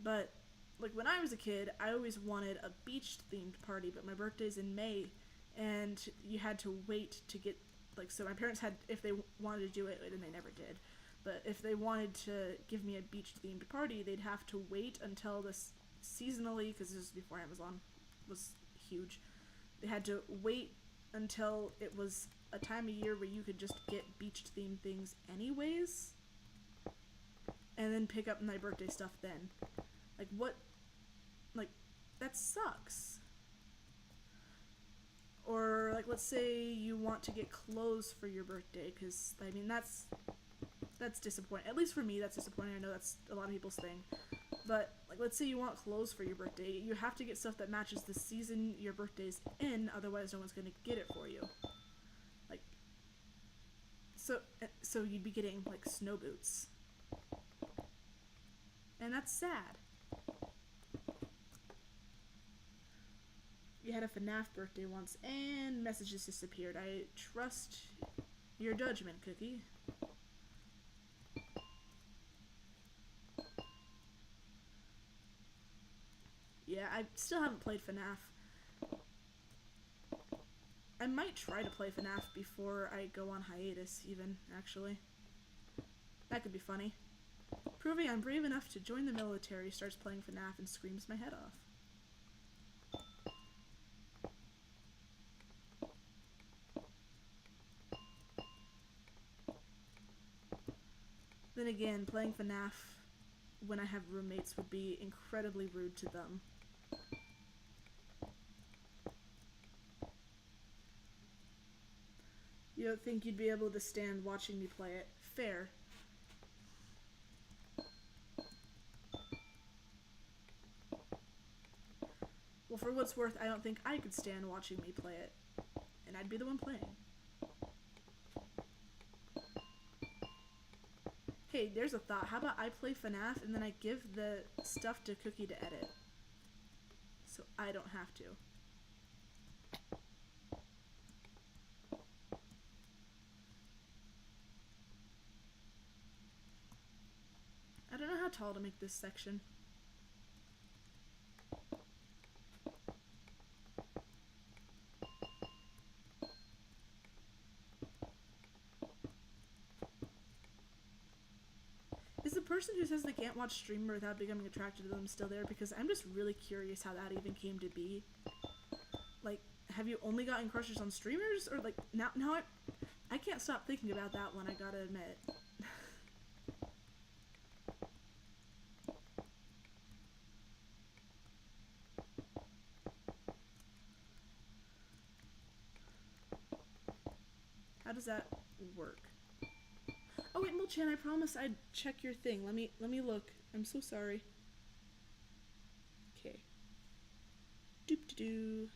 S1: But, like, when I was a kid, I always wanted a beach-themed party, but my birthday's in May, and you had to wait to get... Like, so my parents had... If they wanted to do it, and they never did, but if they wanted to give me a beach-themed party, they'd have to wait until this seasonally, because this was before Amazon was huge, they had to wait until it was a time of year where you could just get beach-themed things anyways, and then pick up my birthday stuff then. Like, what? Like, that sucks. Or, like, let's say you want to get clothes for your birthday, because, I mean, that's disappointing. At least for me, that's disappointing. I know that's a lot of people's thing. But, like, let's say you want clothes for your birthday. You have to get stuff that matches the season your birthday's in, otherwise no one's going to get it for you. Like, so you'd be getting, like, snow boots. And that's sad. You had a FNAF birthday once, and messages disappeared. I trust Your judgment, Cookie. Yeah, I still haven't played FNAF. I might try to play FNAF before I go on hiatus, even, actually. That could be funny. Proving I'm brave enough to join the military, starts playing FNAF and screams my head off. Then again, playing FNAF when I have roommates would be incredibly rude to them. You don't think you'd be able to stand watching me play it? Fair. Well, for what's worth, I don't think I could stand watching me play it. And I'd be the one playing. Hey, there's a thought. How about I play FNAF and then I give the stuff to Cookie to edit? So I don't have to. I don't know how tall to make this section. Is the person who says they can't watch streamer without becoming attracted to them still there? Because I'm just really curious how that even came to be. Like, have you only gotten crushes on streamers? Or like, now I can't stop thinking about that one, I gotta admit. How does that work? Oh wait, Mulchan, I promised I'd check your thing. Let me look. I'm so sorry. Okay. Doop-de-doo.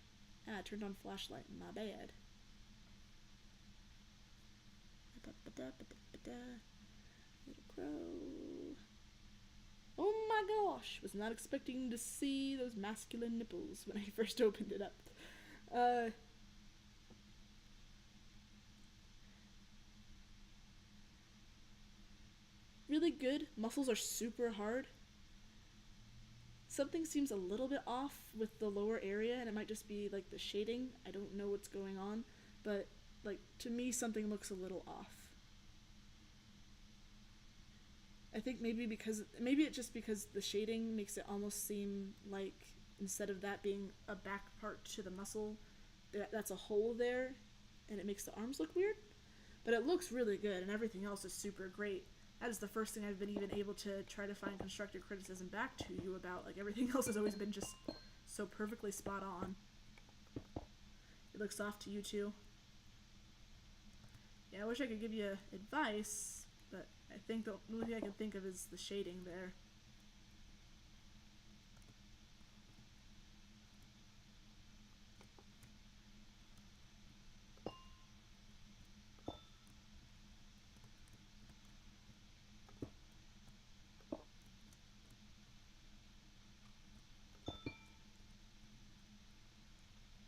S1: Ah, I turned on flashlight. My bad. Little crow. Oh my gosh! Was not expecting to see those masculine nipples when I first opened it up. Really good. Muscles are super hard. Something seems a little bit off with the lower area, and it might just be like the shading. I don't know what's going on, but like to me something looks a little off. I think maybe it's just because the shading makes it almost seem like instead of that being a back part to the muscle, that's a hole there, and it makes the arms look weird. But it looks really good, and everything else is super great. That is the first thing I've been even able to try to find constructive criticism back to you about. Like, everything else has always been just so perfectly spot on. It looks soft to you too. Yeah, I wish I could give you advice, but I think the only thing I can think of is the shading there.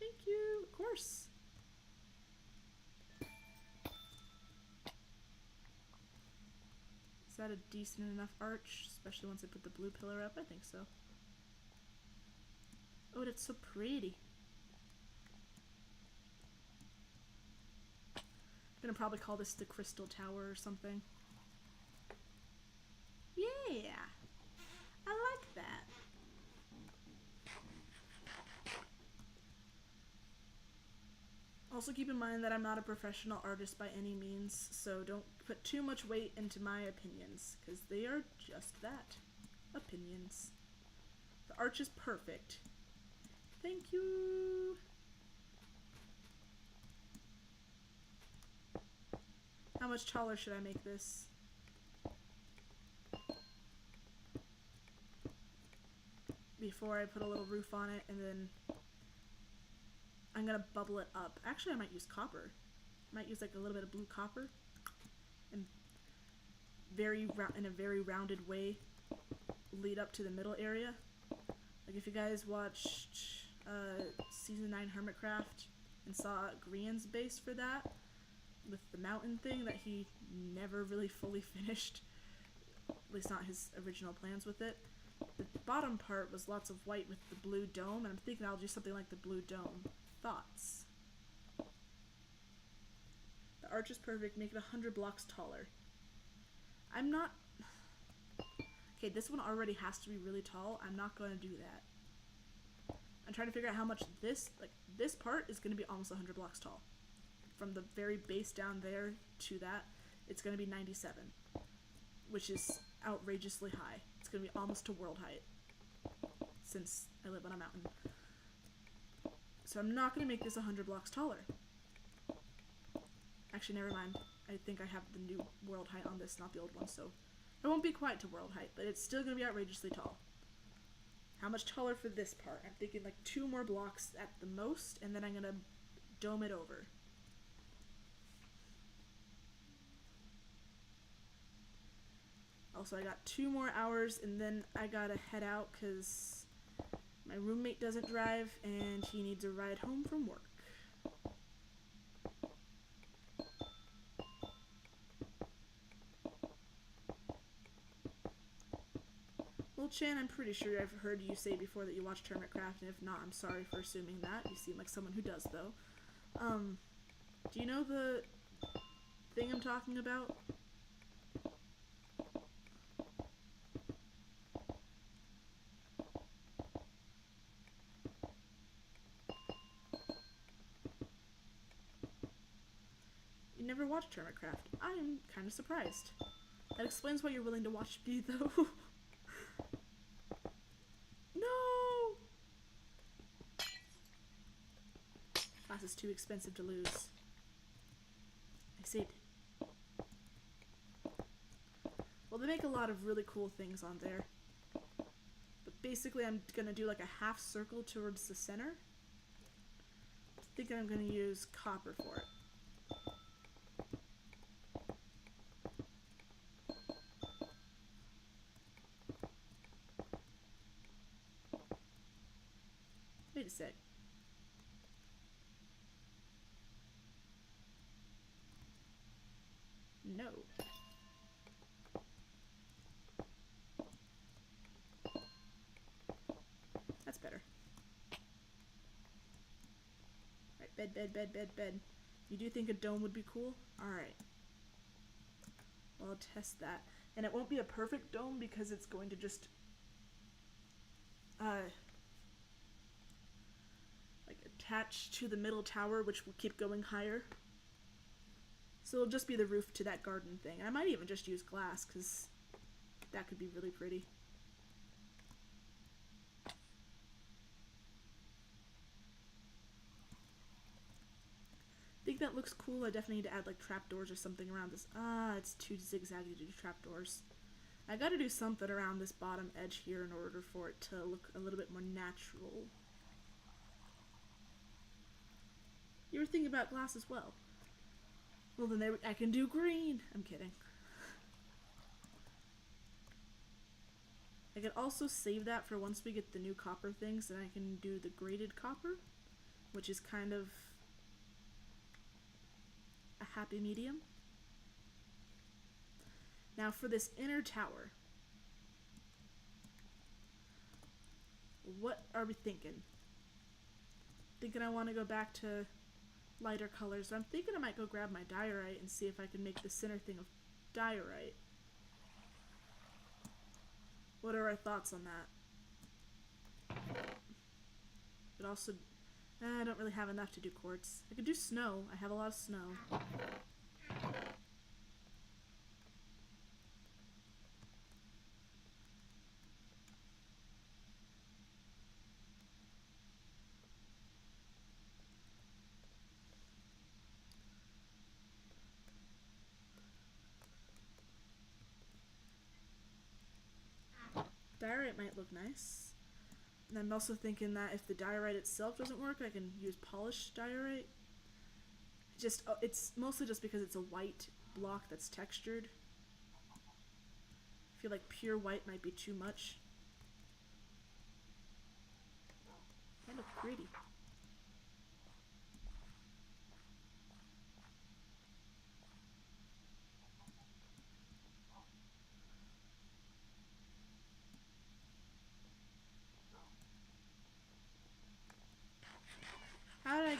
S1: Thank you, of course. Is that a decent enough arch? Especially once I put the blue pillar up? I think so. Oh, that's so pretty. I'm gonna probably call this the Crystal Tower or something. Yeah! I like that. Also keep in mind that I'm not a professional artist by any means, so don't put too much weight into my opinions, because they are just that. Opinions. The arch is perfect. Thank you! How much taller should I make this? Before I put a little roof on it, and then I'm gonna bubble it up. Actually, I might use copper. I might use like a little bit of blue copper, and in a very rounded way, lead up to the middle area. Like if you guys watched Season 9 Hermitcraft and saw Grian's base for that, with the mountain thing that he never really fully finished. At least not his original plans with it. The bottom part was lots of white with the blue dome, and I'm thinking I'll do something like the blue dome. Thoughts? The arch is perfect. Make it 100 blocks taller. I'm not... Okay, this one already has to be really tall. I'm not going to do that. I'm trying to figure out how much this part is going to be almost 100 blocks tall. From the very base down there to that, it's going to be 97. Which is outrageously high. It's going to be almost to world height. Since I live on a mountain. So I'm not going to make this 100 blocks taller. Actually, never mind. I think I have the new world height on this, not the old one, so it won't be quite to world height, but it's still going to be outrageously tall. How much taller for this part? I'm thinking like 2 more blocks at the most, and then I'm going to dome it over. Also, I got 2 more hours, and then I gotta head out because my roommate doesn't drive, and he needs a ride home from work. Well, Chan, I'm pretty sure I've heard you say before that you watch Hermitcraft, and if not, I'm sorry for assuming that. You seem like someone who does, though. Do you know the thing I'm talking about? You never watched Hermitcraft. I am kind of surprised. That explains why you're willing to watch me, though. No! Class is too expensive to lose. I see. Well, they make a lot of really cool things on there. But basically, I'm gonna do like a half circle towards the center. I think I'm gonna use copper for it. Wait a sec. No. That's better. Alright, bed. You do think a dome would be cool? Alright. Well, I'll test that. And it won't be a perfect dome because it's going to just like attach to the middle tower, which will keep going higher. So it'll just be the roof to that garden thing. I might even just use glass because that could be really pretty. I think that looks cool. I definitely need to add like trapdoors or something around this. It's too zigzaggy to do trapdoors. I gotta do something around this bottom edge here in order for it to look a little bit more natural. You were thinking about glass as well. Well, then I can do green. I'm kidding. I could also save that for once we get the new copper things, and I can do the graded copper, which is kind of a happy medium. Now for this inner tower, what are we thinking? Thinking I want to go back to lighter colors. So I'm thinking I might go grab my diorite and see if I can make the center thing of diorite. What are our thoughts on that? But also, I don't really have enough to do quartz. I could do snow. I have a lot of snow. Diorite might look nice. And I'm also thinking that if the diorite itself doesn't work, I can use polished diorite. It's mostly just because it's a white block that's textured. I feel like pure white might be too much. They look pretty.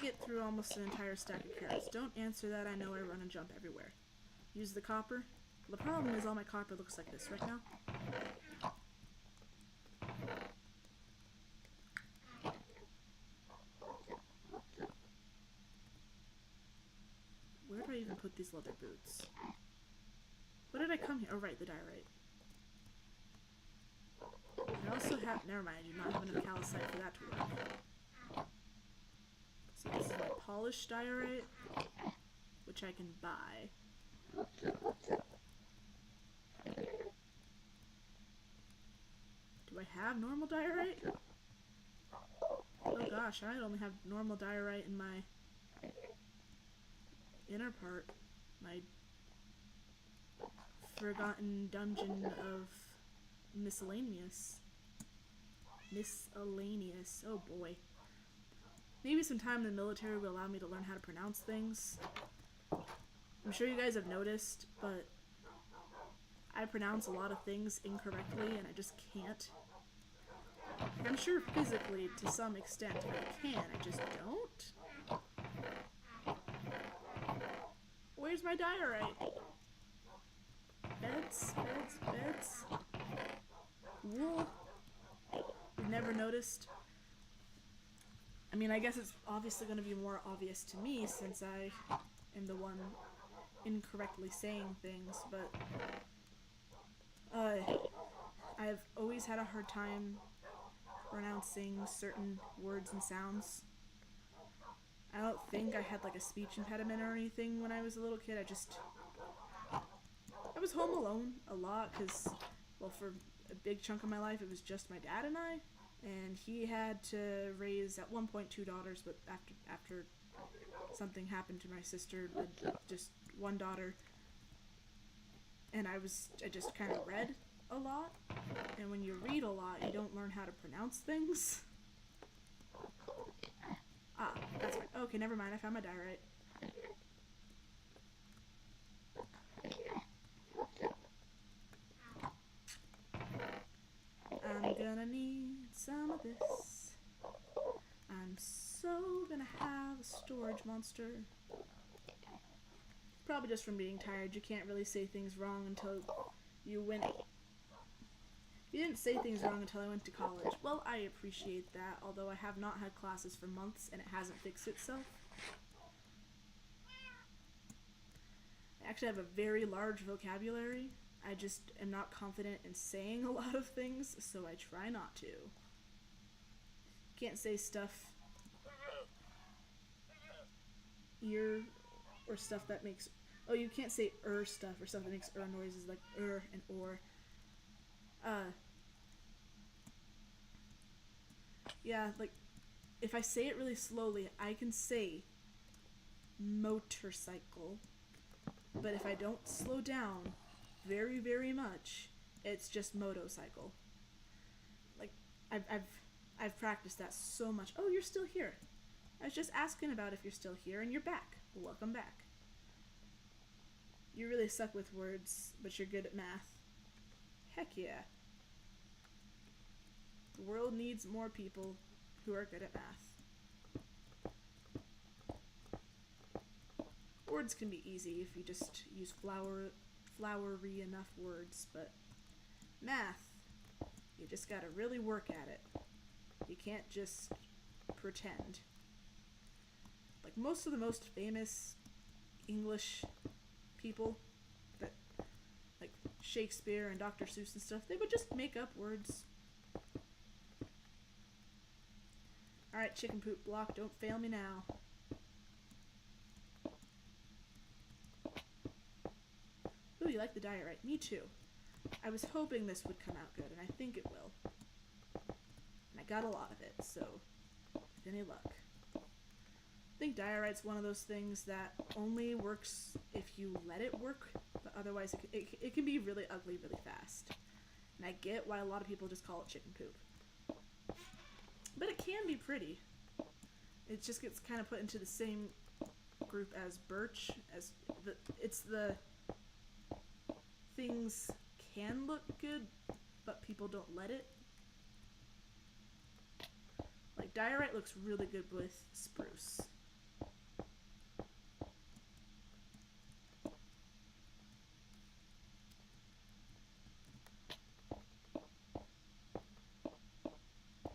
S1: get through almost an entire stack of carrots? Don't answer that, I know I run and jump everywhere. Use the copper. The problem is all my copper looks like this right now. Where do I even put these leather boots? What did I come here? Oh, right, the diorite. I also have... Never mind, I do not have enough calcite for that to work. So this is my polished diorite, which I can buy. Do I have normal diorite? Oh gosh, I only have normal diorite in my inner part. My forgotten dungeon of miscellaneous. Miscellaneous. Oh boy. Maybe some time in the military will allow me to learn how to pronounce things. I'm sure you guys have noticed, but I pronounce a lot of things incorrectly and I just can't. I'm sure physically to some extent I can, I just don't. Where's my diorite? Beds, beds, beds. Wool. You've never noticed? I mean, I guess it's obviously going to be more obvious to me since I am the one incorrectly saying things, but I've always had a hard time pronouncing certain words and sounds. I don't think I had like a speech impediment or anything when I was a little kid. I was home alone a lot because, well, for a big chunk of my life it was just my dad and I, and he had to raise at one point 2 daughters, but after something happened to my sister, just one daughter, and I just kind of read a lot, and when you read a lot you don't learn how to pronounce things. Ah, that's right. Okay, never mind, I found my diorite. I'm gonna need some of this. I'm so gonna have a storage monster. Probably just from being tired. You can't really say things wrong until you went. You didn't say things wrong until I went to college. Well, I appreciate that, although I have not had classes for months and it hasn't fixed itself. I actually have a very large vocabulary. I just am not confident in saying a lot of things, so I try not to. Can't say stuff ear or stuff that makes... Oh, you can't say stuff or stuff that makes noises like and or. Yeah, like, if I say it really slowly, I can say motorcycle. But if I don't slow down very, very much, it's just motorcycle. Like, I've practiced that so much. Oh, you're still here. I was just asking about if you're still here, and you're back. Welcome back. You really suck with words, but you're good at math. Heck yeah. The world needs more people who are good at math. Words can be easy if you just use flowery enough words, but math, you just gotta really work at it. You can't just pretend. Like most of the most famous English people, that like Shakespeare and Dr. Seuss and stuff, they would just make up words. Alright, chicken poop block, don't fail me now. Ooh, you like the diorite? Me too. I was hoping this would come out good, and I think it will. And I got a lot of it, so with any luck. I think diorite's one of those things that only works if you let it work, but otherwise it can be really ugly really fast. And I get why a lot of people just call it chicken poop. But it can be pretty. It just gets kind of put into the same group as birch, as it's the things can look good, but people don't let it. Like diorite looks really good with spruce.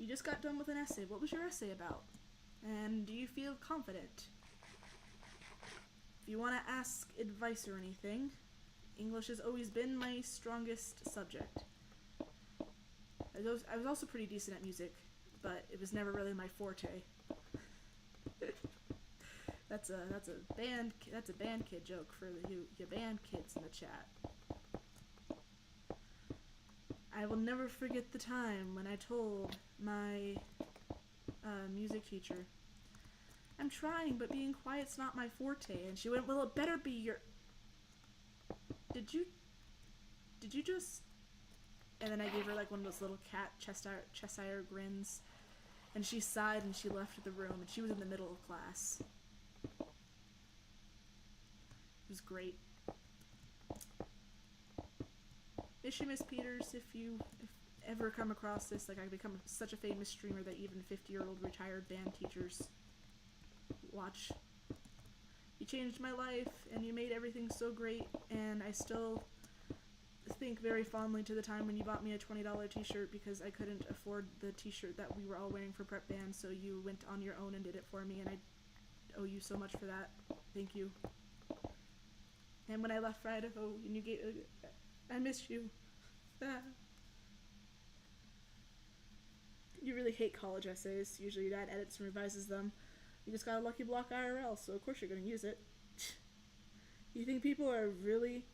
S1: just got done with an essay. What was your essay about? And do you feel confident? If you want to ask advice or anything, English has always been my strongest subject. I was also pretty decent at music, but it was never really my forte. That's a band kid joke for you band kids in the chat. I will never forget the time when I told my music teacher, "I'm trying, but being quiet's not my forte." And she went, "Well, it better be your..." Did you just... And then I gave her like one of those little cat Cheshire grins, and she sighed and she left the room, and she was in the middle of class. It was great. Miss you, Miss Peters, if ever come across this, like I become such a famous streamer that even 50-year-old retired band teachers watch. You changed my life, and you made everything so great, and I still think very fondly to the time when you bought me a $20 t-shirt because I couldn't afford the t-shirt that we were all wearing for prep band, so you went on your own and did it for me, and I owe you so much for that. Thank you. And when I left for Idaho, and you gave... I miss you. You really hate college essays. Usually your dad edits and revises them. You just got a lucky block IRL, so of course you're going to use it. You think people are really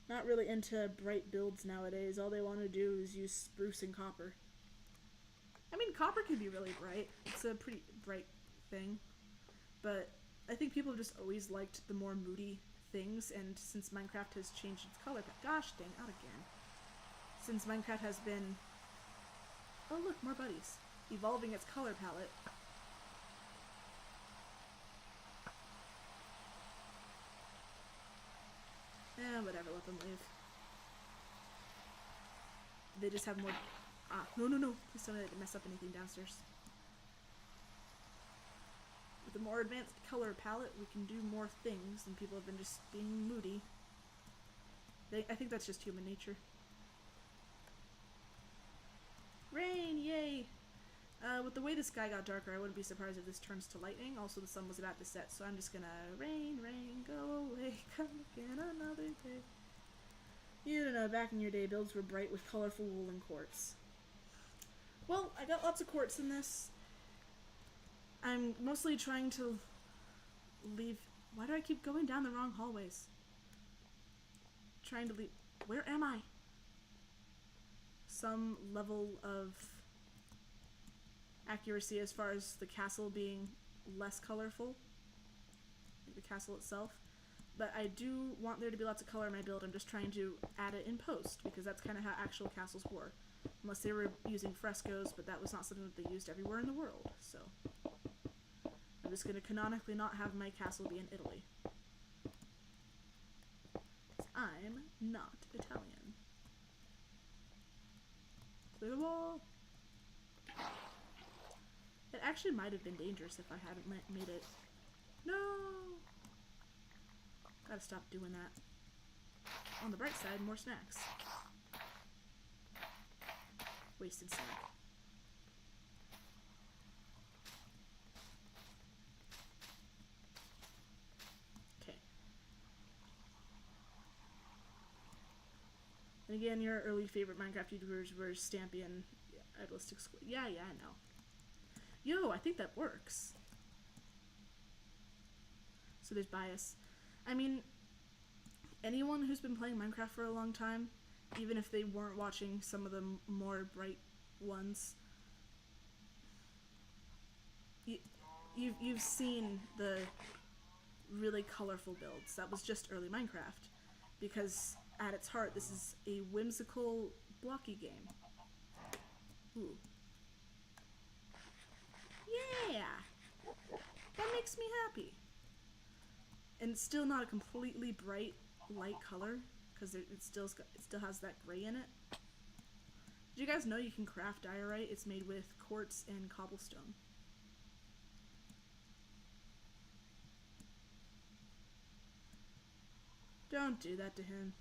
S1: not really into bright builds nowadays? All they want to do is use spruce and copper. I mean, copper can be really bright. It's a pretty bright thing. But I think people have just always liked the more moody things, and since Minecraft has changed its color gosh dang, out again. Since Minecraft has been... Oh look, more buddies. Evolving its color palette. Whatever, let them leave. They just have more... no. Please tell me they didn't mess up anything downstairs. With a more advanced color palette, we can do more things, and people have been just being moody. I think that's just human nature. Rain, yay! With the way the sky got darker, I wouldn't be surprised if this turns to lightning. Also, the sun was about to set, so I'm just gonna... Rain, rain, go away, come again another day. You don't know, back in your day, builds were bright with colorful woolen quartz. Well, I got lots of quartz in this. I'm mostly trying to leave... Why do I keep going down the wrong hallways? Trying to leave... Where am I? Some level of accuracy as far as the castle being less colorful. Like the castle itself. But I do want there to be lots of color in my build. I'm just trying to add it in post, because that's kind of how actual castles were. Unless they were using frescoes, but that was not something that they used everywhere in the world, so... I'm just going to canonically not have my castle be in Italy. 'Cause I'm not Italian. Clear the wall! It actually might have been dangerous if I hadn't made it. No! Gotta stop doing that. On the bright side, more snacks. Wasted snack. Okay. And again, your early favorite Minecraft YouTubers were Stampy and Idealistic Squid. Yeah, I know. Yo, I think that works. So there's bias. I mean, anyone who's been playing Minecraft for a long time, even if they weren't watching some of the more bright ones, you've seen the really colorful builds. That was just early Minecraft, because at its heart, this is a whimsical, blocky game. Ooh. Yeah! That makes me happy. And it's still not a completely bright, light color, because it still has that gray in it. Did you guys know you can craft diorite? It's made with quartz and cobblestone. Don't do that to him.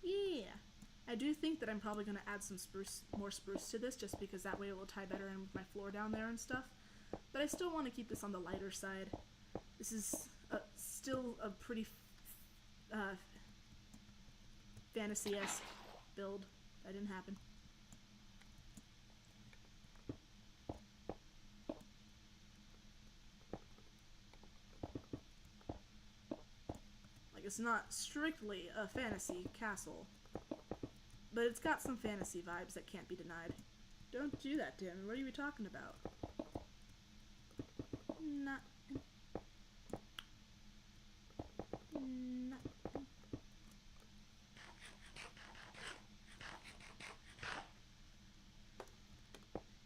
S1: Yeah. I do think that I'm probably going to add some more spruce to this, just because that way it will tie better in with my floor down there and stuff. But I still want to keep this on the lighter side. This is still a pretty fantasy-esque build. That didn't happen. Like, it's not strictly a fantasy castle, but it's got some fantasy vibes that can't be denied. Don't do that, Tim. What are you talking about? Not.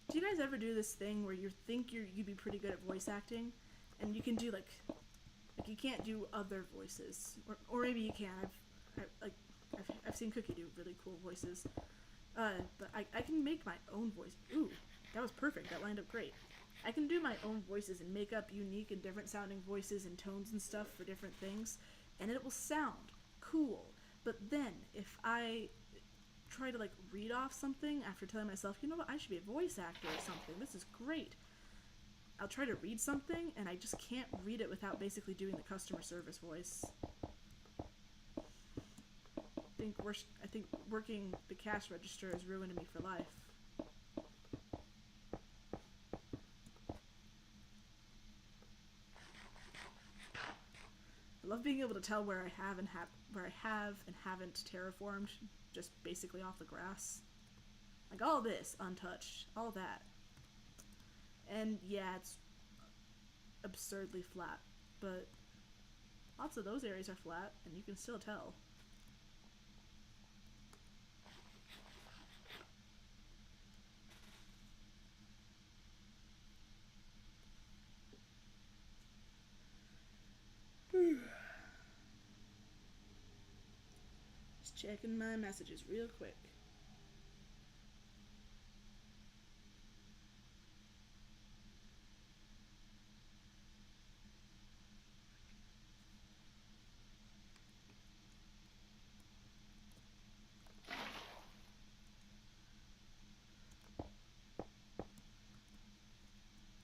S1: Do you guys ever do this thing where you think you'd be pretty good at voice acting, and you can do like you can't do other voices, or maybe you can. I've seen Cookie do really cool voices, but I can make my own voice. Ooh, that was perfect. That lined up great. I can do my own voices and make up unique and different sounding voices and tones and stuff for different things, and it will sound cool. But then if I try to like read off something after telling myself, you know what, I should be a voice actor or something, this is great, I'll try to read something and I just can't read it without basically doing the customer service voice. I think working the cash register is ruining me for life. I love being able to tell where I have and haven't terraformed, just basically off the grass. Like all this untouched, all that. And yeah, it's absurdly flat, but lots of those areas are flat and you can still tell. Just checking my messages real quick.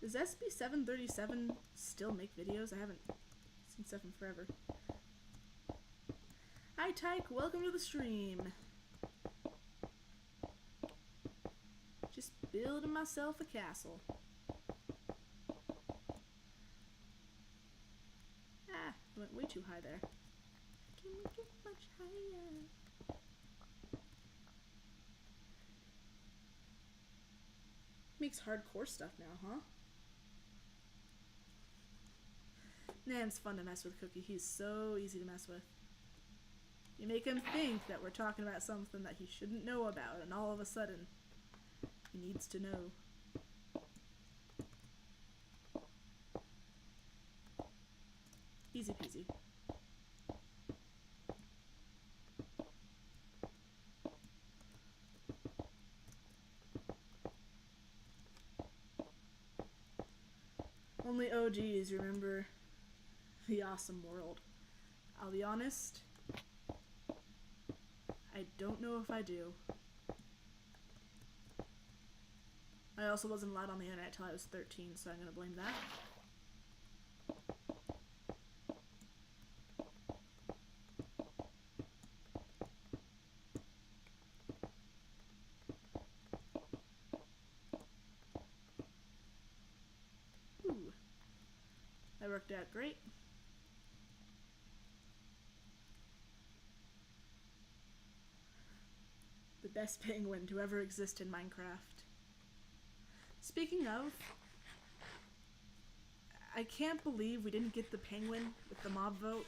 S1: Does SB737 still make videos? I haven't seen stuff in forever. Hi Tyke, welcome to the stream. Just building myself a castle. Ah, I went way too high there. Can we get much higher? Makes hardcore stuff now, huh? Nan's fun to mess with, Cookie. He's so easy to mess with. You make him think that we're talking about something that he shouldn't know about, and all of a sudden, he needs to know. Easy peasy. Only OGs remember the awesome world. I'll be honest, I don't know if I do. I also wasn't allowed on the internet till I was 13, so I'm gonna blame that. Ooh. That worked out great. The best penguin to ever exist in Minecraft. Speaking of, I can't believe we didn't get the penguin with the mob vote.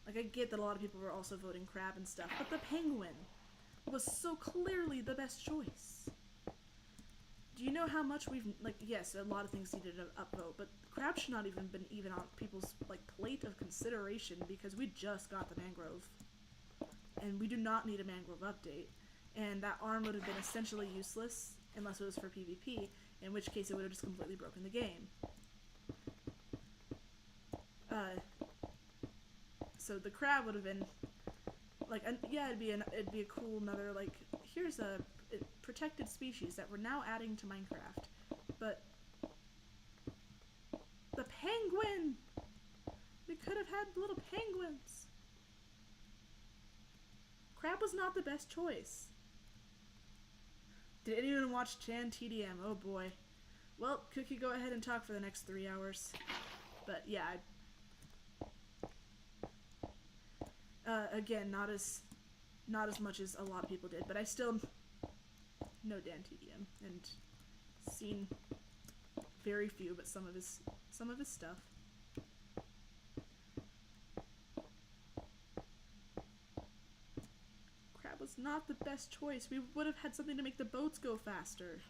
S1: Like, I get that a lot of people were also voting crab and stuff, but the penguin was so clearly the best choice. Do you know how much we've, like, yes, a lot of things needed an upvote, but crab should not even been even on people's, like, plate of consideration because we just got the mangrove. And we do not need a mangrove update. And that arm would have been essentially useless unless it was for PvP. in which case it would have just completely broken the game. So the crab would have been like, yeah, it'd be a cool another, like, here's a protected species that we're now adding to Minecraft. But the penguin! We could have had little penguins. Crab was not the best choice. Did anyone watch Jan TDM? Oh boy. Well, Cookie, go ahead and talk for the next 3 hours. But yeah, again, not as much as a lot of people did, but I still know Dan TDM and seen very few, but some of his stuff. Crab was not the best choice. We would have had something to make the boats go faster.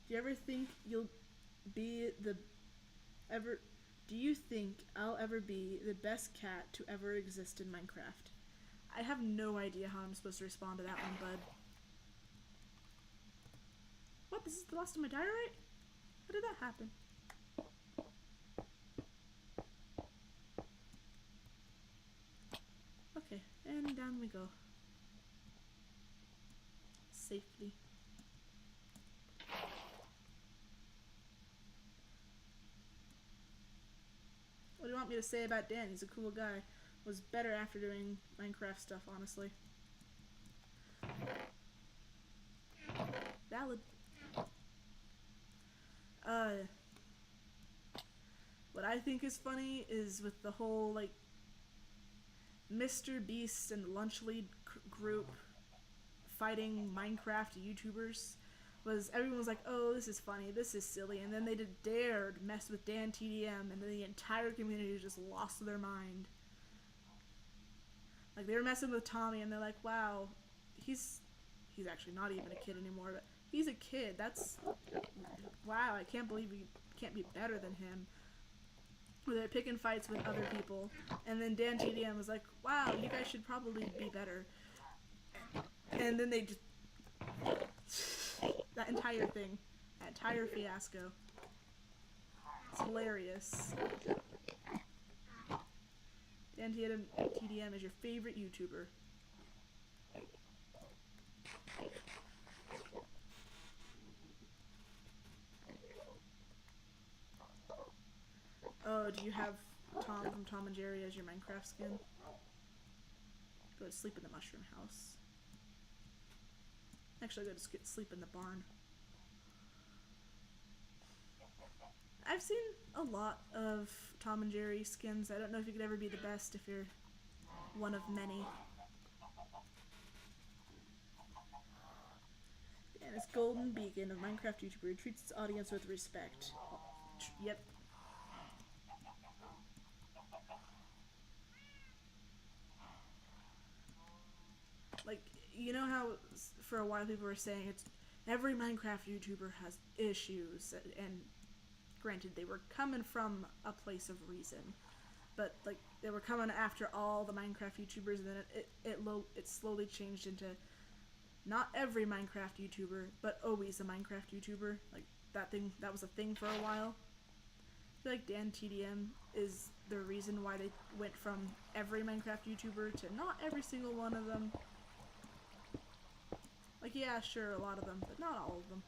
S1: Do you ever think you'll be do you think I'll ever be the best cat to ever exist in Minecraft? I have no idea how I'm supposed to respond to that one, bud. What? This is the last of my diorite? How did that happen? Okay, and down we go. Safely. What do you want me to say about Dan? He's a cool guy. Was better after doing Minecraft stuff, honestly. Valid. What I think is funny is with the whole, like, Mr. Beast and Lunch Lead group fighting Minecraft YouTubers, was everyone was like, oh, this is funny, this is silly, and then they dared mess with Dan TDM, and then the entire community just lost their mind. Like, they were messing with Tommy, and they're like, wow, he's actually not even a kid anymore, but he's a kid, that's, wow, I can't believe we can't be better than him. Where they're picking fights with other people, and then Dan TDM was like, wow, you guys should probably be better. And then they just, that entire thing, that entire fiasco. It's hilarious. Dan TDM is your favorite YouTuber. Oh, do you have Tom from Tom and Jerry as your Minecraft skin? Go to sleep in the mushroom house. Actually, I'll go to sleep in the barn. I've seen a lot of Tom and Jerry skins. I don't know if you could ever be the best if you're one of many. And it's Golden Beacon, a Minecraft YouTuber who treats its audience with respect. Yep. Like, you know how for a while people were saying it's every Minecraft YouTuber has issues, and granted they were coming from a place of reason, but like they were coming after all the Minecraft YouTubers, and then it slowly changed into not every Minecraft YouTuber, but always a Minecraft YouTuber. Like that was a thing for a while. I feel like Dan TDM is the reason why they went from every Minecraft YouTuber to not every single one of them. Like, yeah, sure, a lot of them, but not all of them.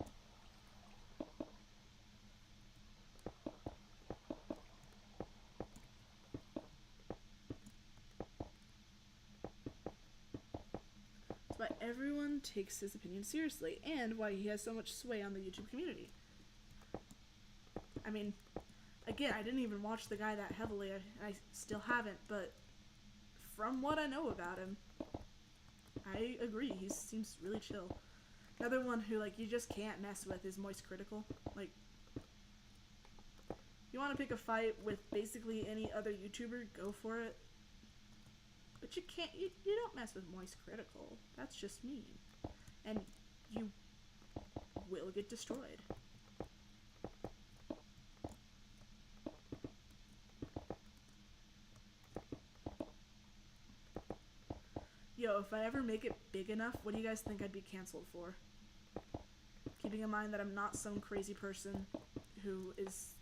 S1: That's why everyone takes his opinion seriously, and why he has so much sway on the YouTube community. I mean, again, I didn't even watch the guy that heavily, I still haven't, but from what I know about him, I agree, he seems really chill. Another one who, like, you just can't mess with is Moist Critical. Like, you want to pick a fight with basically any other YouTuber, go for it. But you can't, you don't mess with Moist Critical. That's just mean. And you will get destroyed. Yo, if I ever make it big enough, what do you guys think I'd be canceled for? keeping in mind that I'm not some crazy person who is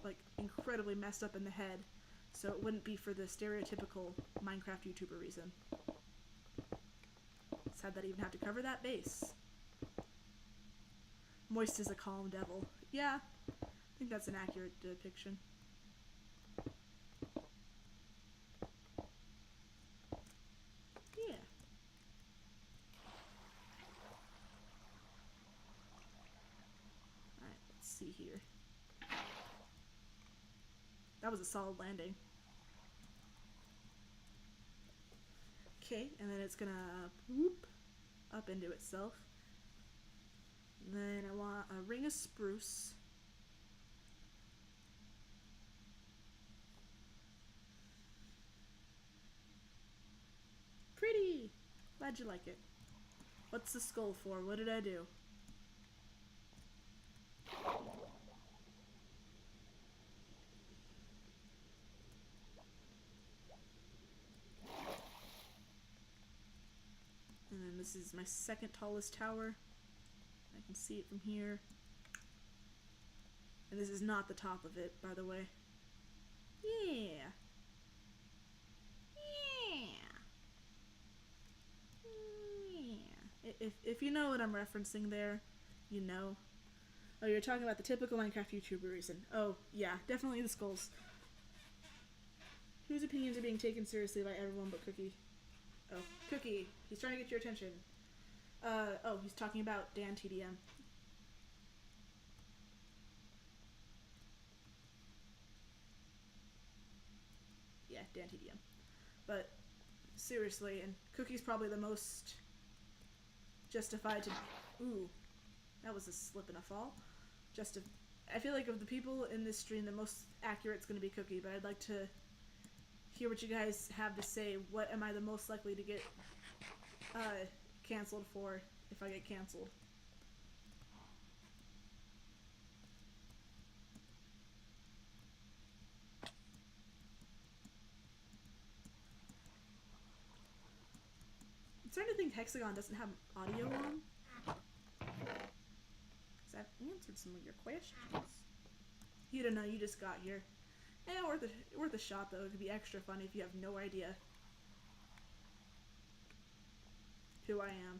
S1: like incredibly messed up in the head, so it wouldn't be for the stereotypical Minecraft YouTuber reason. Sad that I even have to cover that base. Moist is a calm devil. Yeah, I think that's an accurate depiction. Yeah. Alright, let's see here. That was a solid landing. Okay, and then it's gonna whoop up into itself. And then I want a ring of spruce. Pretty! Glad you like it. What's the skull for? What did I do? And then this is my second tallest tower. I can see it from here. And this is not the top of it, by the way. Yeah. Yeah. If you know what I'm referencing there, you know. Oh, you're talking about the typical Minecraft YouTuber reason. Oh, yeah, definitely the skulls. Whose opinions are being taken seriously by everyone but Cookie? Oh, Cookie, he's trying to get your attention. Oh, he's talking about Dan TDM. Yeah, Dan TDM. But, seriously, and Cookie's probably the most justified to... Ooh, that was a slip and a fall. I feel like of the people in this stream, the most accurate is going to be Cookie, but I'd like to hear what you guys have to say. What am I the most likely to get canceled for if I get canceled? I'm starting to think Hexagon doesn't have audio on. Because I've answered some of your questions. You don't know, you just got here. Worth a shot though. It could be extra funny if you have no idea who I am.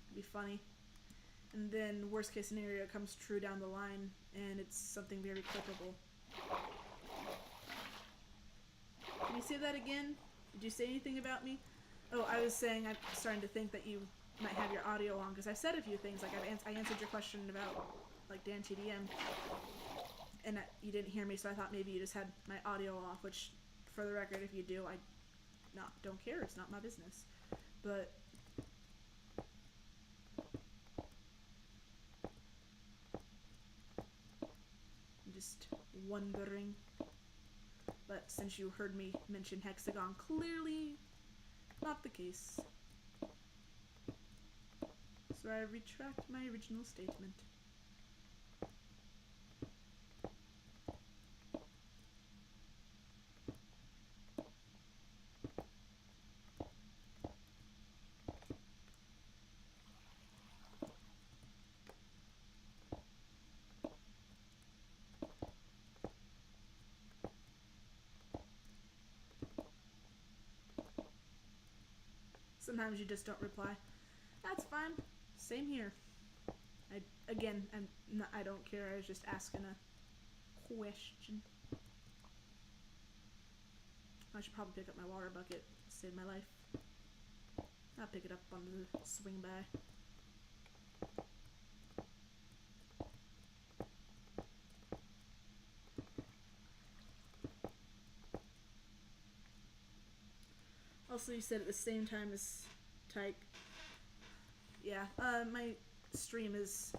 S1: It'd be funny. And then worst case scenario comes true down the line and it's something very clippable. Can you say that again? Did you say anything about me? Oh, I was saying I'm starting to think that you might have your audio on because I said a few things. Like I answered your question about like Dan TDM, and you didn't hear me, so I thought maybe you just had my audio off. Which, for the record, if you do, I don't care. It's not my business. But I'm just wondering. But since you heard me mention Hexagon, clearly not the case. So I retract my original statement. Sometimes you just don't reply. That's fine. Same here. I don't care. I was just asking a question. I should probably pick up my water bucket. Save my life. I'll pick it up on the swing by. Also, you said at the same time as Tyke. Yeah, my stream is...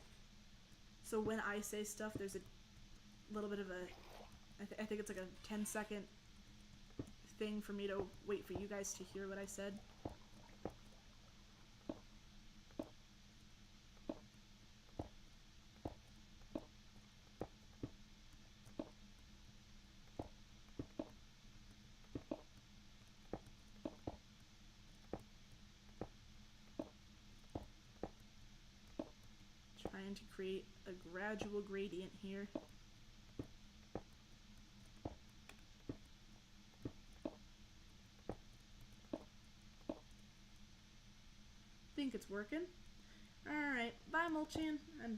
S1: So when I say stuff, there's a little bit of a... I think it's like a 10-second thing for me to wait for you guys to hear what I said. gradual gradient here. Think it's working. Alright, bye Mulchin. I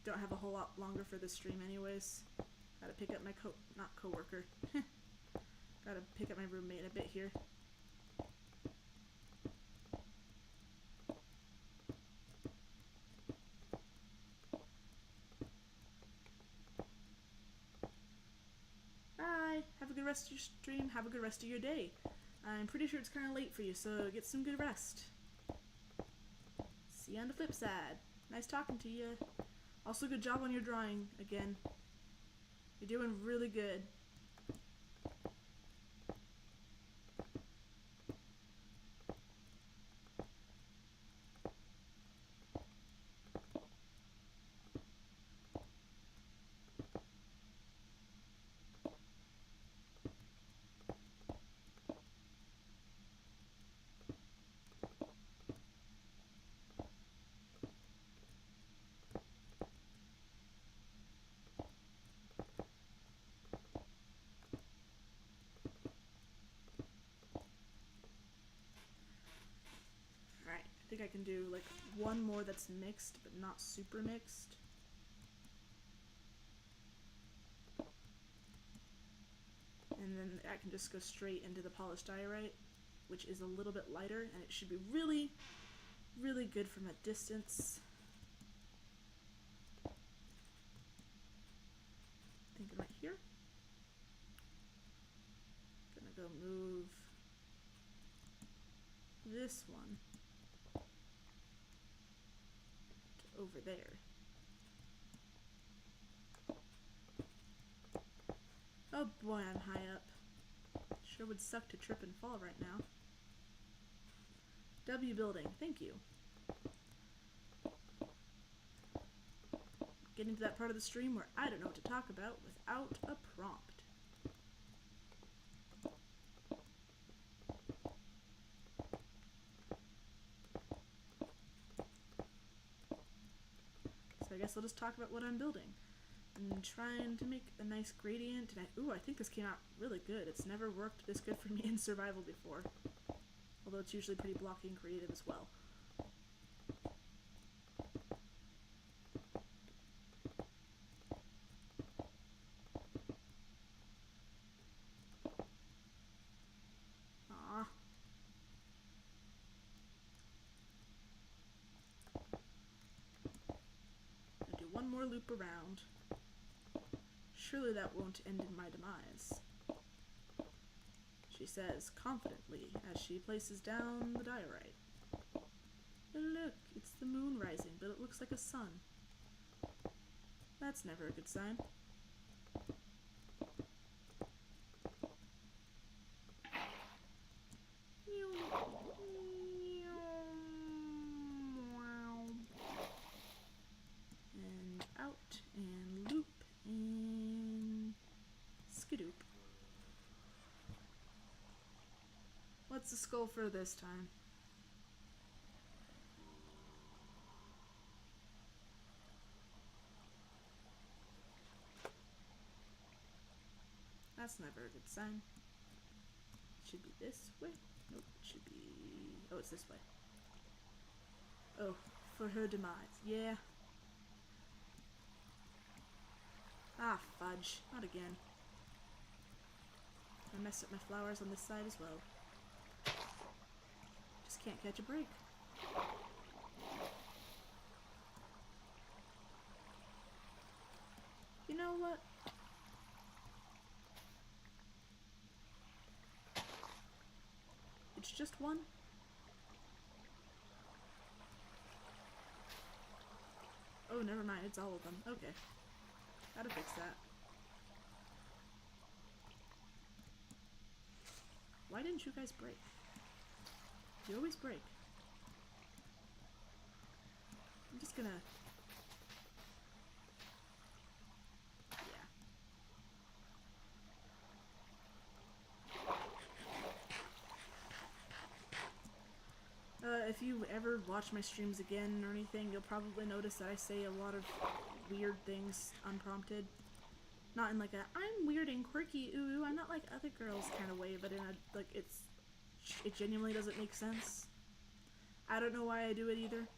S1: don't have a whole lot longer for this stream anyways. Gotta pick up my not co-worker. Gotta pick up my roommate a bit here. Bye! Have a good rest of your stream. Have a good rest of your day. I'm pretty sure it's kind of late for you, so get some good rest. See you on the flip side. Nice talking to you. Also, good job on your drawing again. You're doing really good. I think I can do like one more that's mixed, but not super mixed. And then I can just go straight into the polished diorite, which is a little bit lighter, and it should be really, really good from a distance. Thinking right here. Gonna go move this one over there. Oh boy, I'm high up. Sure would suck to trip and fall right now. W building, thank you. Getting to that part of the stream where I don't know what to talk about without a prompt. So I guess I'll just talk about what I'm building. I'm trying to make a nice gradient, and I think this came out really good. It's never worked this good for me in survival before. Although it's usually pretty blocky and creative as well. Aww. I'll do one more loop around. Surely that won't end in my demise, she says confidently as she places down the diorite. Look, it's the moon rising, but it looks like a sun. That's never a good sign. And out, and loop, and skidoop. What's the skull for this time? That's never a good sign. It should be this way? Nope, it should be... oh, it's this way. Oh, for her demise. Yeah. Ah, fudge. Not again. I messed up my flowers on this side as well. Just can't catch a break. You know what? It's just one. Oh, never mind. It's all of them. Okay. Gotta fix that. Why didn't you guys break? You always break. I'm just gonna... If you ever watch my streams again or anything, you'll probably notice that I say a lot of weird things unprompted. Not in like a I'm weird and quirky, ooh, I'm not like other girls kind of way, but in a like it genuinely doesn't make sense. I don't know why I do it either.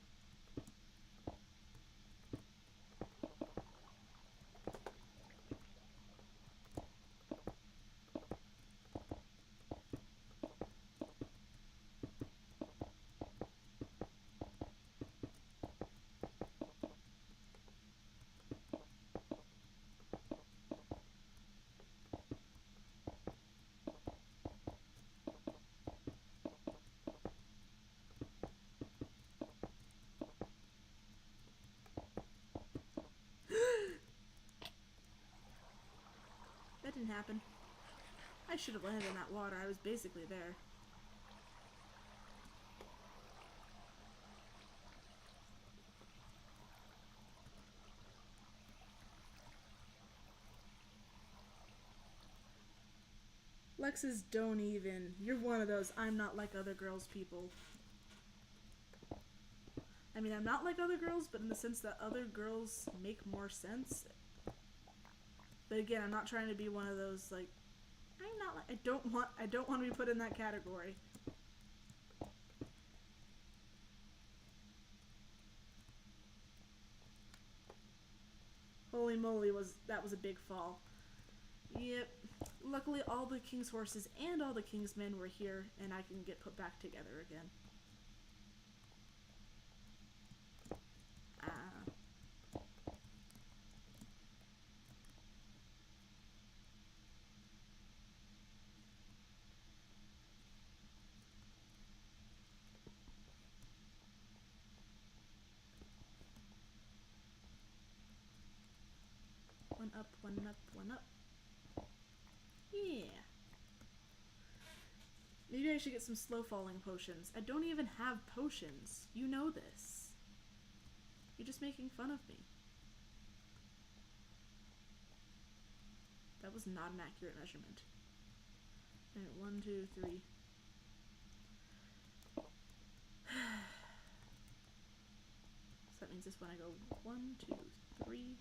S1: That didn't happen. I should have landed in that water. I was basically there. Lexus, don't even. You're one of those I'm not like other girls people. I mean, I'm not like other girls, but in the sense that other girls make more sense. But again, I'm not trying to be one of those like I'm not like I don't want to be put in that category. Holy moly, that was a big fall. Yep. Luckily all the king's horses and all the king's men were here and I can get put back together again. One up, one up, one up. Yeah. Maybe I should get some slow falling potions. I don't even have potions. You know this. You're just making fun of me. That was not an accurate measurement. Alright, 1, 2, 3. So that means this one I go 1, 2, 3.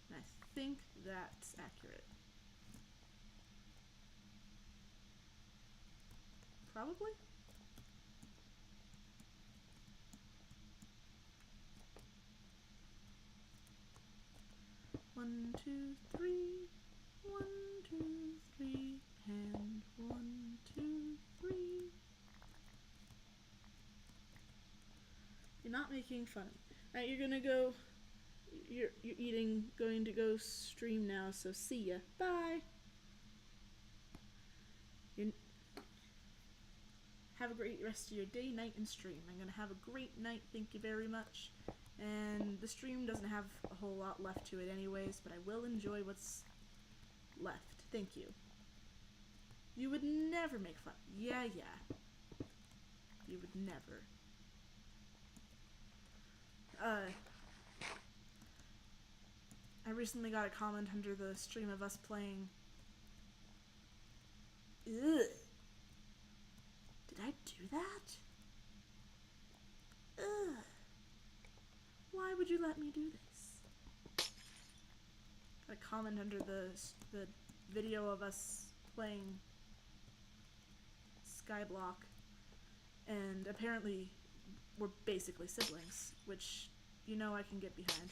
S1: And I think that's accurate. Probably? One, two, three. 1, 2, 3. And 1, 2, 3. You're not making fun. Alright, you're gonna go. You're going to go stream now, so see ya. Bye! Have a great rest of your day, night, and stream. I'm gonna have a great night, thank you very much. And the stream doesn't have a whole lot left to it anyways, but I will enjoy what's left. Thank you. You would never make fun. Yeah. You would never. I recently got a comment under the stream of us playing. Ugh. Did I do that? Ugh. Why would you let me do this? Got a comment under the video of us playing Skyblock, and apparently we're basically siblings, which you know I can get behind.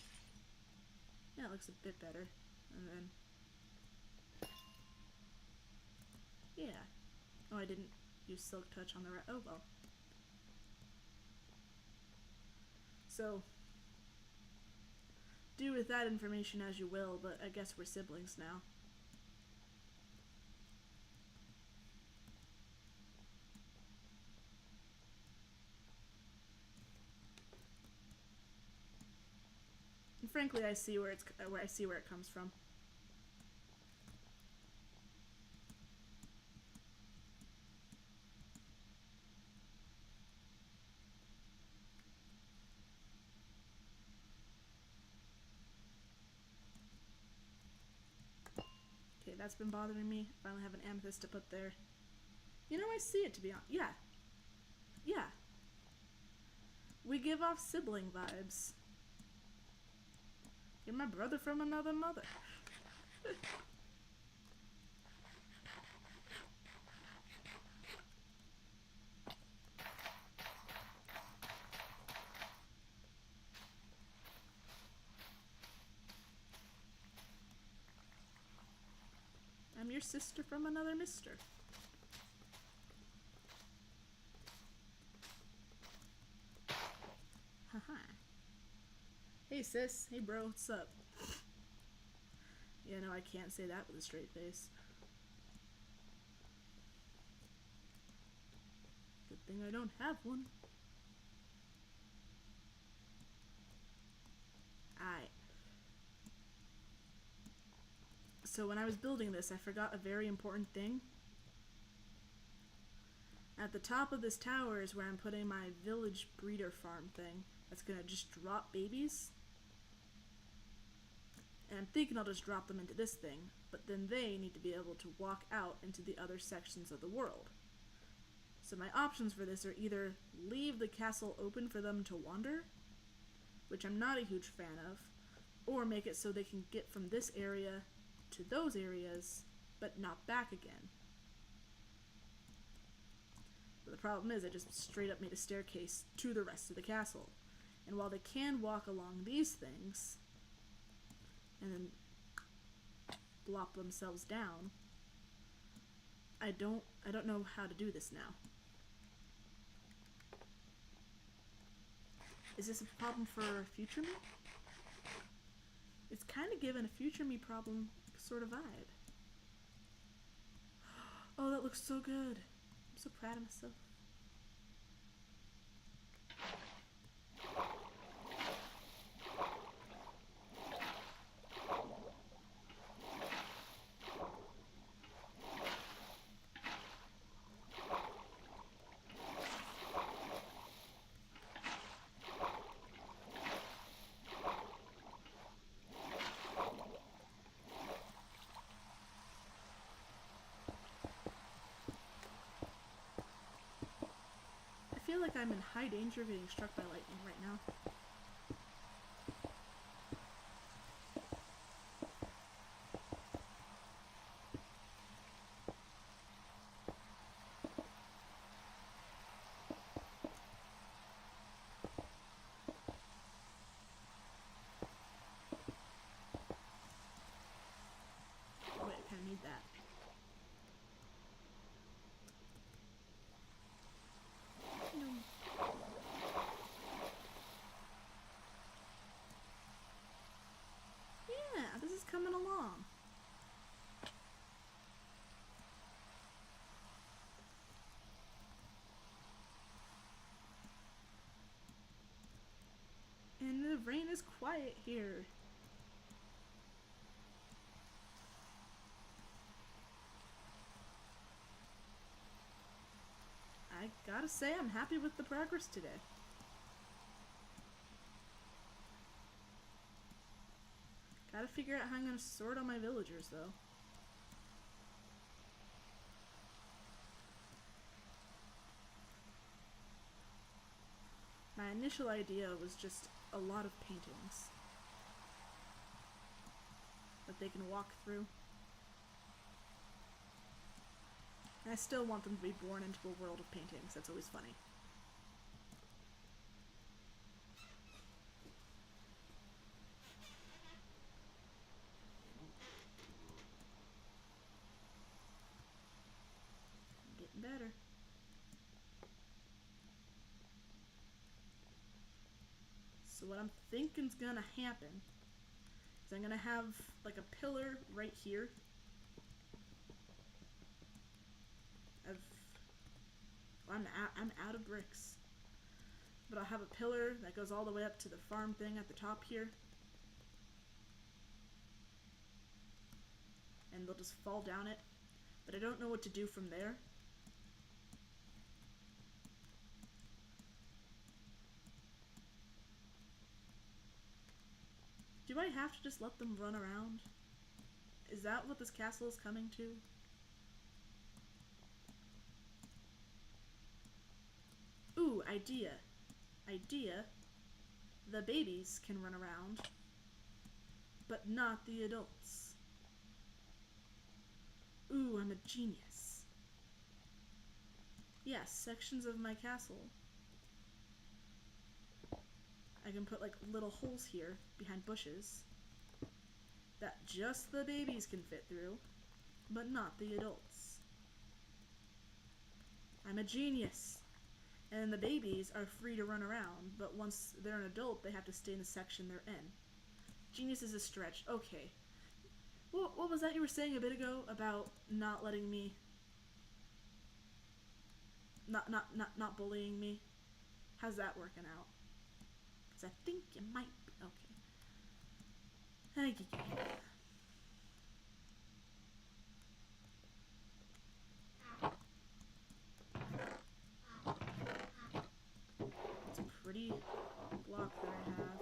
S1: Yeah, it looks a bit better. And then yeah. Oh, I didn't use Silk Touch on the right. Oh well. So do with that information as you will, but I guess we're siblings now. And frankly, I see where it comes from. Okay, that's been bothering me. Finally have an amethyst to put there. You know, I see it, to be honest. Yeah. We give off sibling vibes. You're my brother from another mother. I'm your sister from another mister. Haha. Hey sis, hey bro, what's up? Yeah, no, I can't say that with a straight face. Good thing I don't have one. Aight. So when I was building this, I forgot a very important thing. At the top of this tower is where I'm putting my village breeder farm thing. That's gonna just drop babies. And I'm thinking I'll just drop them into this thing, but then they need to be able to walk out into the other sections of the world. So my options for this are either leave the castle open for them to wander, which I'm not a huge fan of, or make it so they can get from this area to those areas, but not back again. But the problem is I just straight up made a staircase to the rest of the castle. And while they can walk along these things, and then blop themselves down, I don't know how to do this now. Is this a problem for future me? It's kind of given a future me problem sort of vibe. Oh, that looks so good. I'm so proud of myself. I feel like I'm in high danger of getting struck by lightning right now. Wait, I kinda need that. Yeah, this is coming along. And the rain is quiet here. I gotta say, I'm happy with the progress today. Gotta figure out how I'm gonna sort on my villagers, though. My initial idea was just a lot of paintings that they can walk through. And I still want them to be born into a world of paintings. That's always funny. Getting better. So what I'm thinking's gonna happen is I'm gonna have like a pillar right here. I'm out of bricks. But I'll have a pillar that goes all the way up to the farm thing at the top here. And they'll just fall down it. But I don't know what to do from there. Do I have to just let them run around? Is that what this castle is coming to? Ooh, idea. idea. The babies can run around, but not the adults. Ooh, I'm a genius. Yes, sections of my castle. I can put like little holes here behind bushes that just the babies can fit through, but not the adults. I'm a genius. And the babies are free to run around, but once they're an adult, they have to stay in the section they're in. Genius is a stretch. Okay. What was that you were saying a bit ago about not letting me... Not bullying me? How's that working out? Because I think you might be... Okay. It's a pretty block that I have.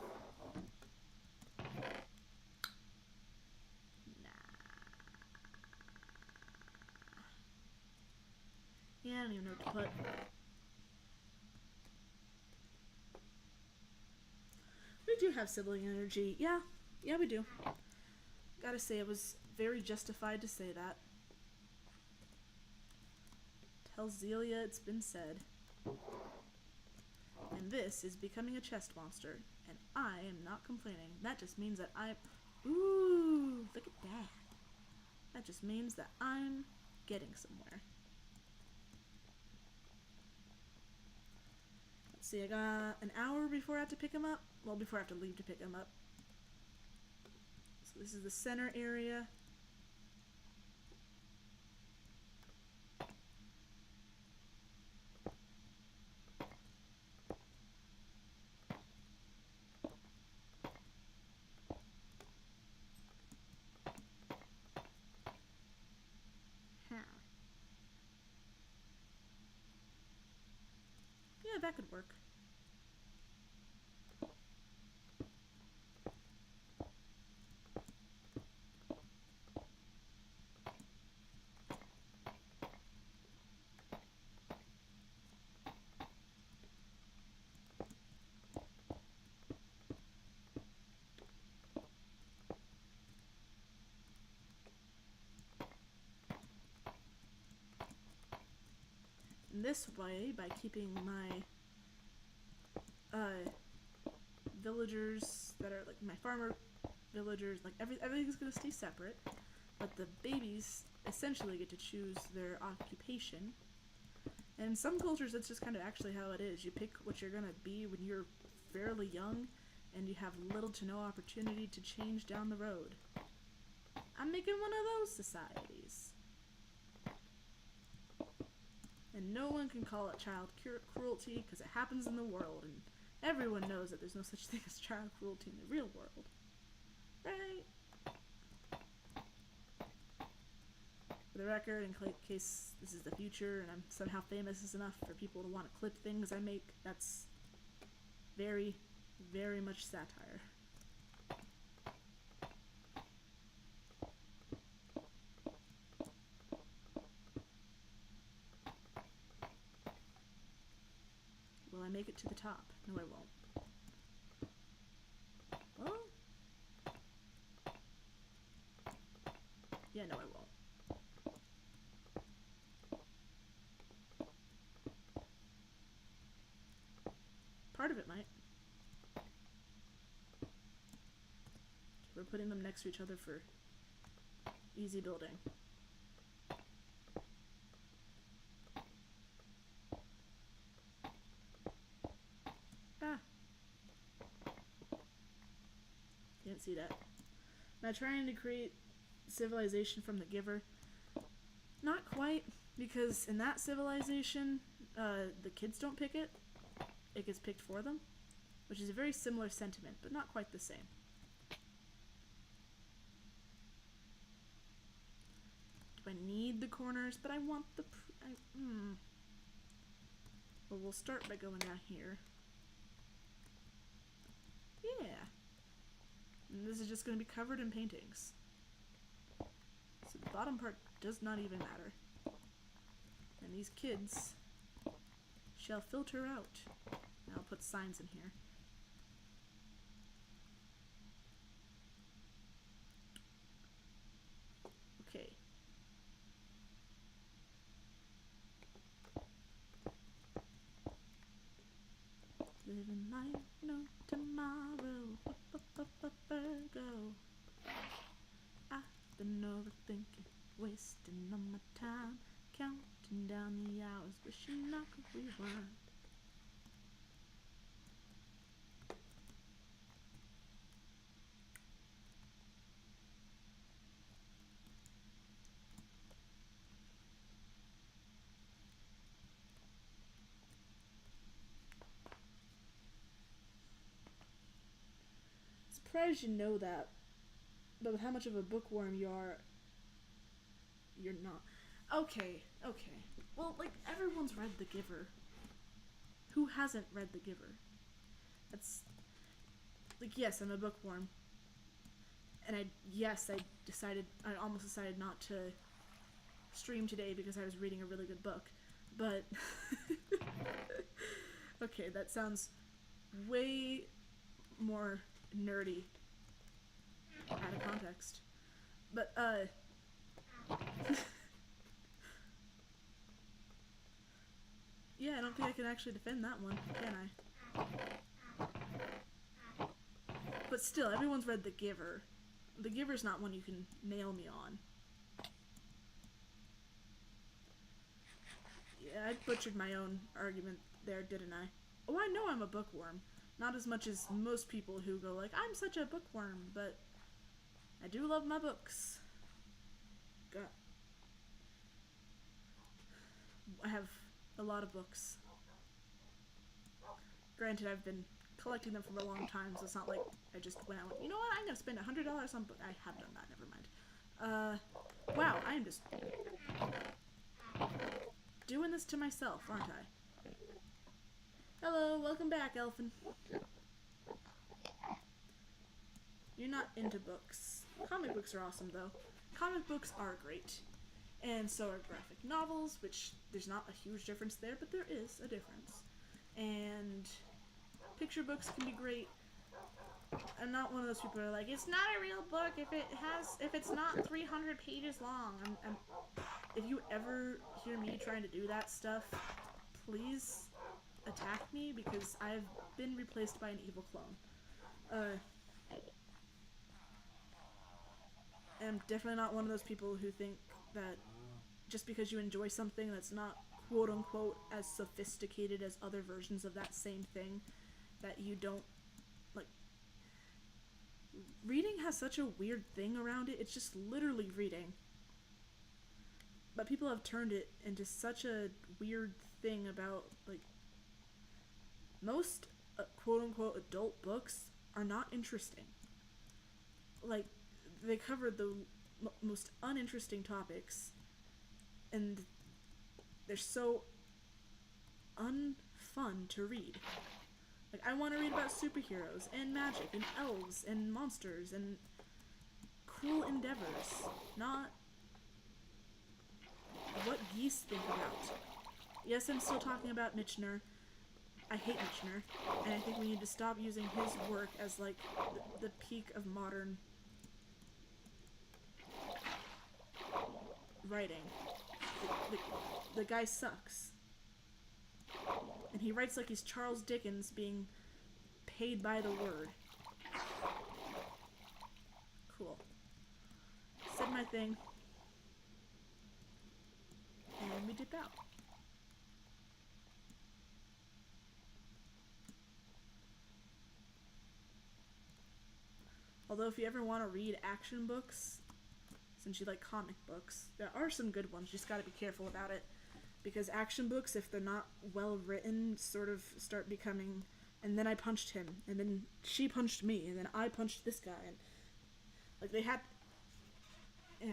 S1: Yeah, I don't even know what to put. We do have sibling energy. Yeah, we do. Gotta say, it was very justified to say that. Tell Zelia it's been said. And this is becoming a chest monster, and I am not complaining. That just means that Ooh, look at that. That just means that I'm getting somewhere. Let's see, I got an hour before I have to pick him up. Well, before I have to leave to pick him up. So this is the center area. Yeah, that could work. In this way, by keeping my villagers that are like my farmer villagers, like everything's gonna stay separate, but the babies essentially get to choose their occupation. And in some cultures, that's just kind of actually how it is. You pick what you're gonna be when you're fairly young, and you have little to no opportunity to change down the road. I'm making one of those societies. And no one can call it child cruelty, because it happens in the world, and everyone knows that there's no such thing as child cruelty in the real world. Right? For the record, in case this is the future and I'm somehow famous enough for people to want to clip things I make, that's very, very much satire. Will I make it to the top? No, I won't. Well? Yeah, no, I won't. Part of it might. We're putting them next to each other for easy building. Didn't see that. Am I trying to create civilization from the giver? Not quite, because in that civilization, the kids don't pick it. It gets picked for them, which is a very similar sentiment, but not quite the same. Do I need the corners? But I want the... Well, we'll start by going down here. Yeah. And this is just going to be covered in paintings. So the bottom part does not even matter. And these kids shall filter out I'll put signs in here. Okay. Living life, no tomorrow. Virgo. I've been overthinking, wasting all my time, counting down the hours, wishing I could rewind. Surprised you know that, but with how much of a bookworm you are, you're not. Okay. Well, like, everyone's read The Giver. Who hasn't read The Giver? That's, like, yes, I'm a bookworm. And I almost decided not to stream today because I was reading a really good book. But, okay, that sounds way more nerdy out of context. But, yeah, I don't think I can actually defend that one, can I? But still, everyone's read The Giver. The Giver's not one you can nail me on. Yeah, I butchered my own argument there, didn't I? Oh, I know I'm a bookworm. Not as much as most people who go like, I'm such a bookworm, but I do love my books. God. I have a lot of books. Granted, I've been collecting them for a long time, so it's not like I just went out, you know what, I'm gonna spend $100 on book. I have done that, never mind. Wow, I am just doing this to myself, aren't I? Hello, welcome back, Elfin. You're not into books. Comic books are awesome, though. Comic books are great. And so are graphic novels, which there's not a huge difference there, but there is a difference. And picture books can be great. I'm not one of those people who are like, it's not a real book if it's not 300 pages long. If you ever hear me trying to do that stuff, please attack me, because I've been replaced by an evil clone. I'm definitely not one of those people who think that just because you enjoy something that's not quote-unquote as sophisticated as other versions of that same thing, that you don't, like, reading has such a weird thing around it. It's just literally reading. But people have turned it into such a weird thing about, like, most quote-unquote adult books are not interesting. Like, they cover the most uninteresting topics, and they're so unfun to read. Like, I want to read about superheroes, and magic, and elves, and monsters, and cool endeavors, not what geese think about. Yes, I'm still talking about Michener. I hate Michener, and I think we need to stop using his work as, like, the peak of modern writing. The guy sucks. And he writes like he's Charles Dickens being paid by the word. Cool. Said my thing. And we dip out. Although if you ever want to read action books, since you like comic books, there are some good ones. You just gotta be careful about it. Because action books, if they're not well written, sort of start becoming, and then I punched him, and then she punched me, and then I punched this guy, and, like, they had, yeah.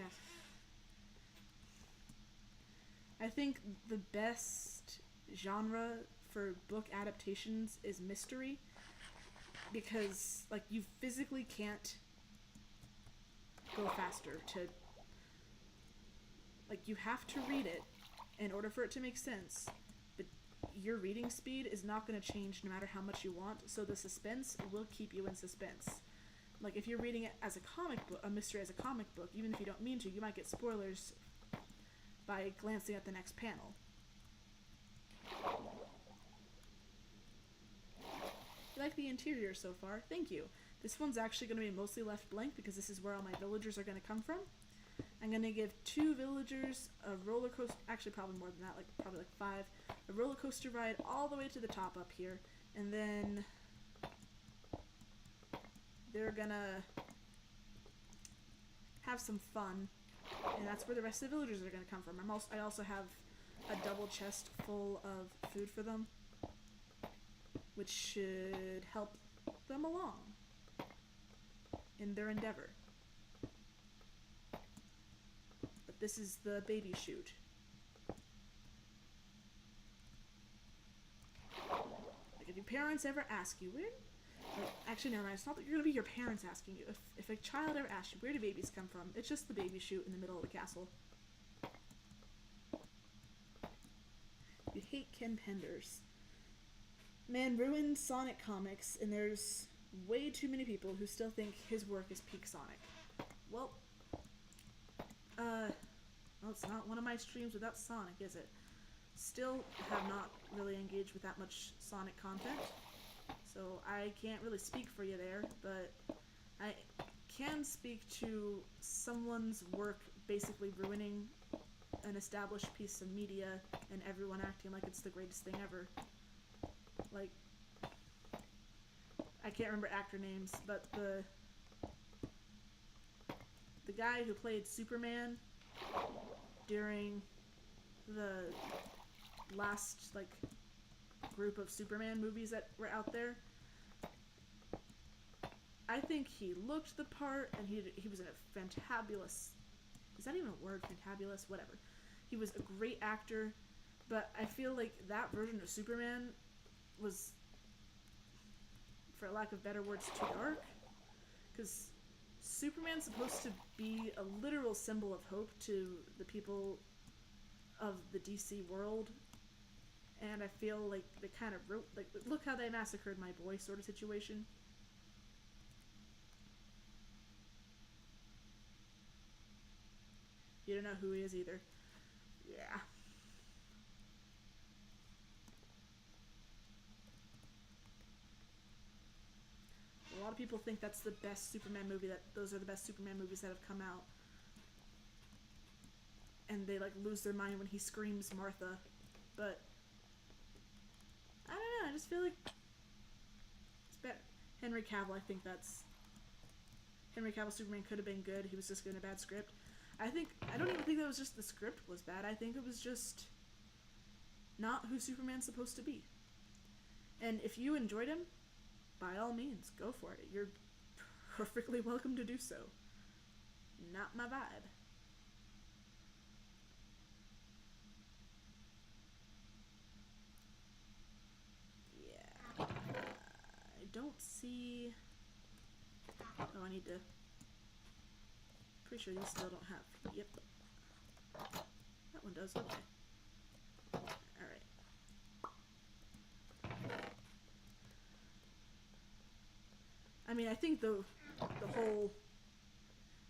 S1: I think the best genre for book adaptations is mystery, because, like, you physically can't go faster to, like, you have to read it in order for it to make sense, but your reading speed is not going to change no matter how much you want, so the suspense will keep you in suspense. Like, if you're reading it as a comic book, a mystery as a comic book, even if you don't mean to, you might get spoilers by glancing at the next panel. You like the interior so far? Thank you. This one's actually going to be mostly left blank because this is where all my villagers are going to come from. I'm going to give 2 villagers a roller coaster, actually probably more than that, like probably like 5, a roller coaster ride all the way to the top up here, and then they're going to have some fun, and that's where the rest of the villagers are going to come from. I also have a double chest full of food for them, which should help them along in their endeavor. But this is the baby chute. Like, if your parents ever ask you, actually, never mind, it's not that you're going to be your parents asking you. If a child ever asks you, where do babies come from? It's just the baby chute in the middle of the castle. You hate Ken Penders. Man ruined Sonic comics, and there's way too many people who still think his work is peak Sonic. Well, it's not one of my streams without Sonic, is it? Still have not really engaged with that much Sonic content, so I can't really speak for you there, but I can speak to someone's work basically ruining an established piece of media and everyone acting like it's the greatest thing ever. Like, I can't remember actor names, but the guy who played Superman during the last, like, group of Superman movies that were out there, I think he looked the part, and he was in a fantabulous, is that even a word, fantabulous? Whatever. He was a great actor, but I feel like that version of Superman was, for lack of better words, too dark, because Superman's supposed to be a literal symbol of hope to the people of the DC world, and I feel like they kind of wrote, like, look how they massacred my boy sort of situation. You don't know who he is either. Yeah. A lot of people think that's the best Superman movie, that those are the best Superman movies that have come out. And they, like, lose their mind when he screams Martha. But I don't know, I just feel like it's better. Henry Cavill, I think that's... Henry Cavill Superman could have been good, he was just given a bad script. I don't even think that was just the script was bad, I think it was just not who Superman's supposed to be. And if you enjoyed him, by all means, go for it. You're perfectly welcome to do so. Not my vibe. Yeah. I don't see... Oh, I need to... Pretty sure these still don't have... Yep. That one does, okay. Alright. I mean, I think the whole,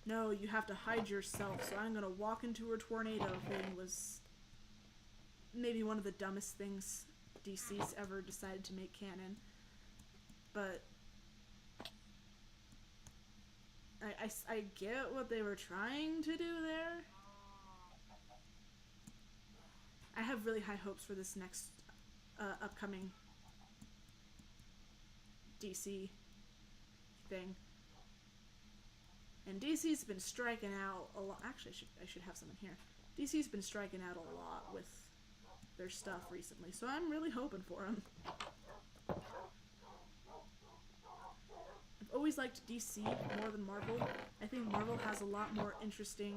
S1: no, you have to hide yourself, so I'm gonna walk into a tornado thing was maybe one of the dumbest things DC's ever decided to make canon. But I get what they were trying to do there. I have really high hopes for this next upcoming DC thing. And DC's been striking out a lot. Actually, I should have some in here. DC's been striking out a lot with their stuff recently, so I'm really hoping for them. I've always liked DC more than Marvel. I think Marvel has a lot more interesting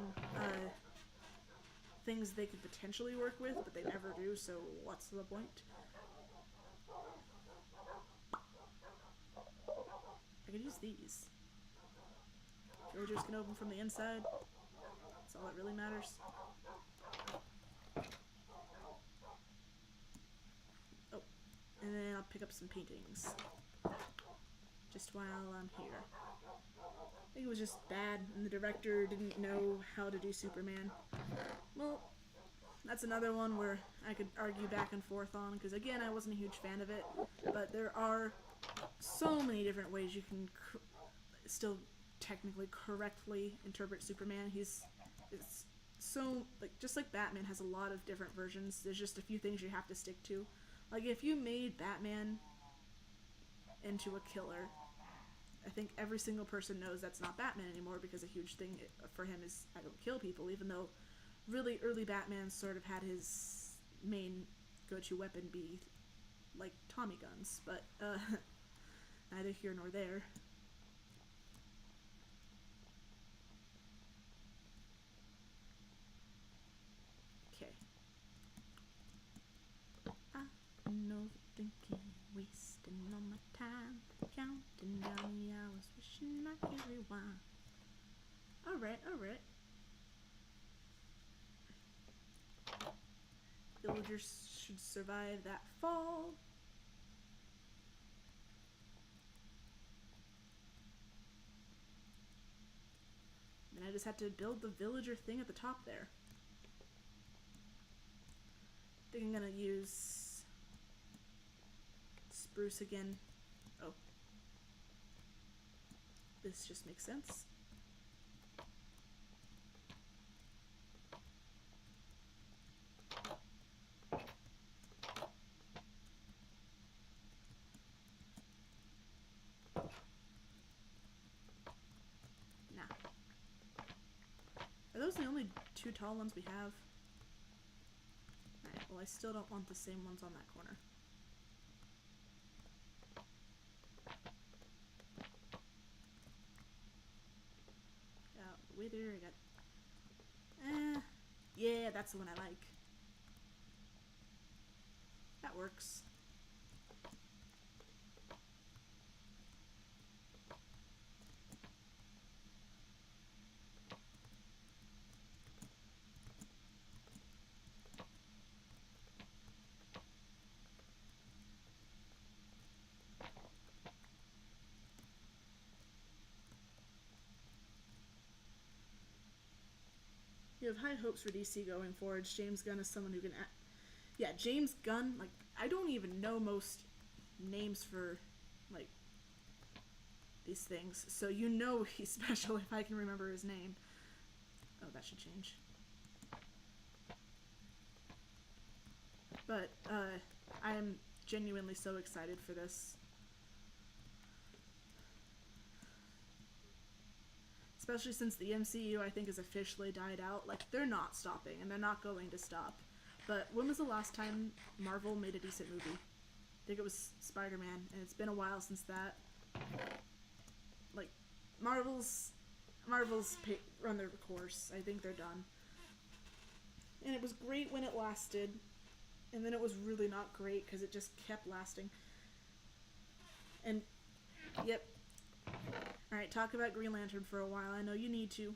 S1: things they could potentially work with, but they never do, so what's the point? I could use these. Villagers can open from the inside. That's all that really matters. up some paintings. Just while I'm here. I think it was just bad, and the director didn't know how to do Superman. Well, that's another one where I could argue back and forth on, because again, I wasn't a huge fan of it, but there are so many different ways you can still technically correctly interpret Superman. It's so, like, just like Batman has a lot of different versions, there's just a few things you have to stick to. Like, if you made Batman into a killer, I think every single person knows that's not Batman anymore, because a huge thing for him is, I don't kill people, even though really early Batman sort of had his main go-to weapon be, like, Tommy guns, but, neither here nor there. Okay. I know thinking, wasting all my time, counting down the hours, wishing I could rewind. Alright, alright. Villagers should survive that fall. And I just had to build the villager thing at the top there. I think I'm gonna use spruce again. Oh. This just makes sense. Are those the only two tall ones we have? Alright, well I still don't want the same ones on that corner. Wither, I got... yeah, that's the one I like. That works. You have high hopes for DC going forward. James Gunn is someone who can act. Yeah, James Gunn, like, I don't even know most names for, like, these things. So you know he's special if I can remember his name. Oh, that should change. But, I am genuinely so excited for this. Especially since the MCU, I think, has officially died out. Like, they're not stopping, and they're not going to stop. But when was the last time Marvel made a decent movie? I think it was Spider-Man, and it's been a while since that. Like, Marvel's run their course. I think they're done. And it was great when it lasted, and then it was really not great because it just kept lasting. And, yep. Alright, talk about Green Lantern for a while. I know you need to.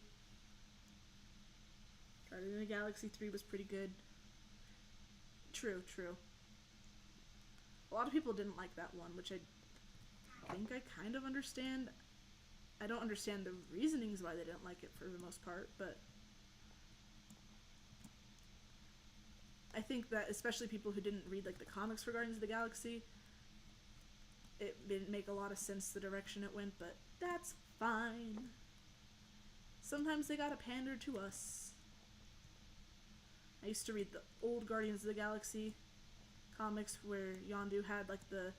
S1: Guardians of the Galaxy 3 was pretty good. True, true. A lot of people didn't like that one, which I think I kind of understand. I don't understand the reasonings why they didn't like it for the most part, but I think that especially people who didn't read, like, the comics for Guardians of the Galaxy, it didn't make a lot of sense the direction it went, but that's fine. Sometimes they gotta pander to us. I used to read the old Guardians of the Galaxy comics where Yondu had, like, the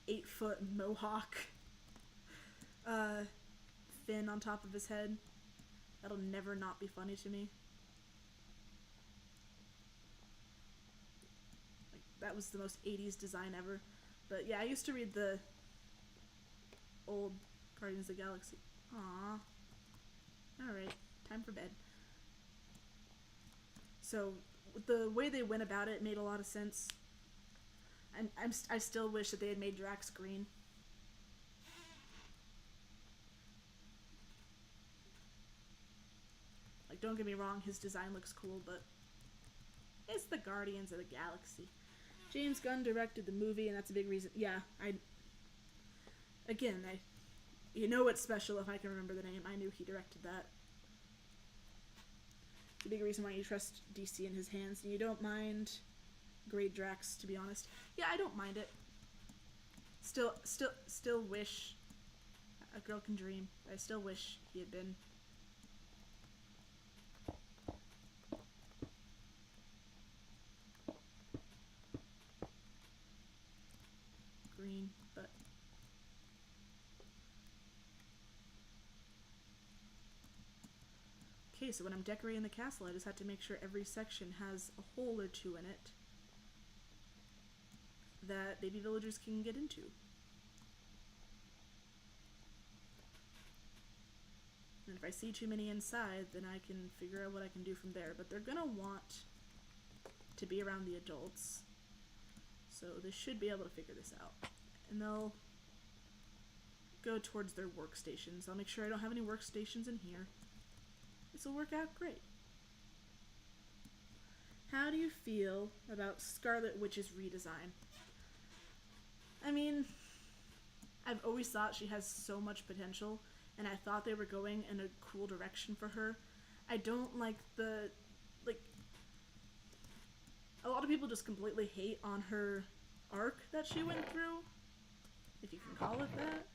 S1: 8-foot mohawk fin on top of his head. That'll never not be funny to me. Like, that was the most 80s design ever. But yeah, I used to read the old Guardians of the Galaxy. Aww. Alright, time for bed. So, the way they went about it made a lot of sense. I still wish that they had made Drax green. Like, don't get me wrong, his design looks cool, but it's the Guardians of the Galaxy. James Gunn directed the movie, and that's a big reason. Yeah, you know it's special if I can remember the name. I knew he directed that. It's a big reason why you trust DC in his hands, and you don't mind Great Drax, to be honest. Yeah, I don't mind it. Still wish a girl can dream. I still wish he had been. Green, but okay, so when I'm decorating the castle, I just have to make sure every section has a hole or two in it that baby villagers can get into. And if I see too many inside, then I can figure out what I can do from there. But they're gonna want to be around the adults, so they should be able to figure this out. And they'll go towards their workstations. I'll make sure I don't have any workstations in here. This will work out great. How do you feel about Scarlet Witch's redesign? I mean, I've always thought she has so much potential, and I thought they were going in a cool direction for her. I don't like a lot of people just completely hate on her arc that she went through, if you can call it that.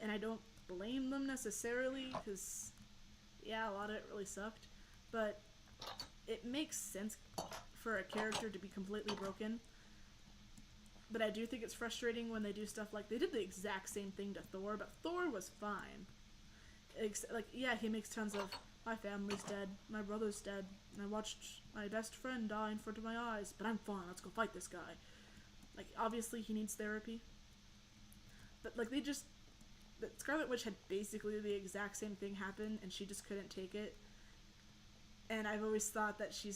S1: And I don't blame them necessarily, because, yeah, a lot of it really sucked. But it makes sense for a character to be completely broken. But I do think it's frustrating when they do stuff like, they did the exact same thing to Thor, but Thor was fine. Yeah, he makes tons of, my family's dead, my brother's dead, and I watched my best friend die in front of my eyes, but I'm fine, let's go fight this guy. Like, obviously he needs therapy. But, like, but Scarlet Witch had basically the exact same thing happen, and she just couldn't take it. And I've always thought that she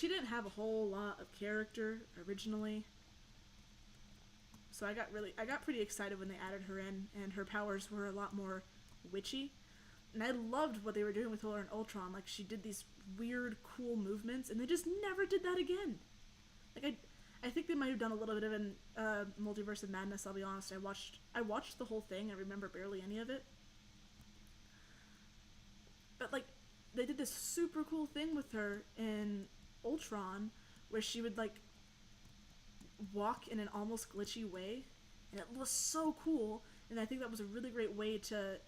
S1: didn't have a whole lot of character originally. So I got pretty excited when they added her in, and her powers were a lot more witchy. And I loved what they were doing with her in Ultron. Like, she did these weird, cool movements, and they just never did that again. Like, I think they might have done a little bit of an Multiverse of Madness, I'll be honest. I watched the whole thing, I remember barely any of it. But, like, they did this super cool thing with her in Ultron, where she would, like, walk in an almost glitchy way, and it was so cool, and I think that was a really great way to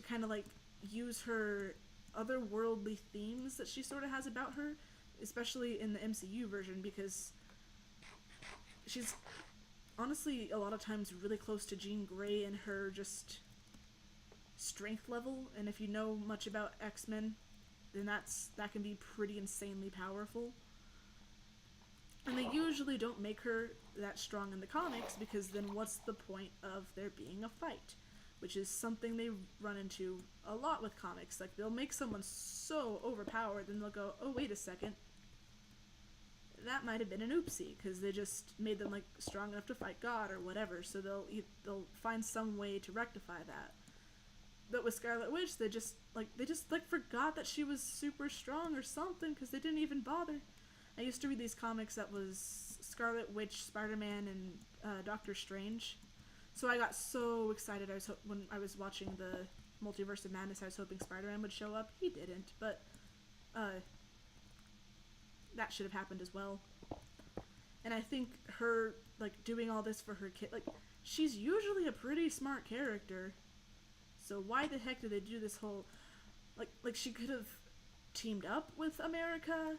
S1: kind of, like, use her otherworldly themes that she sort of has about her, especially in the MCU version, because she's honestly a lot of times really close to Jean Grey in her just strength level, and if you know much about X-Men, then that can be pretty insanely powerful. And they usually don't make her that strong in the comics, because then what's the point of there being a fight? Which is something they run into a lot with comics. Like, they'll make someone so overpowered, then they'll go, oh, wait a second, that might have been an oopsie, because they just made them, like, strong enough to fight God or whatever, so they'll find some way to rectify that. But with Scarlet Witch, they just forgot that she was super strong or something, because they didn't even bother. I used to read these comics that was Scarlet Witch, Spider-Man, and Doctor Strange. So I got so excited. When I was watching the Multiverse of Madness, I was hoping Spider-Man would show up. He didn't, but that should have happened as well. And I think her, like, doing all this for her kid, like, she's usually a pretty smart character. So why the heck did they do this whole, like she could have teamed up with America.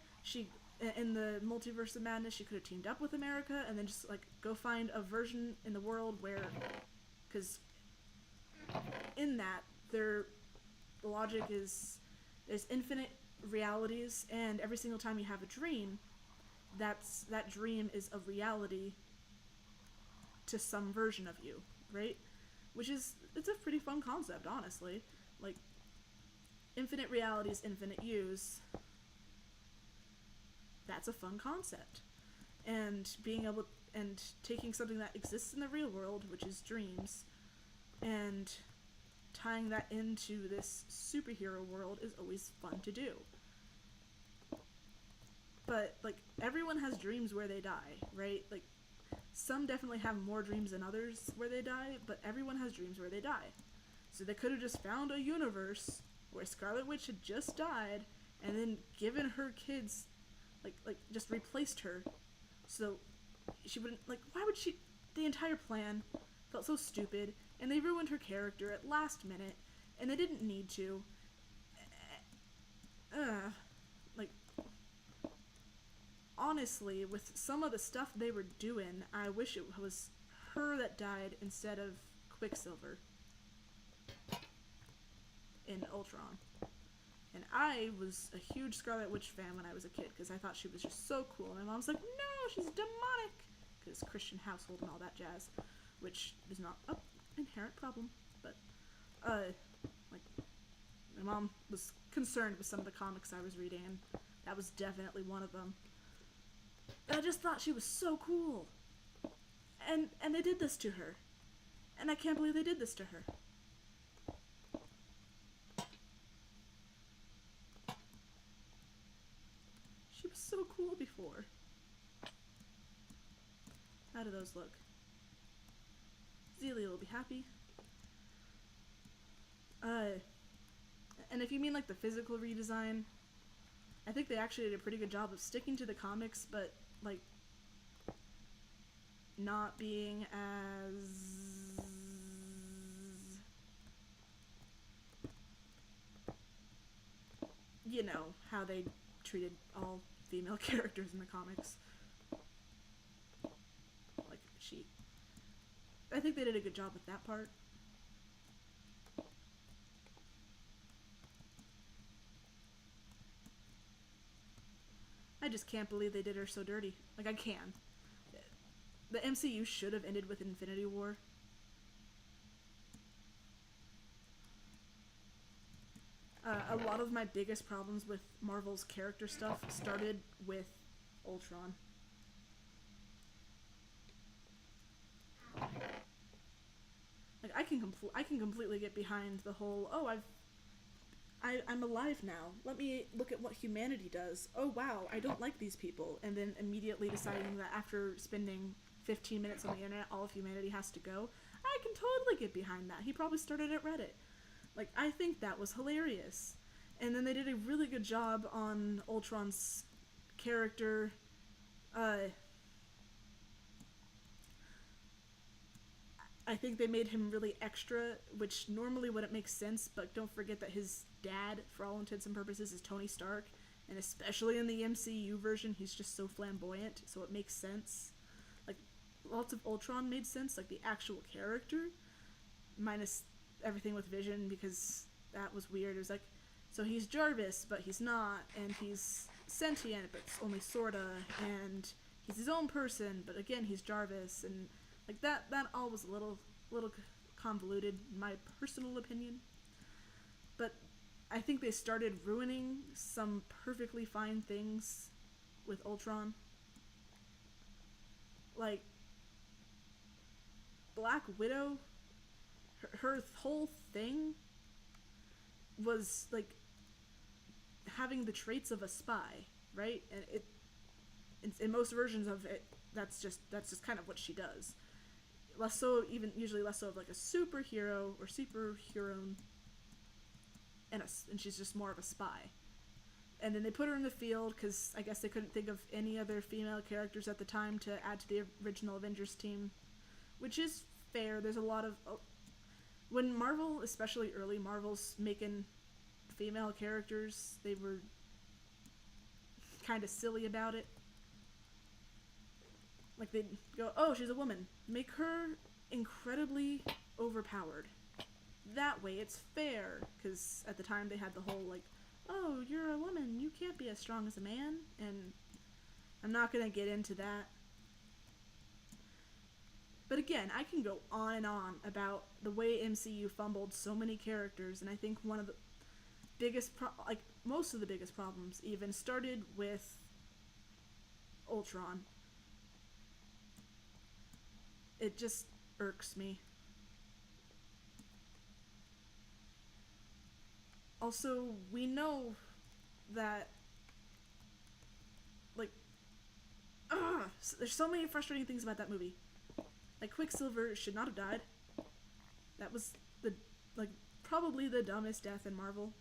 S1: In the Multiverse of Madness, she could have teamed up with America and then just, like, go find a version in the world where, because in that, the logic is there's infinite realities, and every single time you have a dream, that dream is a reality to some version of you, right? It's a pretty fun concept, honestly. Like, infinite realities, infinite yous. That's a fun concept. And taking something that exists in the real world, which is dreams, and tying that into this superhero world is always fun to do. but like everyone has dreams where they die, right? Like some definitely have more dreams than others where they die, but everyone has dreams where they die. So they could have just found a universe where Scarlet Witch had just died and then given her kids like just replaced her. So she wouldn't, like, why would she, the entire plan felt so stupid, and they ruined her character at last minute, and they didn't need to. Like, honestly, with some of the stuff they were doing, I wish it was her that died instead of Quicksilver in Ultron. And I was a huge Scarlet Witch fan when I was a kid because I thought she was just so cool. And my mom's like, no, she's demonic, because Christian household and all that jazz, which is not an inherent problem. But, like, my mom was concerned with some of the comics I was reading, and that was definitely one of them. And I just thought she was so cool. And they did this to her. And I can't believe they did this to her. She was so cool before. How do those look? Zelia will be happy. And if you mean like the physical redesign, I think they actually did a pretty good job of sticking to the comics, but like not being as you know how they treated all female characters in the comics. Like I think they did a good job with that part. I just can't believe they did her so dirty. Like, I can. The MCU should have ended with Infinity War. A lot of my biggest problems with Marvel's character stuff started with Ultron. Like, I can completely get behind the whole, oh, I'm alive now. Let me look at what humanity does. Oh wow, I don't like these people. And then immediately deciding that after spending 15 minutes on the internet, all of humanity has to go. I can totally get behind that. He probably started at Reddit. Like, I think that was hilarious. And then they did a really good job on Ultron's character. I think they made him really extra, which normally wouldn't make sense, but don't forget that his dad, for all intents and purposes, is Tony Stark, and especially in the MCU version, he's just so flamboyant, so it makes sense. Like, lots of Ultron made sense, like the actual character, minus everything with Vision, because that was weird. It was like, so he's Jarvis, but he's not, and he's sentient, but only sorta, and he's his own person, but again, he's Jarvis, and like that all was a little convoluted, in my personal opinion. But I think they started ruining some perfectly fine things with Ultron. Like, Black Widow, her whole thing was like having the traits of a spy, right? And in most versions of it, that's just kind of what she does. Usually less so of like a superhero or superheroine, and she's just more of a spy. And then they put her in the field because I guess they couldn't think of any other female characters at the time to add to the original Avengers team, which is fair. There's a lot of when Marvel, especially early Marvel's making female characters, they were kind of silly about it. Like, they'd go, oh, she's a woman. Make her incredibly overpowered. That way it's fair. Because at the time they had the whole, like, oh, you're a woman. You can't be as strong as a man. And I'm not going to get into that. But again, I can go on and on about the way MCU fumbled so many characters. And I think one of the biggest, most of the biggest problems even started with Ultron. It just irks me. Also, we know that, like, there's so many frustrating things about that movie. Like, Quicksilver should not have died. That was the, like, probably the dumbest death in Marvel.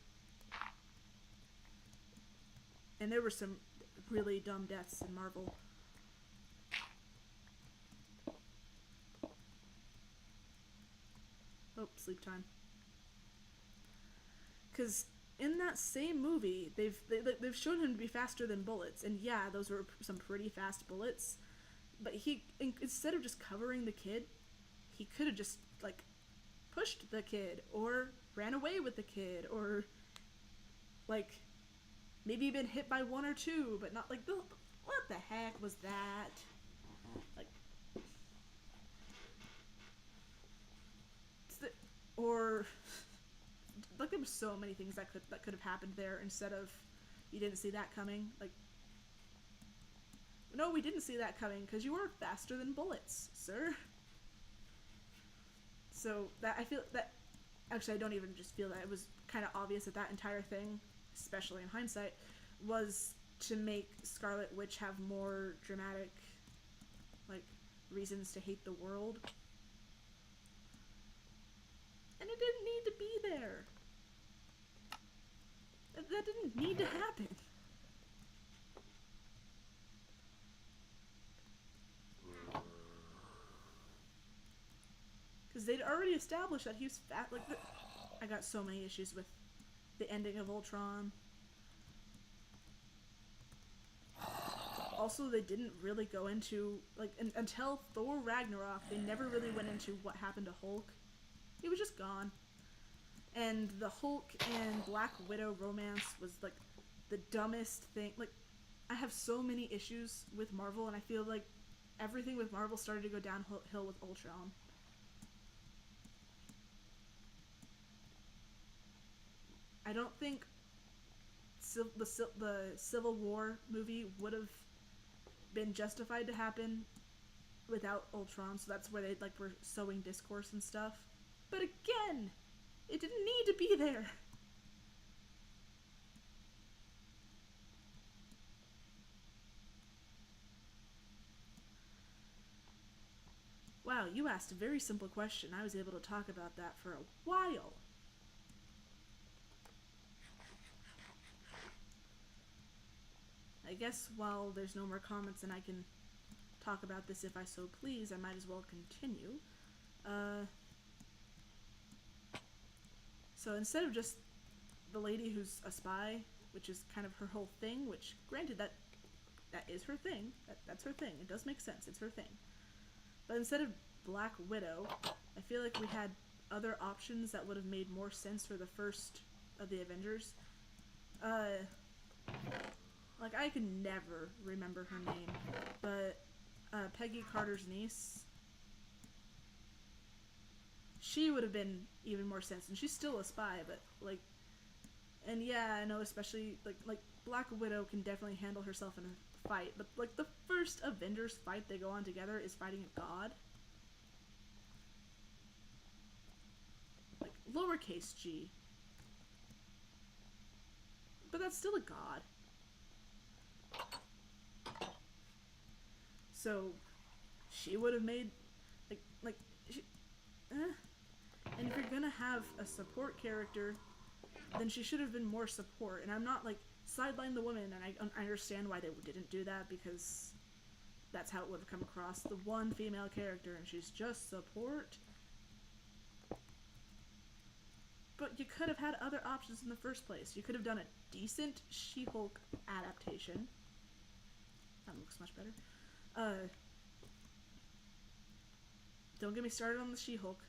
S1: And there were some really dumb deaths in Marvel. Oh, sleep time. Because in that same movie, they've shown him to be faster than bullets, and yeah, those were some pretty fast bullets. But instead of just covering the kid, he could have just, like, pushed the kid, or ran away with the kid, or, like, maybe been hit by one or two, but not, like, what the heck was that? Like, or, like, there were so many things that could have happened there instead of, you didn't see that coming. Like, no, we didn't see that coming because you were faster than bullets, sir. So that, I feel that, actually I don't even just feel that, it was kind of obvious that entire thing, especially in hindsight, was to make Scarlet Witch have more dramatic, like, reasons to hate the world. And it didn't need to be there. That didn't need to happen. Because they'd already established that he was fat. Like, I got so many issues with the ending of Ultron. Also, they didn't really go into, like, until Thor Ragnarok, they never really went into what happened to Hulk. He was just gone. And the Hulk and Black Widow romance was, like, the dumbest thing. Like, I have so many issues with Marvel, and I feel like everything with Marvel started to go downhill with Ultron. I don't think the Civil War movie would have been justified to happen without Ultron, so that's where they, like, were sowing discourse and stuff. But again, it didn't need to be there. Wow, you asked a very simple question. I was able to talk about that for a while. I guess while there's no more comments and I can talk about this if I so please, I might as well continue. So instead of just the lady who's a spy, which is kind of her whole thing, which, granted, that is her thing. That's her thing. It does make sense. It's her thing. But instead of Black Widow, I feel like we had other options that would have made more sense for the first of the Avengers. Like, I could never remember her name, but Peggy Carter's niece, she would have been even more sense, and she's still a spy, but, like, and yeah, I know, especially, like Black Widow can definitely handle herself in a fight, but, like, the first Avengers fight they go on together is fighting a god. Like, lowercase g. But that's still a god. So, she would have made, and if you're gonna have a support character, then she should have been more support. And I'm not, like, sideline the woman, and I understand why they didn't do that, because that's how it would have come across. The one female character, and she's just support. But you could have had other options in the first place. You could have done a decent She-Hulk adaptation. That looks much better. Don't get me started on the She-Hulk.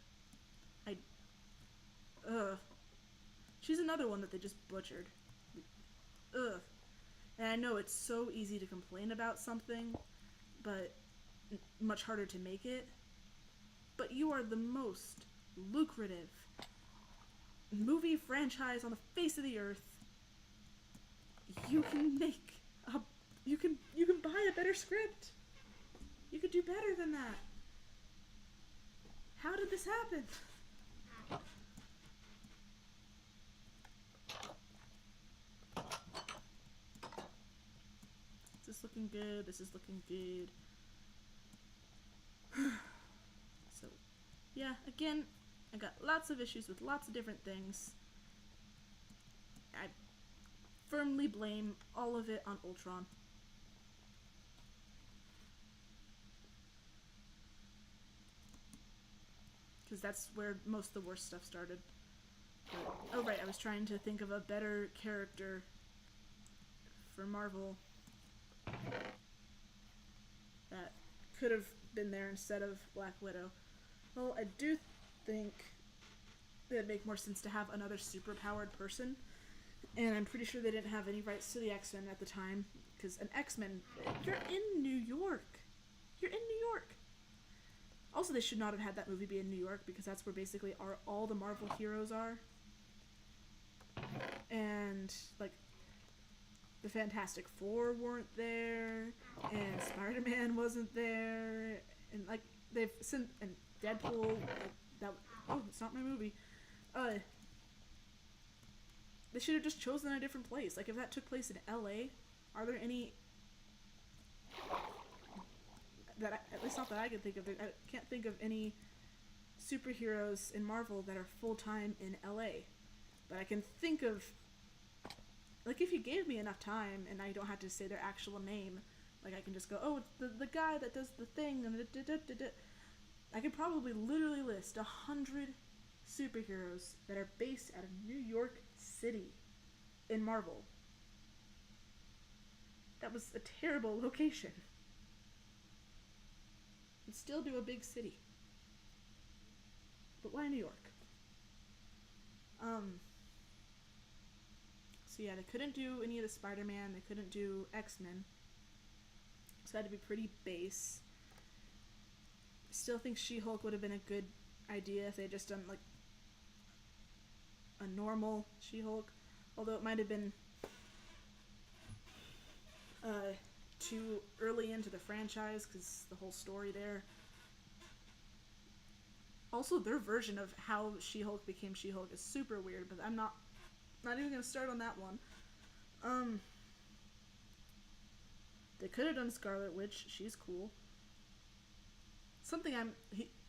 S1: She's another one that they just butchered. Ugh. And I know it's so easy to complain about something, but much harder to make it. But you are the most lucrative movie franchise on the face of the earth. You can make you can buy a better script. You could do better than that. How did this happen? Is this looking good? This is looking good. yeah, again, I got lots of issues with lots of different things. I firmly blame all of it on Ultron. Because that's where most of the worst stuff started. But, oh right, I was trying to think of a better character for Marvel that could have been there instead of Black Widow. Well, I do think it'd make more sense to have another superpowered person, and I'm pretty sure they didn't have any rights to the X-Men at the time, because an X-Men, you're in New York. You're in New York. Also, they should not have had that movie be in New York, because that's where basically all the Marvel heroes are. And, like, the Fantastic Four weren't there, and Spider-Man wasn't there, and, like, they've sent, and Deadpool, like, that, oh, it's not my movie. They should have just chosen a different place. Like, if that took place in LA, are there any at least not that I can think of. I can't think of any superheroes in Marvel that are full-time in LA. But I can think of, like, if you gave me enough time and I don't have to say their actual name, like, I can just go, oh, it's the guy that does the thing, and I could probably literally list 100 superheroes that are based out of New York City in Marvel. That was a terrible location. And still do a big city. But why New York? So yeah, they couldn't do any of the Spider-Man, they couldn't do X-Men. So it had to be pretty base. Still think She-Hulk would have been a good idea if they had just done, like, a normal She-Hulk. Although it might have been too early into the franchise, because the whole story there. Also, their version of how She-Hulk became She-Hulk is super weird, but I'm not even gonna start on that one. They could have done Scarlet Witch. She's cool. Something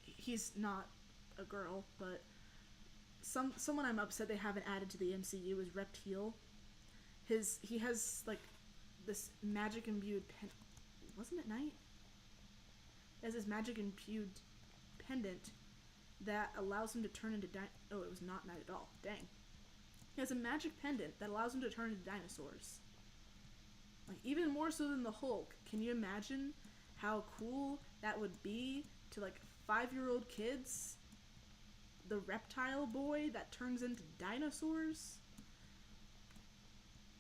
S1: he's not a girl, but someone I'm upset they haven't added to the MCU is Reptile. He has, like, this magic imbued wasn't it Night? He has this magic imbued pendant that allows him to turn into oh, it was not Night at all. Dang. He has a magic pendant that allows him to turn into dinosaurs. Like, even more so than the Hulk. Can you imagine how cool that would be to, like, 5-year-old kids? The reptile boy that turns into dinosaurs?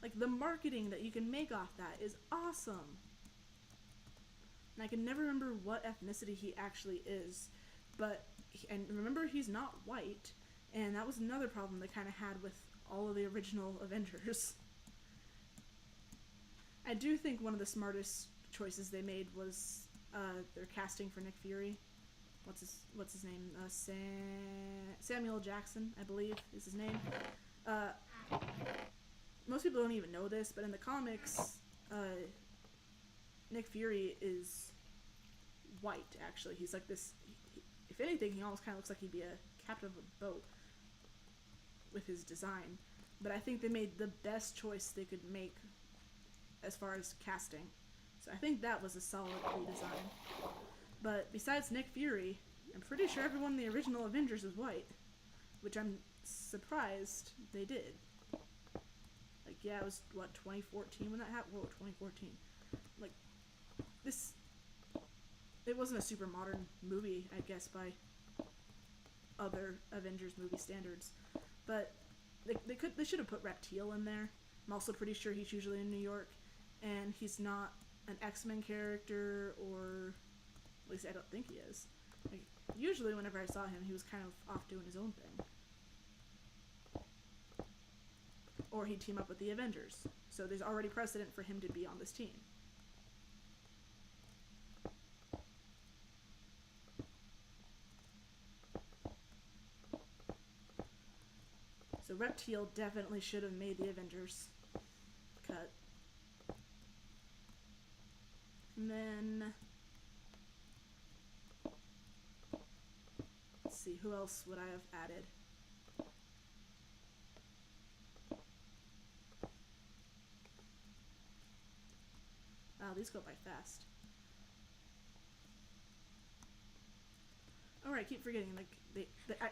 S1: Like, the marketing that you can make off that is awesome. And I can never remember what ethnicity he actually is. But, and remember, he's not white. And that was another problem they kind of had with all of the original Avengers. I do think one of the smartest choices they made was their casting for Nick Fury. What's his name? Samuel Jackson, I believe, is his name. Most people don't even know this, but in the comics, Nick Fury is white, actually. He's like this, if anything, he almost kind of looks like he'd be a captain of a boat with his design. But I think they made the best choice they could make as far as casting. So I think that was a solid redesign. But besides Nick Fury, I'm pretty sure everyone in the original Avengers is white, which I'm surprised they did. Like, yeah, it was, what, 2014 when that happened? Whoa, 2014. Like, this, it wasn't a super modern movie, I guess, by other Avengers movie standards. But they should have put Reptile in there. I'm also pretty sure he's usually in New York, and he's not an X-Men character, or at least I don't think he is. Like, usually whenever I saw him, he was kind of off doing his own thing. Or he'd team up with the Avengers. So there's already precedent for him to be on this team. So Reptile definitely should have made the Avengers cut. And then, let's see, who else would I have added? Wow, these go by fast. Oh, right, I keep forgetting. Like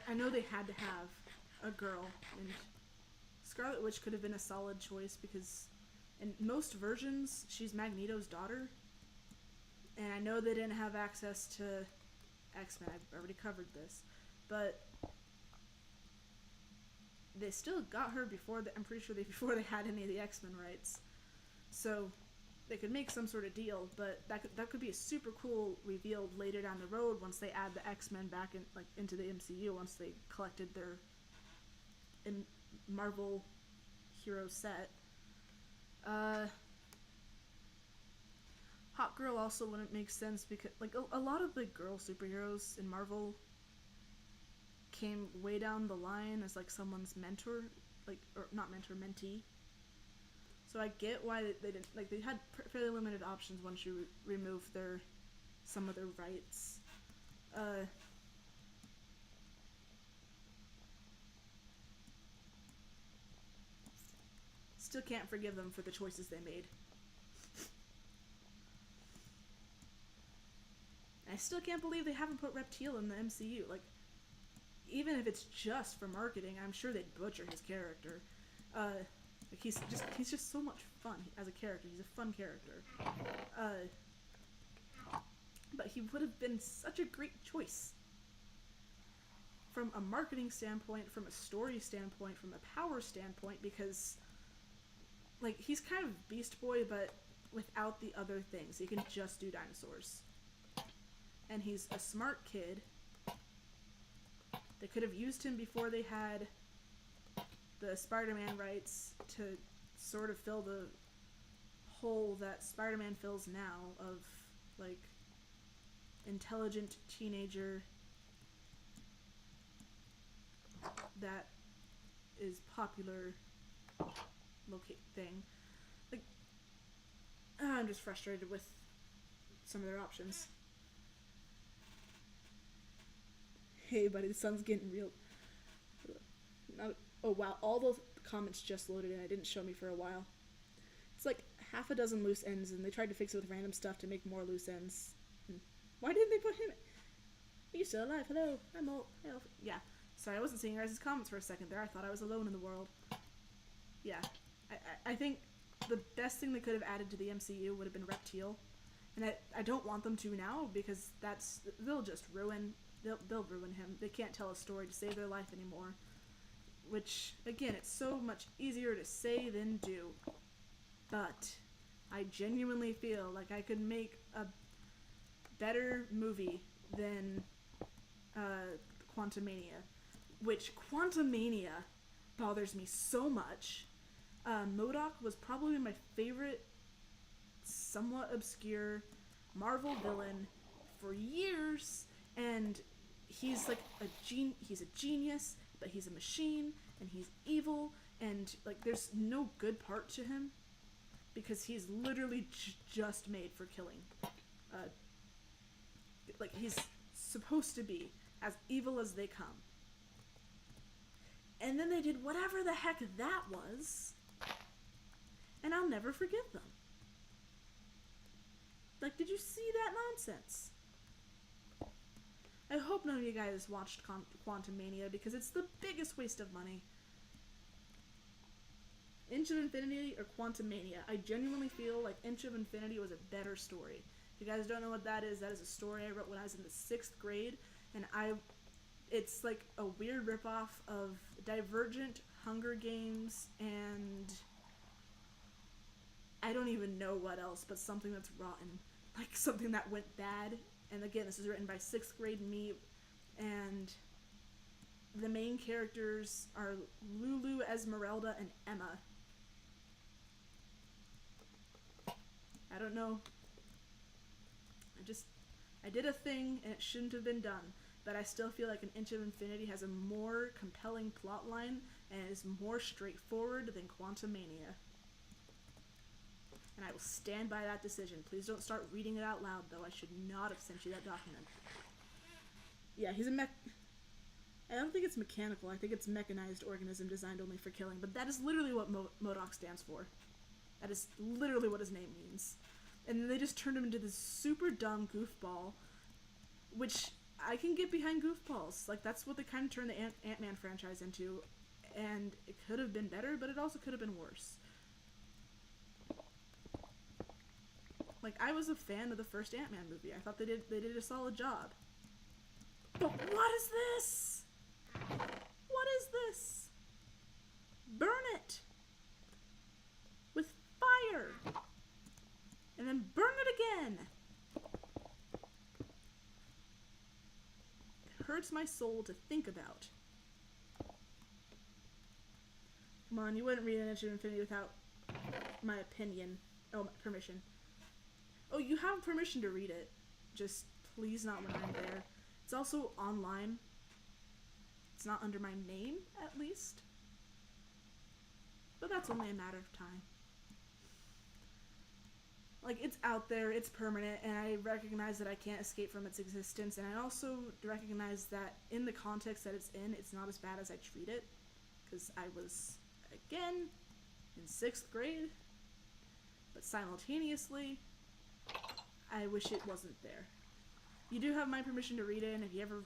S1: I know they had to have a girl, and Scarlet Witch could have been a solid choice because in most versions she's Magneto's daughter, and I know they didn't have access to X-Men. I've already covered this, but they still got her before. I'm pretty sure before they had any of the X-Men rights, so they could make some sort of deal. But that could be a super cool reveal later down the road once they add the X-Men back into the MCU, once they collected their Marvel hero set. Hot Girl also wouldn't make sense because like a lot of the girl superheroes in Marvel came way down the line as like someone's mentor, like, or not mentor, mentee. So I get why they didn't, like, they had fairly limited options once you remove some of their rights. Still can't forgive them for the choices they made. I still can't believe they haven't put Reptile in the MCU. Like, even if it's just for marketing, I'm sure they'd butcher his character. Like he's just so much fun as a character. He's a fun character. But he would have been such a great choice. From a marketing standpoint, from a story standpoint, from a power standpoint, because like he's kind of Beast Boy, but without the other things. He can just do dinosaurs. And he's a smart kid. They could have used him before they had the Spider-Man rights to sort of fill the hole that Spider-Man fills now of, like, intelligent teenager that is popular thing. Like, I'm just frustrated with some of their options. Hey buddy, the sun's getting real. Oh wow, all those comments just loaded in. It didn't show me for a while. It's like half a dozen loose ends, and they tried to fix it with random stuff to make more loose ends. Why didn't they put him in? Are you still alive? Hello, I'm old. Yeah, sorry, I wasn't seeing your guys' comments for a second there. I thought I was alone in the world. Yeah, I think the best thing they could have added to the MCU would have been Reptile. And I don't want them to now, because they'll just ruin... They'll ruin him. They can't tell a story to save their life anymore. Which, again, it's so much easier to say than do. But I genuinely feel like I could make a better movie than Quantumania. Which, Quantumania bothers me so much. MODOK was probably my favorite, somewhat obscure Marvel villain for years, and he's like he's a genius, but he's a machine, and he's evil, and like there's no good part to him because he's literally just made for killing. Like he's supposed to be as evil as they come. And then they did whatever the heck that was, and I'll never forgive them. Like, did you see that nonsense? I hope none of you guys watched Quantumania, because it's the biggest waste of money. Inch of Infinity or Quantumania. I genuinely feel like Inch of Infinity was a better story. If you guys don't know what that is a story I wrote when I was in the 6th grade, and it's like a weird ripoff of Divergent, Hunger Games, and I don't even know what else, but something that's rotten. Like something that went bad. And again, this is written by 6th grade me, and the main characters are Lulu, Esmeralda, and Emma. I don't know. I did a thing, and it shouldn't have been done, but I still feel like An Inch of Infinity has a more compelling plot line, and is more straightforward than Quantumania. And I will stand by that decision. Please don't start reading it out loud, though. I should not have sent you that document. Yeah, he's a mech... I don't think it's mechanical. I think it's mechanized organism designed only for killing. But that is literally what MODOK stands for. That is literally what his name means. And then they just turned him into this super dumb goofball, which I can get behind goofballs. Like, that's what they kind of turned the Ant-Man franchise into. And it could have been better, but it also could have been worse. Like, I was a fan of the first Ant-Man movie. I thought they did a solid job. But what is this? What is this? Burn it with fire and then burn it again. It hurts my soul to think about. Come on, you wouldn't read an Edge of Infinity without my opinion. Oh, my permission. Oh, you have permission to read it. Just please not when I'm there. It's also online. It's not under my name, at least. But that's only a matter of time. Like, it's out there, it's permanent, and I recognize that I can't escape from its existence, and I also recognize that in the context that it's in, it's not as bad as I treat it. Because I was, again, in 6th grade. But simultaneously, I wish it wasn't there. You do have my permission to read it, and if you ever,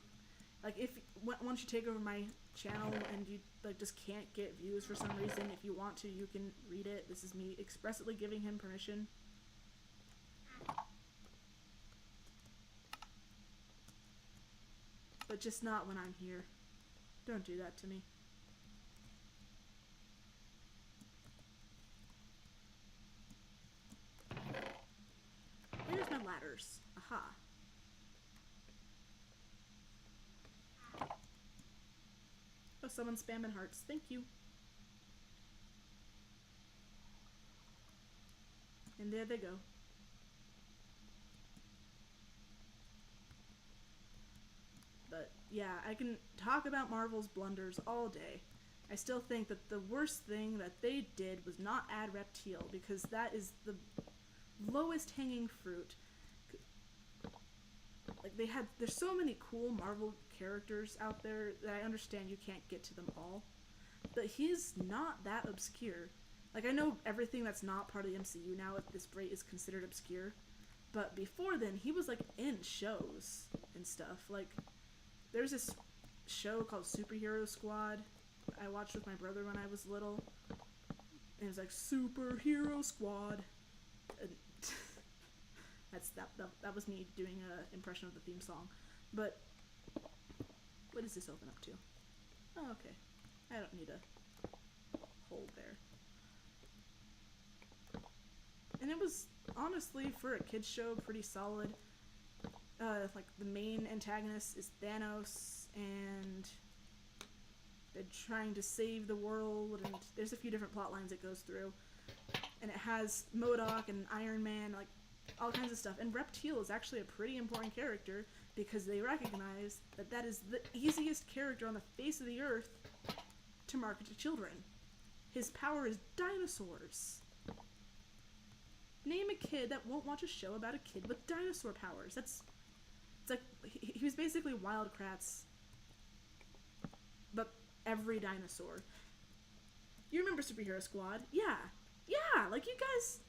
S1: like, once you take over my channel and you, like, just can't get views for some reason, if you want to, you can read it. This is me expressly giving him permission. But just not when I'm here. Don't do that to me. Where's my ladders? Aha. Oh, someone's spamming hearts. Thank you. And there they go. But yeah, I can talk about Marvel's blunders all day. I still think that the worst thing that they did was not add Reptile, because that is the lowest hanging fruit. Like, there's so many cool Marvel characters out there that I understand you can't get to them all, but he's not that obscure. Like, I know everything that's not part of the MCU now at this rate is considered obscure, but before then he was, like, in shows and stuff. Like, there's this show called Superhero Squad I watched with my brother when I was little, and it was like, Superhero Squad. And that was me doing an impression of the theme song. But what does this open up to? Oh, okay. I don't need a hole there. And it was, honestly, for a kid's show, pretty solid. Like, the main antagonist is Thanos, and they're trying to save the world, and there's a few different plot lines it goes through. And it has MODOK and Iron Man, like, all kinds of stuff. And Reptile is actually a pretty important character, because they recognize that that is the easiest character on the face of the earth to market to children. His power is dinosaurs. Name a kid that won't watch a show about a kid with dinosaur powers. It's like, he was basically Wild Kratts, but every dinosaur. You remember Superhero Squad? Yeah, like, you guys,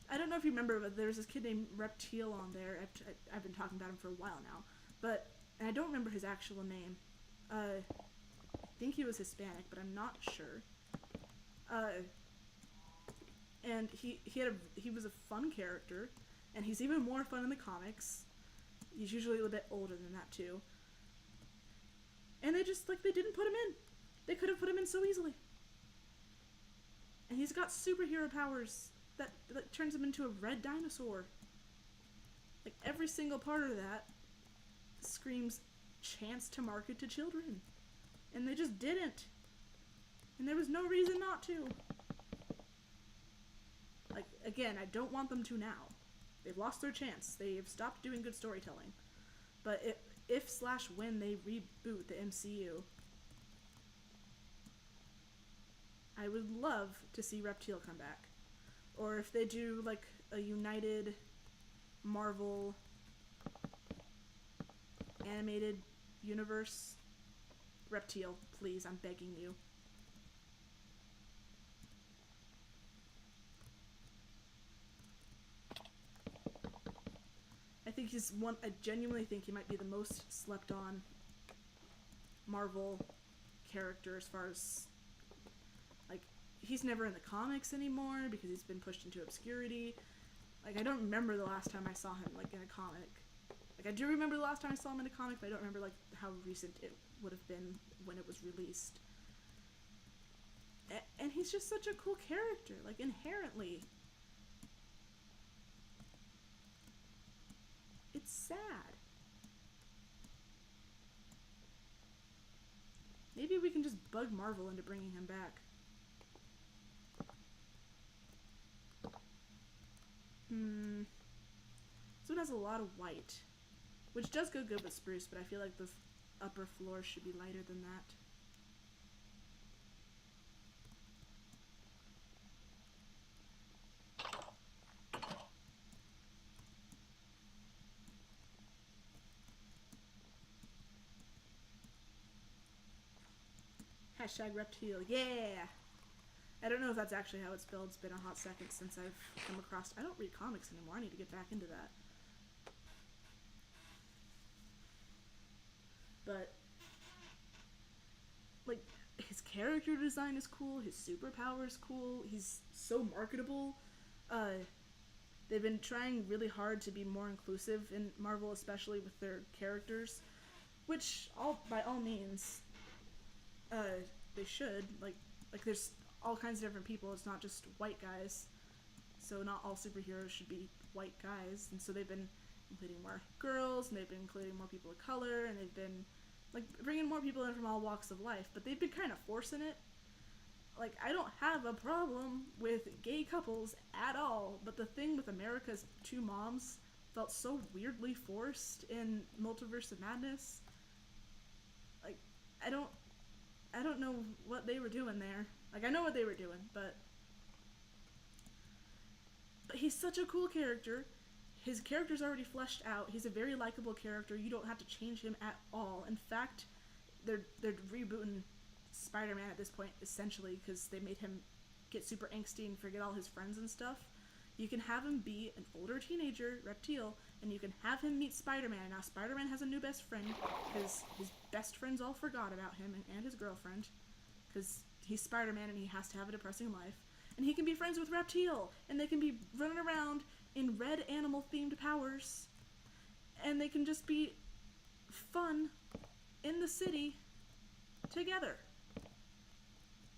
S1: I don't know if you remember, but there's this kid named Reptile on there. I've been talking about him for a while now, but, and I don't remember his actual name. I think he was Hispanic, but I'm not sure. And he was a fun character, and he's even more fun in the comics. He's usually a little bit older than that too. And they just, like, they didn't put him in. They could have put him in so easily. And he's got superhero powers that turns him into a red dinosaur. Like, every single part of that screams chance to market to children. And they just didn't. And there was no reason not to. Like, again, I don't want them to now. They've lost their chance. They've stopped doing good storytelling. But if/when they reboot the MCU, I would love to see Reptile come back. Or if they do, like, a united Marvel animated universe, Reptile, please, I'm begging you. I think I genuinely think he might be the most slept on Marvel character as far as, like, he's never in the comics anymore because he's been pushed into obscurity. Like, I don't remember the last time I saw him, like, in a comic. Like, I do remember the last time I saw him in a comic, but I don't remember, like, how recent it would have been when it was released. And he's just such a cool character, like, inherently. It's sad. Maybe we can just bug Marvel into bringing him back. This one has a lot of white, which does go good with spruce, but I feel like the upper floor should be lighter than that. Hashtag Reptile, yeah! I don't know if that's actually how it's spelled. It's been a hot second since I've come across... I don't read comics anymore. I need to get back into that. But, like, his character design is cool. His superpower is cool. He's so marketable. They've been trying really hard to be more inclusive in Marvel, especially with their characters, which, by all means, they should. Like there's all kinds of different people. It's not just white guys. So not all superheroes should be white guys. And so they've been including more girls, and they've been including more people of color, and they've been, like, bringing more people in from all walks of life. But they've been kind of forcing it. Like, I don't have a problem with gay couples at all, but the thing with America's Two Moms felt so weirdly forced in Multiverse of Madness. Like, I don't know what they were doing there. Like, I know what they were doing, but he's such a cool character. His character's already fleshed out. He's a very likable character. You don't have to change him at all. In fact, they're rebooting Spider-Man at this point, essentially, because they made him get super angsty and forget all his friends and stuff. You can have him be an older teenager, Reptile, and you can have him meet Spider-Man. Now, Spider-Man has a new best friend, because his best friends all forgot about him, and his girlfriend, because he's Spider-Man and he has to have a depressing life. And he can be friends with Reptile, and they can be running around in red animal-themed powers, and they can just be fun in the city together.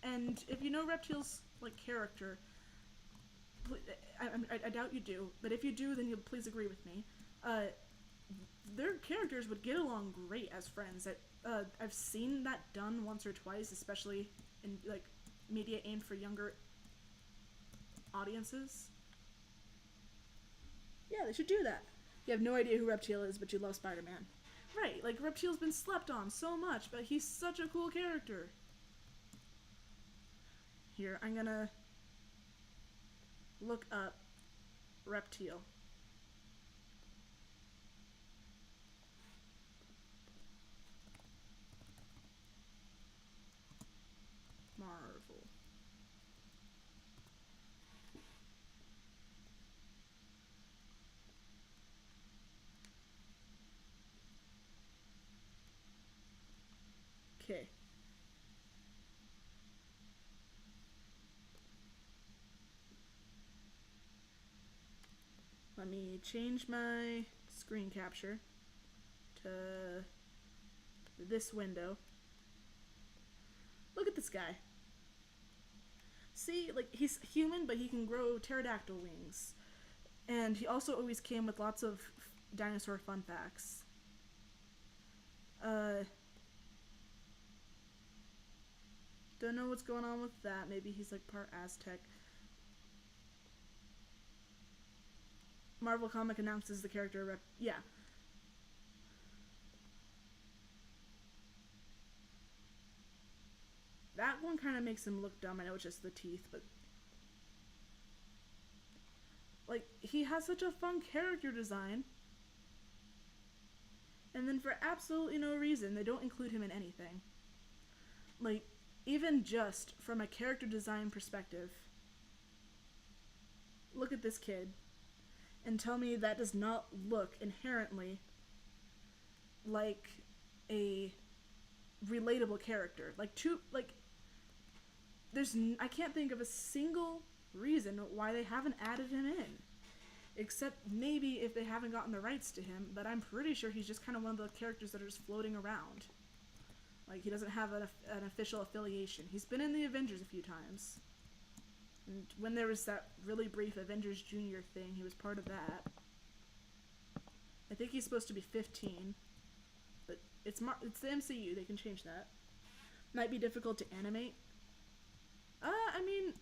S1: And if you know Reptile's, like, character, I doubt you do, but if you do, then you'll please agree with me. Their characters would get along great as friends. I've seen that done once or twice, especially in, like, media aimed for younger audiences. Yeah, they should do that. You have no idea who Reptile is, but you love Spider-Man. Right, like, Reptile's been slept on so much, but he's such a cool character. Here, I'm gonna look up Reptile. Marvel. Okay. Let me change my screen capture to this window. Look at this guy. See, like, he's human, but he can grow pterodactyl wings. And he also always came with lots of dinosaur fun facts. Don't know what's going on with that. Maybe he's, like, part Aztec. Marvel Comic announces the character yeah. That one kind of makes him look dumb. I know it's just the teeth, but, like, he has such a fun character design. And then for absolutely no reason, they don't include him in anything. Like, even just from a character design perspective, look at this kid and tell me that does not look inherently like a relatable character. I can't think of a single reason why they haven't added him in. Except maybe if they haven't gotten the rights to him, but I'm pretty sure he's just kind of one of the characters that are just floating around. Like, he doesn't have an official affiliation. He's been in the Avengers a few times. And when there was that really brief Avengers Junior thing, he was part of that. I think he's supposed to be 15. But it's the MCU, they can change that. Might be difficult to animate. I mean,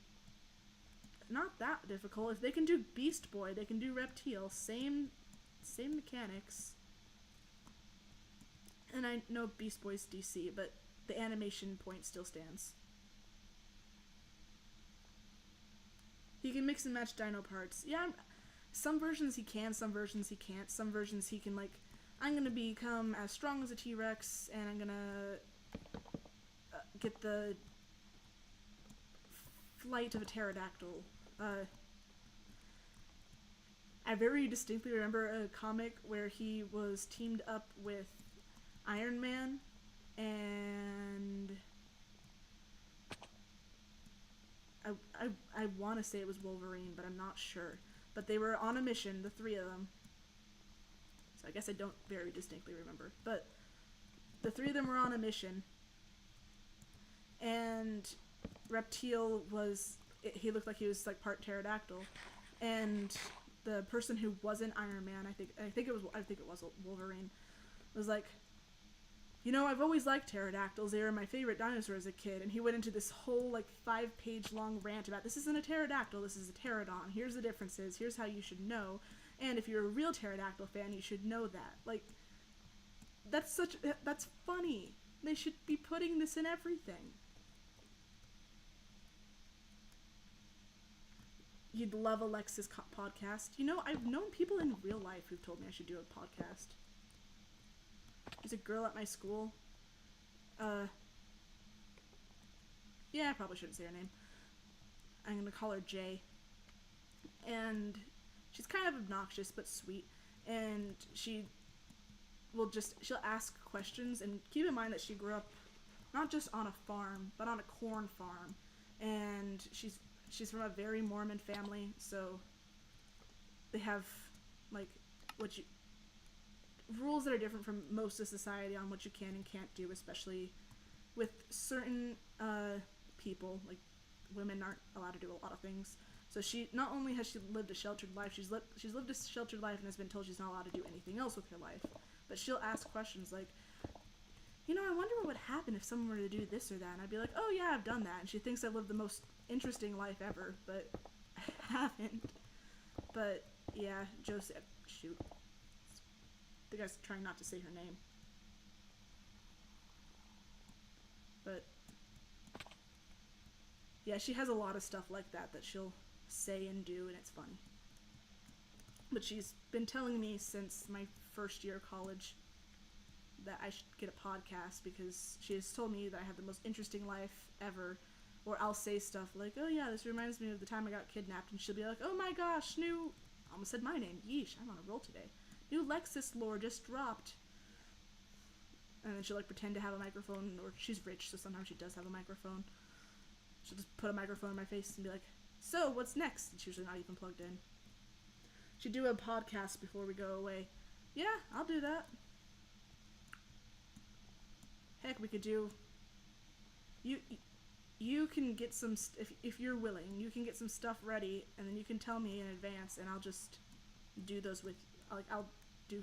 S1: not that difficult. If they can do Beast Boy, they can do Reptile. Same mechanics. And I know Beast Boy's DC, but the animation point still stands. He can mix and match dino parts. Yeah, some versions he can, some versions he can't. Some versions he can, like, I'm gonna become as strong as a T-Rex, and I'm gonna get the flight of a pterodactyl. I very distinctly remember a comic where he was teamed up with Iron Man and I want to say it was Wolverine, but I'm not sure. But they were on a mission, the three of them. So I guess I don't very distinctly remember. But the three of them were on a mission. And Reptile he looked like he was like part pterodactyl. And the person who wasn't Iron Man, I think it was Wolverine, was like, you know, I've always liked pterodactyls. They were my favorite dinosaur as a kid. And he went into this whole, like, 5-page long rant about, this isn't a pterodactyl, this is a pterodon. Here's the differences. Here's how you should know. And if you're a real pterodactyl fan, you should know that. Like, that's funny. They should be putting this in everything. You'd love Alexa's podcast. You know, I've known people in real life who've told me I should do a podcast. There's a girl at my school. Yeah, I probably shouldn't say her name. I'm gonna call her Jay. And she's kind of obnoxious but sweet. And she'll ask questions, and keep in mind that she grew up not just on a farm, but on a corn farm. And she's from a very Mormon family, so they have, like, rules that are different from most of society on what you can and can't do, especially with certain people. Like, women aren't allowed to do a lot of things. So she not only has she lived a sheltered life, she's lived a sheltered life and has been told she's not allowed to do anything else with her life. But she'll ask questions like, you know, I wonder what would happen if someone were to do this or that. And I'd be like, oh yeah, I've done that. And she thinks I've lived the most interesting life ever, but I haven't. But yeah, Joseph, shoot. The guy's trying not to say her name. But yeah, she has a lot of stuff like that she'll say and do, and it's funny. But she's been telling me since my first year of college that I should get a podcast, because she has told me that I have the most interesting life ever. Or I'll say stuff like, oh yeah, this reminds me of the time I got kidnapped, and she'll be like, oh my gosh, I almost said my name, yeesh, I'm on a roll today. New Lexus lore just dropped. And then she'll, like, pretend to have a microphone, or she's rich, so sometimes she does have a microphone. She'll just put a microphone in my face and be like, so, what's next? It's usually not even plugged in. She'd do a podcast before we go away. Yeah, I'll do that. Heck, we could do... You can get some... If you're willing, you can get some stuff ready, and then you can tell me in advance, and I'll just do those with... Like, I'll do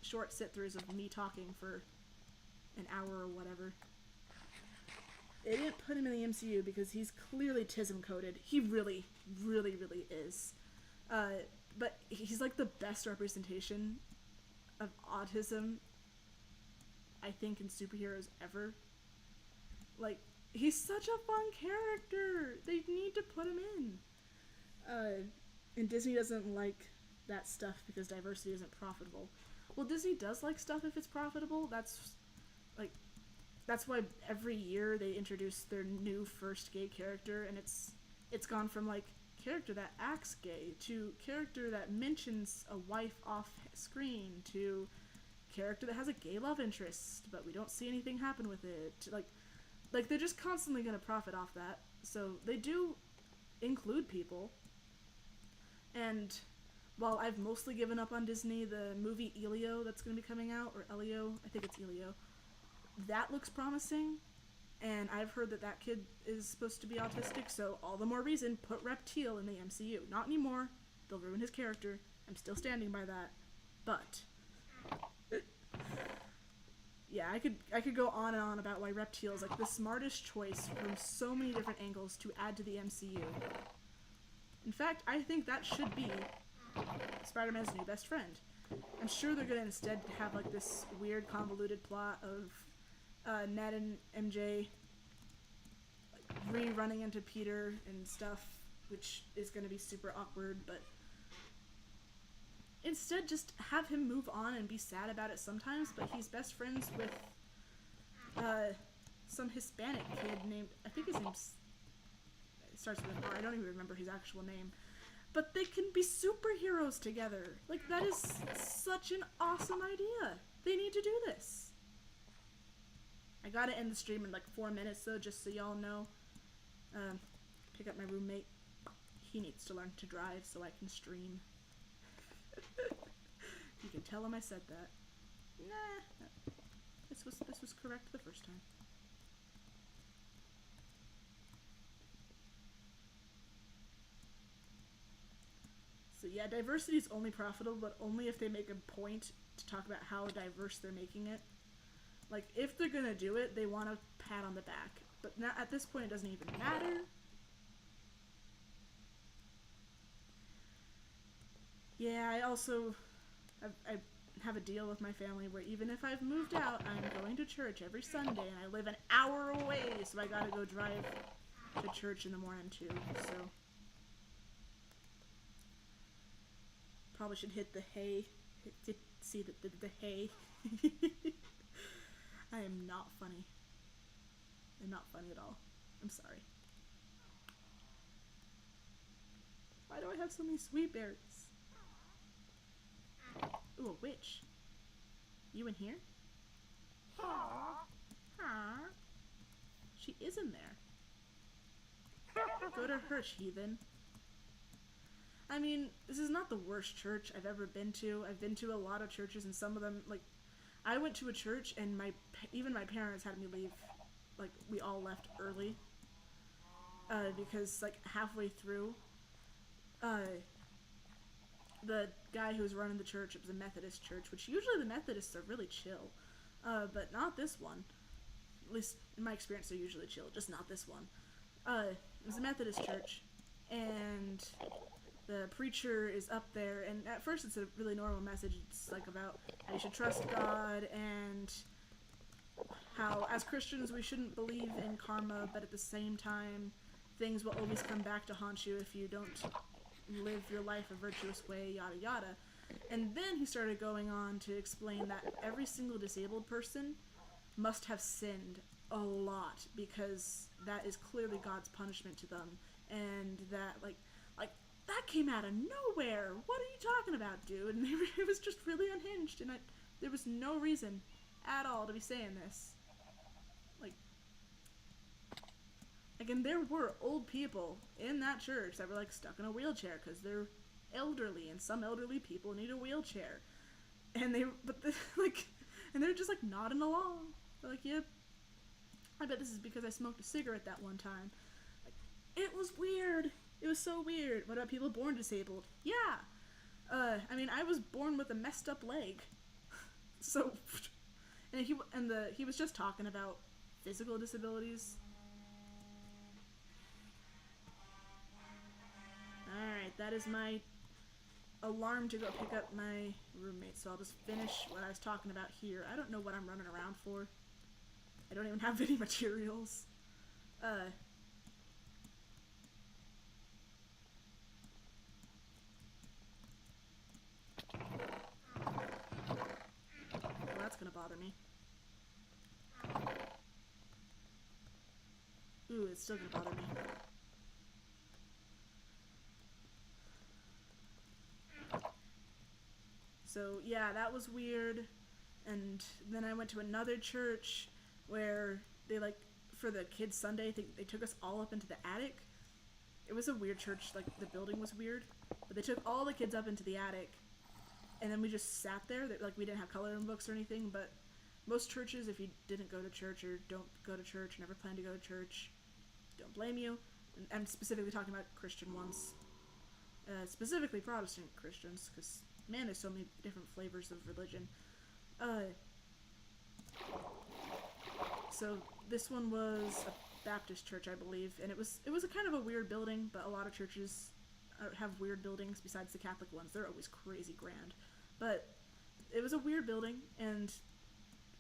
S1: short sit-throughs of me talking for an hour or whatever. They didn't put him in the MCU because he's clearly TISM-coded. He really, really, really is. But he's, like, the best representation of autism, I think, in superheroes ever. Like, he's such a fun character! They need to put him in. And Disney doesn't like that stuff because diversity isn't profitable. Well, Disney does like stuff if it's profitable. That's, like, That's why every year they introduce their new first gay character, and it's gone from like character that acts gay to character that mentions a wife off screen to character that has a gay love interest, but we don't see anything happen with it. Like they're just constantly gonna profit off that. So they do include people. And while I've mostly given up on Disney, the movie Elio that's gonna be coming out, or Elio, I think it's Elio, that looks promising. And I've heard that that kid is supposed to be autistic, so all the more reason, put Reptile in the MCU. Not anymore. They'll ruin his character. I'm still standing by that. But yeah, I could go on and on about why Reptile is like the smartest choice from so many different angles to add to the MCU. In fact, I think that should be Spider-Man's new best friend. I'm sure they're gonna instead have like this weird convoluted plot of Ned and MJ rerunning into Peter and stuff, which is gonna be super awkward, but instead just have him move on and be sad about it sometimes, but he's best friends with some Hispanic kid named, I think his name's, it starts with an R, I don't even remember his actual name, but they can be superheroes together. Like, that is such an awesome idea. They need to do this. I gotta end the stream in like 4 minutes though, just so y'all know. Pick up my roommate. He needs to learn to drive so I can stream. You can tell him I said that. Nah, this was correct the first time. So yeah, diversity is only profitable, but only if they make a point to talk about how diverse they're making it. Like, if they're gonna do it, they want a pat on the back. But now, at this point, it doesn't even matter. Yeah, I also I have a deal with my family where even if I've moved out, I'm going to church every Sunday, and I live an hour away, so I gotta go drive to church in the morning too, so. Probably should hit the hay. See the hay. I am not funny. I'm not funny at all. I'm sorry. Why do I have so many sweet berries? Ooh, a witch. You in here? Aww. She is in there. Go to her, heathen. I mean, this is not the worst church I've ever been to. I've been to a lot of churches, and some of them, like, I went to a church, and even my parents had me leave. Like, we all left early. Because, like, halfway through, the guy who was running the church, it was a Methodist church, which usually the Methodists are really chill. But not this one. At least, in my experience, they're usually chill, just not this one. It was a Methodist church, and the preacher is up there, and at first it's a really normal message. It's like about how you should trust God, and how as Christians we shouldn't believe in karma, but at the same time things will always come back to haunt you if you don't live your life a virtuous way, yada yada. And then he started going on to explain that every single disabled person must have sinned a lot, because that is clearly God's punishment to them, and that like that came out of nowhere. What are you talking about, dude? And it was just really unhinged, and there was no reason at all to be saying this. Like, and there were old people in that church that were like stuck in a wheelchair because they're elderly, and some elderly people need a wheelchair, and and they're just like nodding along. They're like, yep, I bet this is because I smoked a cigarette that one time. Like, it was weird. It was so weird. What about people born disabled? Yeah. I mean, I was born with a messed up leg. So, and he was just talking about physical disabilities. Alright, that is my alarm to go pick up my roommate, so I'll just finish what I was talking about here. I don't know what I'm running around for. I don't even have any materials. Well, that's gonna bother me. it's still gonna bother me. So yeah, that was weird. And then I went to another church where they like for the kids' Sunday, they took us all up into the attic. It was a weird church, like the building was weird, but they took all the kids up into the attic, and then we just sat there. Like we didn't have coloring books or anything, but most churches, if you didn't go to church or don't go to church, never plan to go to church, don't blame you. And I'm specifically talking about Christian ones, specifically Protestant Christians, because man, there's so many different flavors of religion. So this one was a Baptist church, I believe, and it was a kind of a weird building, but a lot of churches have weird buildings besides the Catholic ones. They're always crazy grand, but it was a weird building, and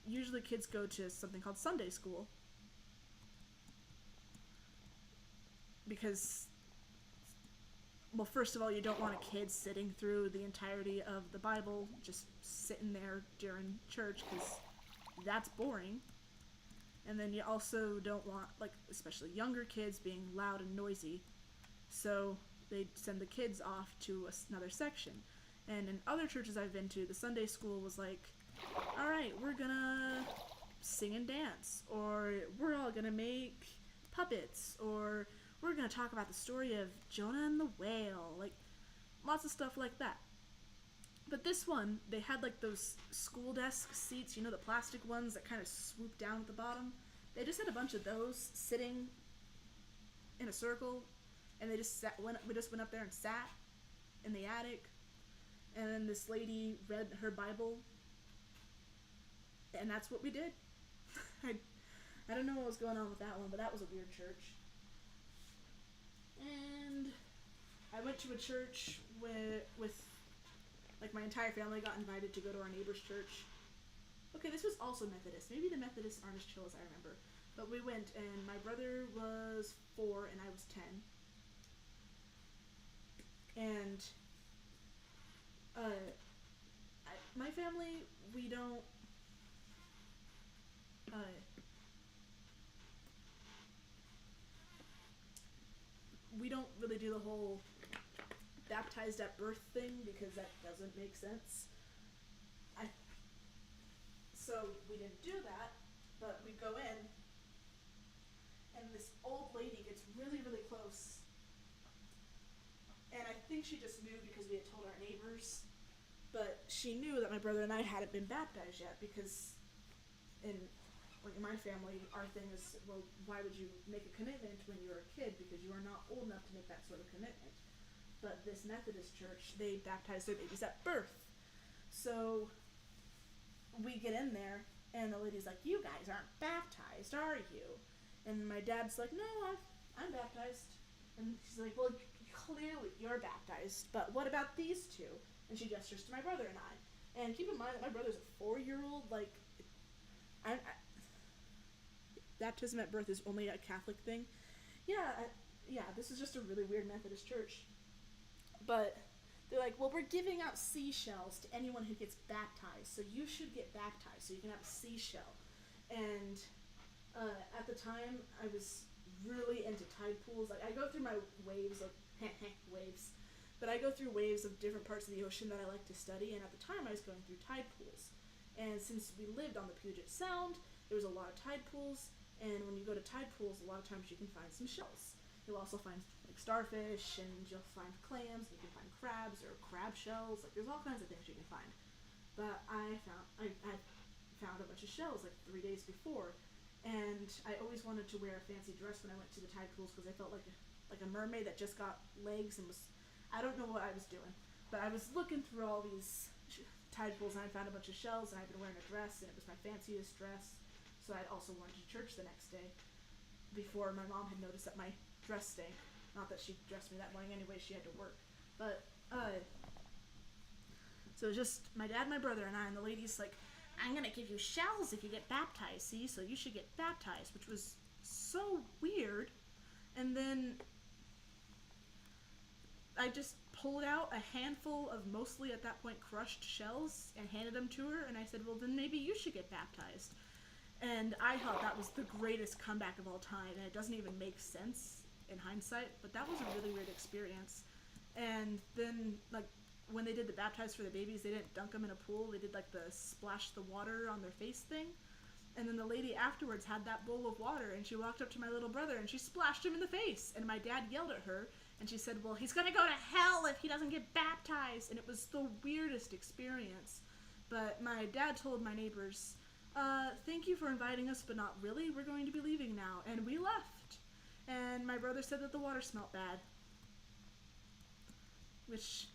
S1: usually kids go to something called Sunday school because, well, first of all, you don't want a kid sitting through the entirety of the Bible, just sitting there during church, because that's boring. And then you also don't want, like, especially younger kids being loud and noisy. So they send the kids off to another section. And in other churches I've been to, the Sunday school was like, all right, we're gonna sing and dance, or we're all gonna make puppets, or we're gonna talk about the story of Jonah and the whale, like lots of stuff like that. But this one, they had like those school desk seats, you know, the plastic ones that kind of swoop down at the bottom. They just had a bunch of those sitting in a circle, and they just we just went up there and sat in the attic, and then this lady read her Bible, and that's what we did. I don't know what was going on with that one, but that was a weird church. And I went to a church with like my entire family got invited to go to our neighbor's church. Okay, this was also Methodist. Maybe the Methodists aren't as chill as I remember. But we went, and my brother was 4 and I was 10. And my family, we don't really do the whole baptized at birth thing, because that doesn't make sense. So we didn't do that, but we go in, and this old lady gets really, really close, and I think she just knew because we had told our neighbors, but she knew that my brother and I hadn't been baptized yet, because in my family, our thing is, well, why would you make a commitment when you're a kid, because you are not old enough to make that sort of commitment. But this Methodist church, they baptize their babies at birth. So we get in there, and the lady's like, you guys aren't baptized, are you? And my dad's like, no, I'm baptized. And she's like, well, clearly you're baptized, but what about these two? And she gestures to my brother and I. And keep in mind that my brother's a 4-year-old, like, baptism at birth is only a Catholic thing. Yeah, this is just a really weird Methodist church. But they're like, well, we're giving out seashells to anyone who gets baptized, so you should get baptized so you can have a seashell. And at the time, I was really into tide pools. Like, I go through my waves of waves, but I go through waves of different parts of the ocean that I like to study, and at the time I was going through tide pools. And since we lived on the Puget Sound, there was a lot of tide pools, and when you go to tide pools, a lot of times you can find some shells. You'll also find like starfish, and you'll find clams, and you can find crabs or crab shells. Like, there's all kinds of things you can find. But I found a bunch of shells like 3 days before, and I always wanted to wear a fancy dress when I went to the tide pools, because I felt like a mermaid that just got legs and was, I don't know what I was doing, but I was looking through all these tide pools, and I found a bunch of shells, and I'd been wearing a dress, and it was my fanciest dress, so I'd also worn it to church the next day, before my mom had noticed that my dress stank. Not that she dressed me that morning anyway, she had to work. But, so just my dad, my brother, and I, and the lady's like, I'm gonna give you shells if you get baptized, see? So you should get baptized, which was so weird. And then I just pulled out a handful of mostly at that point crushed shells and handed them to her, and I said, well, then maybe you should get baptized. And I thought that was the greatest comeback of all time, and it doesn't even make sense in hindsight, but that was a really weird experience. And then, like, when they did the baptize for the babies, they didn't dunk them in a pool. They did, like, the splash the water on their face thing. And then the lady afterwards had that bowl of water, and she walked up to my little brother, and she splashed him in the face. And my dad yelled at her, and she said, well, he's gonna go to hell if he doesn't get baptized. And it was the weirdest experience. But my dad told my neighbors, thank you for inviting us, but not really. We're going to be leaving now. And we left. And my brother said that the water smelled bad. Which,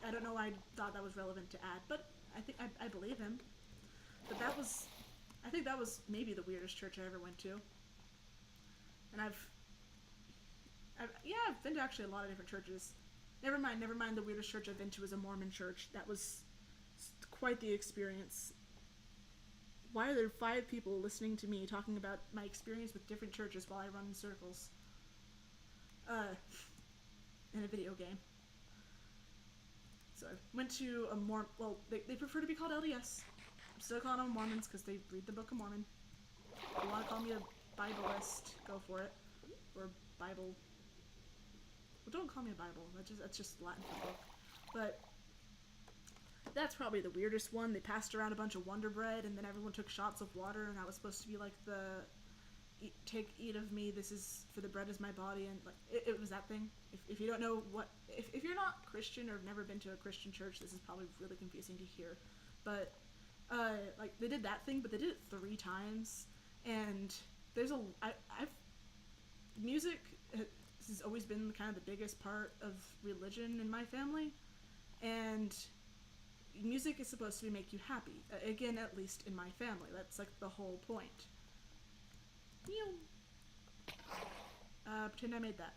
S1: I don't know why I thought that was relevant to add, but I believe him. But I think that was maybe the weirdest church I ever went to. And I've been to actually a lot of different churches. Never mind, the weirdest church I've been to is a Mormon church. That was quite the experience. Why are there 5 people listening to me talking about my experience with different churches while I run in circles? In a video game. So I went to a they prefer to be called LDS. I'm still calling them Mormons because they read the Book of Mormon. If you want to call me a Bibleist, go for it. Or Bible. Well, don't call me a Bible. That's just Latin for book. But that's probably the weirdest one. They passed around a bunch of Wonder Bread, and then everyone took shots of water, and that was supposed to be like the eat of me, this is for the bread is my body, and like it was that thing. If you don't know what, if you're not Christian or have never been to a Christian church, this is probably really confusing to hear. But like they did that thing, but they did it 3 times, and there's music has always been kind of the biggest part of religion in my family, and music is supposed to make you happy. Again, at least in my family, that's like the whole point. Pretend I made that.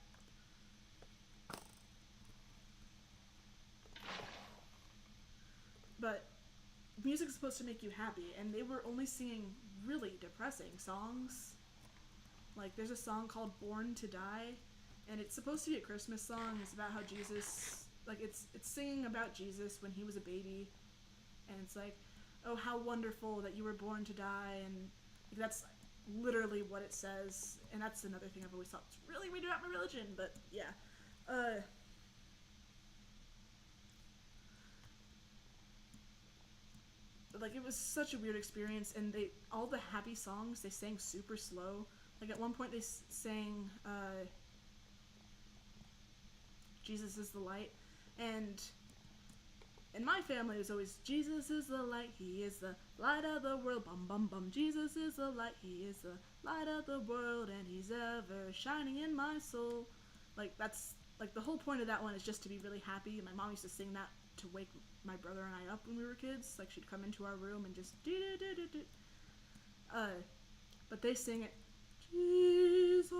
S1: But music is supposed to make you happy, and they were only singing really depressing songs. Like, there's a song called Born to Die, and it's supposed to be a Christmas song. It's about how Jesus, like, it's singing about Jesus when he was a baby, and it's like, oh, how wonderful that you were born to die, and like, that's literally what it says. And that's another thing I've always thought was really weird about my religion, but yeah. Like, it was such a weird experience, and all the happy songs, they sang super slow. Like, at one point they sang, Jesus is the light, and in my family it was always, Jesus is the light, he is the light of the world, bum bum bum, Jesus is the light, he is the light of the world, and he's ever shining in my soul. Like, that's, like, the whole point of that one is just to be really happy. My mom used to sing that to wake my brother and I up when we were kids. Like, she'd come into our room and just do-do-do-do-do. But they sing it, Jesus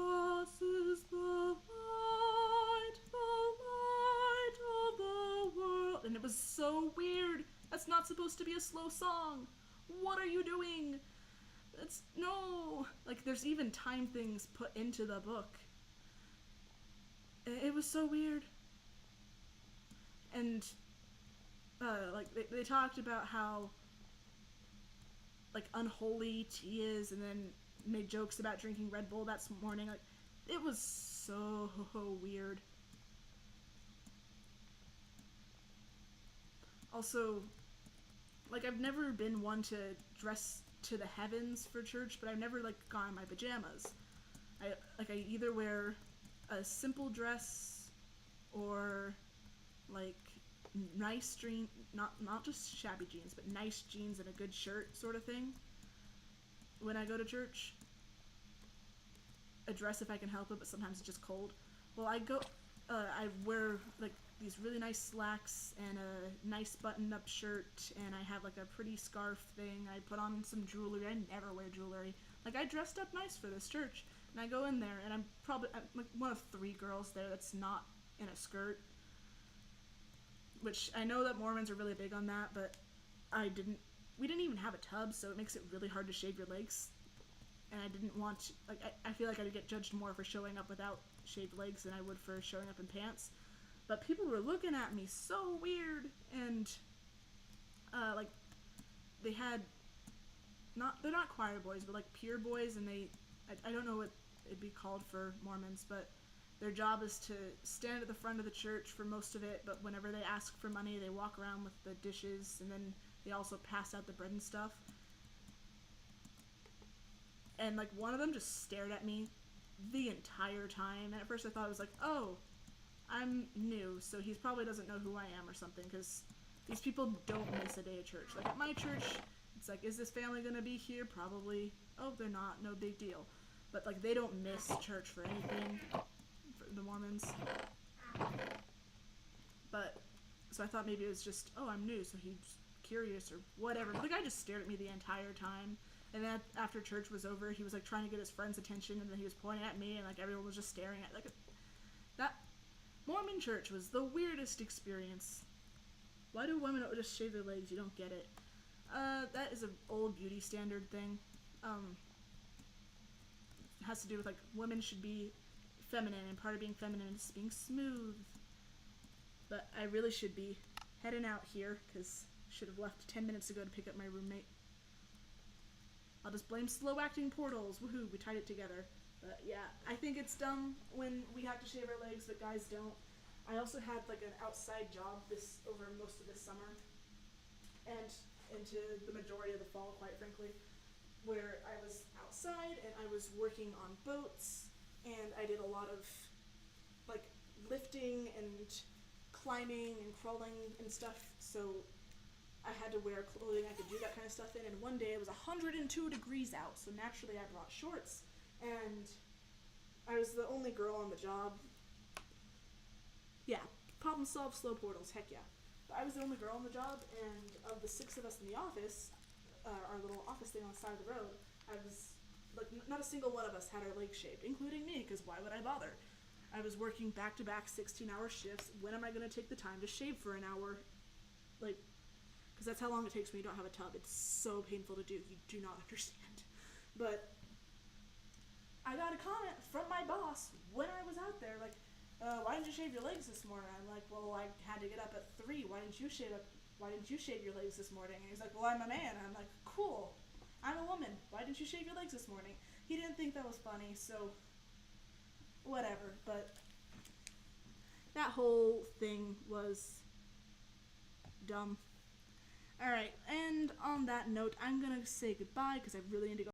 S1: is the light of the world. And it was so weird. That's not supposed to be a slow song. What are you doing? No. Like, there's even time things put into the book. It was so weird. And like they talked about how like unholy tea is, and then made jokes about drinking Red Bull that morning. Like, it was so weird. Also, like, I've never been one to dress to the heavens for church, but I've never like gone in my pajamas. I either wear a simple dress or like nice jeans, not just shabby jeans, but nice jeans and a good shirt sort of thing when I go to church. A dress if I can help it, but sometimes it's just cold. Well, I wear like these really nice slacks and a nice button-up shirt, and I have like a pretty scarf thing. I put on some jewelry. I never wear jewelry. Like, I dressed up nice for this church, and I go in there, and I'm like one of 3 girls there that's not in a skirt. Which I know that Mormons are really big on that, but we didn't even have a tub, so it makes it really hard to shave your legs. And I didn't want, like, I feel like I'd get judged more for showing up without shaved legs than I would for showing up in pants. But people were looking at me so weird, and, like, they had they're not choir boys, but like peer boys, and I don't know what it'd be called for Mormons, but their job is to stand at the front of the church for most of it, but whenever they ask for money, they walk around with the dishes, and then they also pass out the bread and stuff. And like one of them just stared at me the entire time, and at first I thought it was like, oh, I'm new, so he probably doesn't know who I am or something, because these people don't miss a day of church. Like at my church, it's like, is this family gonna be here? Probably. Oh, they're not. No big deal. But like they don't miss church for anything, for the Mormons. But so I thought maybe it was just, oh, I'm new, so he's curious or whatever. But the guy just stared at me the entire time. And then after church was over, he was like trying to get his friend's attention, and then he was pointing at me, and like everyone was just staring at like that. Mormon church was the weirdest experience. Why do women just shave their legs? You don't get it. That is an old beauty standard thing. It has to do with like women should be feminine, and part of being feminine is being smooth. But I really should be heading out here, because I should have left 10 minutes ago to pick up my roommate. I'll just blame slow acting portals. Woohoo, we tied it together. But yeah, I think it's dumb when we have to shave our legs, but guys don't. I also had like an outside job over most of this summer, and into the majority of the fall, quite frankly, where I was outside and I was working on boats, and I did a lot of like lifting and climbing and crawling and stuff, so I had to wear clothing I could do that kind of stuff in, and one day it was 102 degrees out, so naturally I brought shorts, and I was the only girl on the job. Yeah, problem solved, slow portals, heck yeah. But I was the only girl on the job, and of the 6 of us in the office, our little office thing on the side of the road, I was, like, not a single one of us had our legs shaved, including me, because why would I bother? I was working back-to-back 16-hour shifts. When am I going to take the time to shave for an hour? Like, because that's how long it takes when you don't have a tub. It's so painful to do. You do not understand. But I got a comment from my boss when I was out there, like, why didn't you shave your legs this morning? I'm like, well, I had to get up at 3. Why didn't you shave your legs this morning? And he's like, well, I'm a man. And I'm like, cool. I'm a woman. Why didn't you shave your legs this morning? He didn't think that was funny, so whatever. But that whole thing was dumb. Alright, and on that note, I'm gonna say goodbye because I really need to go